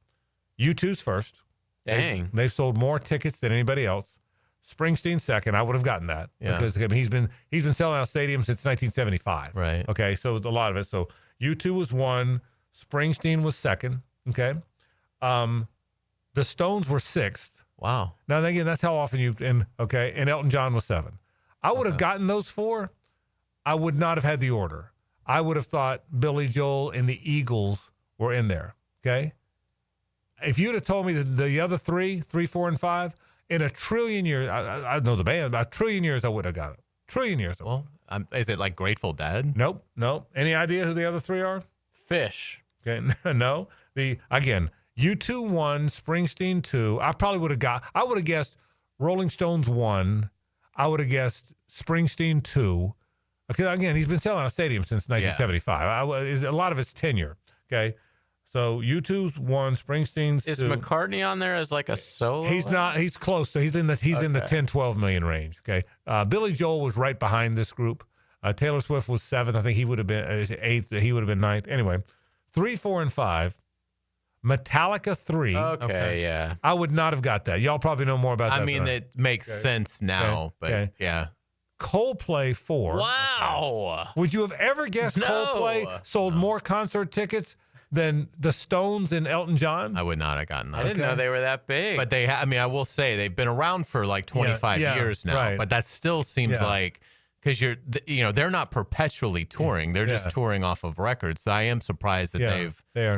U2's first. Dang. They've sold more tickets than anybody else. Springsteen second. I would have gotten that because he's been selling out stadiums since 1975. Right. Okay, so a lot of it. So U2 was 1. Springsteen was second. Okay. The Stones were 6th. Wow. Now again, that's how often and Elton John was 7. I would have gotten those 4. I would not have had the order. I would have thought Billy Joel and the Eagles were in there. Okay. If you'd have told me that the other 3, 4, and 5, in a trillion years, I know the band, but a trillion years I would have got it. Trillion years. Well, is it like Grateful Dead? Nope. Any idea who the other 3 are? Fish. Okay. No. U2 1, Springsteen 2. I would have guessed Rolling Stones 1. I would have guessed Springsteen 2. Okay, again, he's been selling a stadium since 1975. A lot of it's tenure. Okay, so U2's 1, Springsteen's 2. Is McCartney on there as like a solo? He's not. He's close. So he's in the 10-12 million range. Okay, Billy Joel was right behind this group. Taylor Swift was 7th. I think he would have been 8th. He would have been 9th. Anyway, 3, 4, and 5. Metallica 3. Okay, yeah. I would not have got that. Y'all probably know more about that. I mean, it makes sense now, but yeah. Coldplay 4. Wow. Would you have ever guessed Coldplay sold more concert tickets than the Stones and Elton John? I would not have gotten that. I didn't know they were that big. But I will say they've been around for like 25 years now. Right. But that still seems like, because they're not perpetually touring. They're just touring off of records. So I am surprised that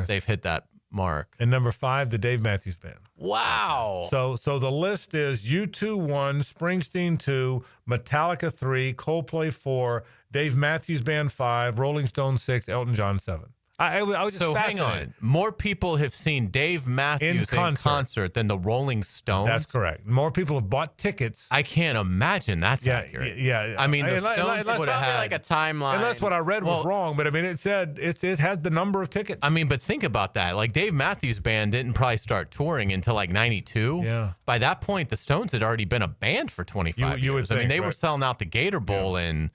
they've hit that mark. And number 5, the Dave Matthews Band. Wow. So the list is U2 1, Springsteen 2, Metallica 3, Coldplay 4, Dave Matthews Band 5, Rolling Stone 6, Elton John 7. I was just hang on. More people have seen Dave Matthews in concert than the Rolling Stones. That's correct. More people have bought tickets. I can't imagine that's accurate. Yeah. I mean, the Stones would have had like a timeline. Unless what I read was wrong, but I mean, it said it had the number of tickets. I mean, but think about that. Like Dave Matthews Band didn't probably start touring until like 92. Yeah. By that point, the Stones had already been a band for 25 you would years. think, I mean, they were selling out the Gator Bowl in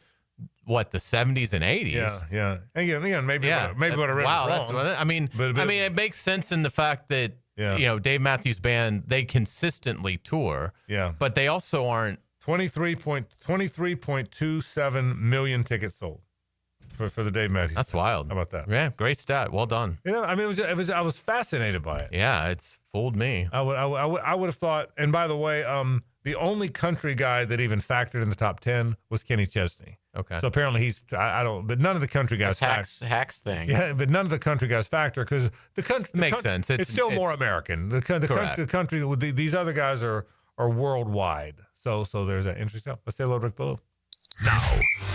the 70s and 80s. Yeah. Again, maybe what I read was wrong. That's what I mean. It makes sense in the fact that Dave Matthews Band, they consistently tour. Yeah. But they also aren't 23.27 million tickets sold for the Dave Matthews. That's wild. How about that? Yeah, great stat. Well done. I mean, I was fascinated by it. Yeah, it's fooled me. I would have thought. And by the way, the only country guy that even factored in the top 10 was Kenny Chesney. Okay. So apparently but none of the country guys Hacks thing. Yeah, but none of the country guys factor because the country makes sense. It's still more American. The country with these other guys are worldwide. So there's that interesting stuff. Let's say hello to Rick Below. Now,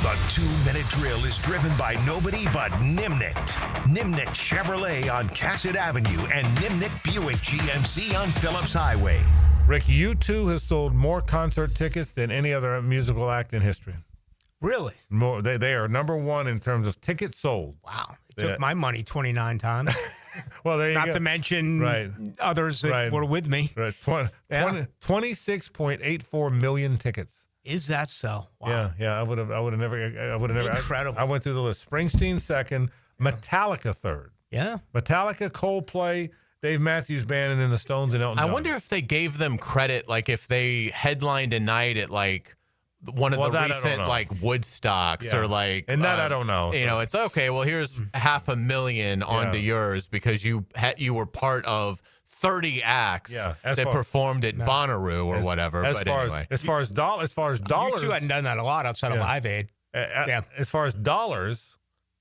the 2-minute drill is driven by nobody but Nimnicht. Nimnicht Chevrolet on Cassett Avenue and Nimnicht Buick GMC on Phillips Highway. Rick, U2 has sold more concert tickets than any other musical act in history. Really? More. They are number 1 in terms of tickets sold. Wow. It took my money 29 times. Well, there you go. Not to mention others that were with me. Right. 26.84 million tickets. Is that so? Wow. Yeah. I would have never. Incredible. I went through the list. Springsteen second, Metallica third. Yeah. Metallica, Coldplay, Dave Matthews Band, and then the Stones and Elton John. I wonder if they gave them credit, like if they headlined a night at like one of the recent like Woodstocks or like, and that I don't know. You know, it's okay. Well, here's $500,000 onto yours because you were part of 30 acts that far- performed at Bonnaroo or whatever. As far as dollars, You two hadn't done that a lot outside of Live Aid. As far as dollars,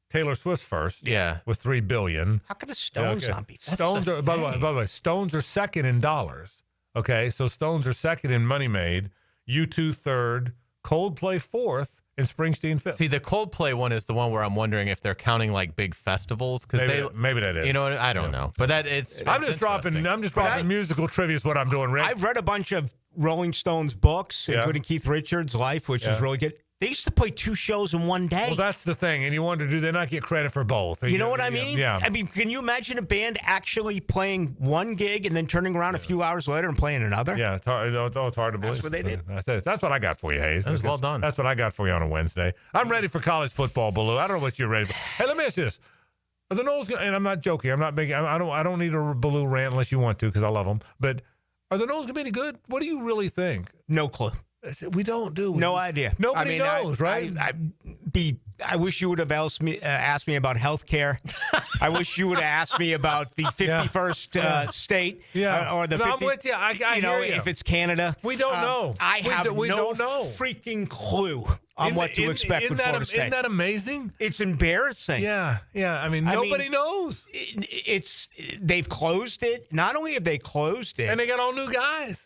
Taylor Swift's first. Yeah. With $3 billion. How could a Stones not be first? Stones are, by the way, Stones are second in dollars. Okay, so Stones are second in money made, U2 third, Coldplay fourth, and Springsteen fifth. See, the Coldplay one is the one where I'm wondering if they're counting like big festivals because maybe that is. You know, I don't know, but I'm just dropping musical trivia is what I'm doing, Rick. I've read a bunch of Rolling Stones books, including Keith Richards' Life, which is really good. They used to play 2 shows in one day. Well, that's the thing, and you wonder, do they not get credit for both? You know what I mean? Yeah. I mean, can you imagine a band actually playing one gig and then turning around a few hours later and playing another? Yeah, it's hard to believe. That's what they did. That's what I got for you, Hayes. That was well done. That's what I got for you on a Wednesday. I'm ready for college football, Baloo. I don't know what you're ready for. Hey, let me ask you this. Are the Knowles, and I'm not joking. I'm not making. I don't need a Baloo rant unless you want to, because I love them. But are the Knowles going to be any good? What do you really think? No clue. We don't do. No idea. Nobody knows, right? I wish you would have asked me about health care. I wish you would have asked me about the 51st state. Or the 50th. I'm with you. I hear you. If it's Canada. We don't know. I have we no don't know. freaking clue on what to expect with Florida State. Isn't that amazing? It's embarrassing. Yeah. I mean, nobody knows. They've closed it. Not only have they closed it. And they got all new guys.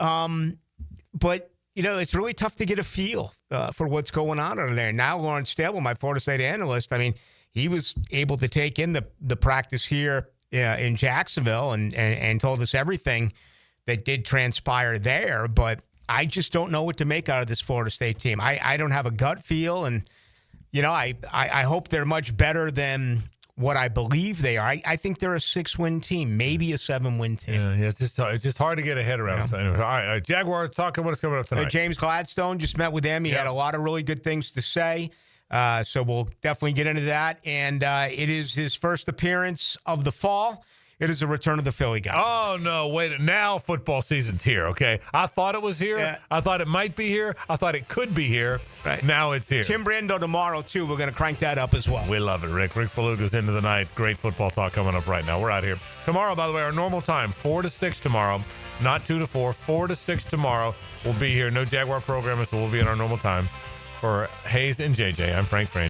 But it's really tough to get a feel for what's going on over there. Now, Lawrence Stable, my Florida State analyst, I mean, he was able to take in the practice here in Jacksonville and told us everything that did transpire there. But I just don't know what to make out of this Florida State team. I don't have a gut feel, and I hope they're much better than what I believe they are. I think they're a 6-win team, maybe a 7-win team. Yeah, it's just hard to get a head around. So anyway, all right, Jaguars talking. What's coming up tonight? James Gladstone just met with them. He had a lot of really good things to say. So we'll definitely get into that. And it is his first appearance of the fall. It is a return of the Philly guy. Oh, no, wait. Now football season's here, okay? I thought it was here. Yeah. I thought it might be here. I thought it could be here. Right. Now it's here. Tim Brando tomorrow, too. We're going to crank that up as well. We love it, Rick. Rick Beluga's into the night. Great football talk coming up right now. We're out here. Tomorrow, by the way, our normal time, 4 to 6 tomorrow. Not 2 to 4, 4 to 6 tomorrow. We'll be here. No Jaguar programming, so we'll be in our normal time. For Hayes and JJ, I'm Frank Frangie.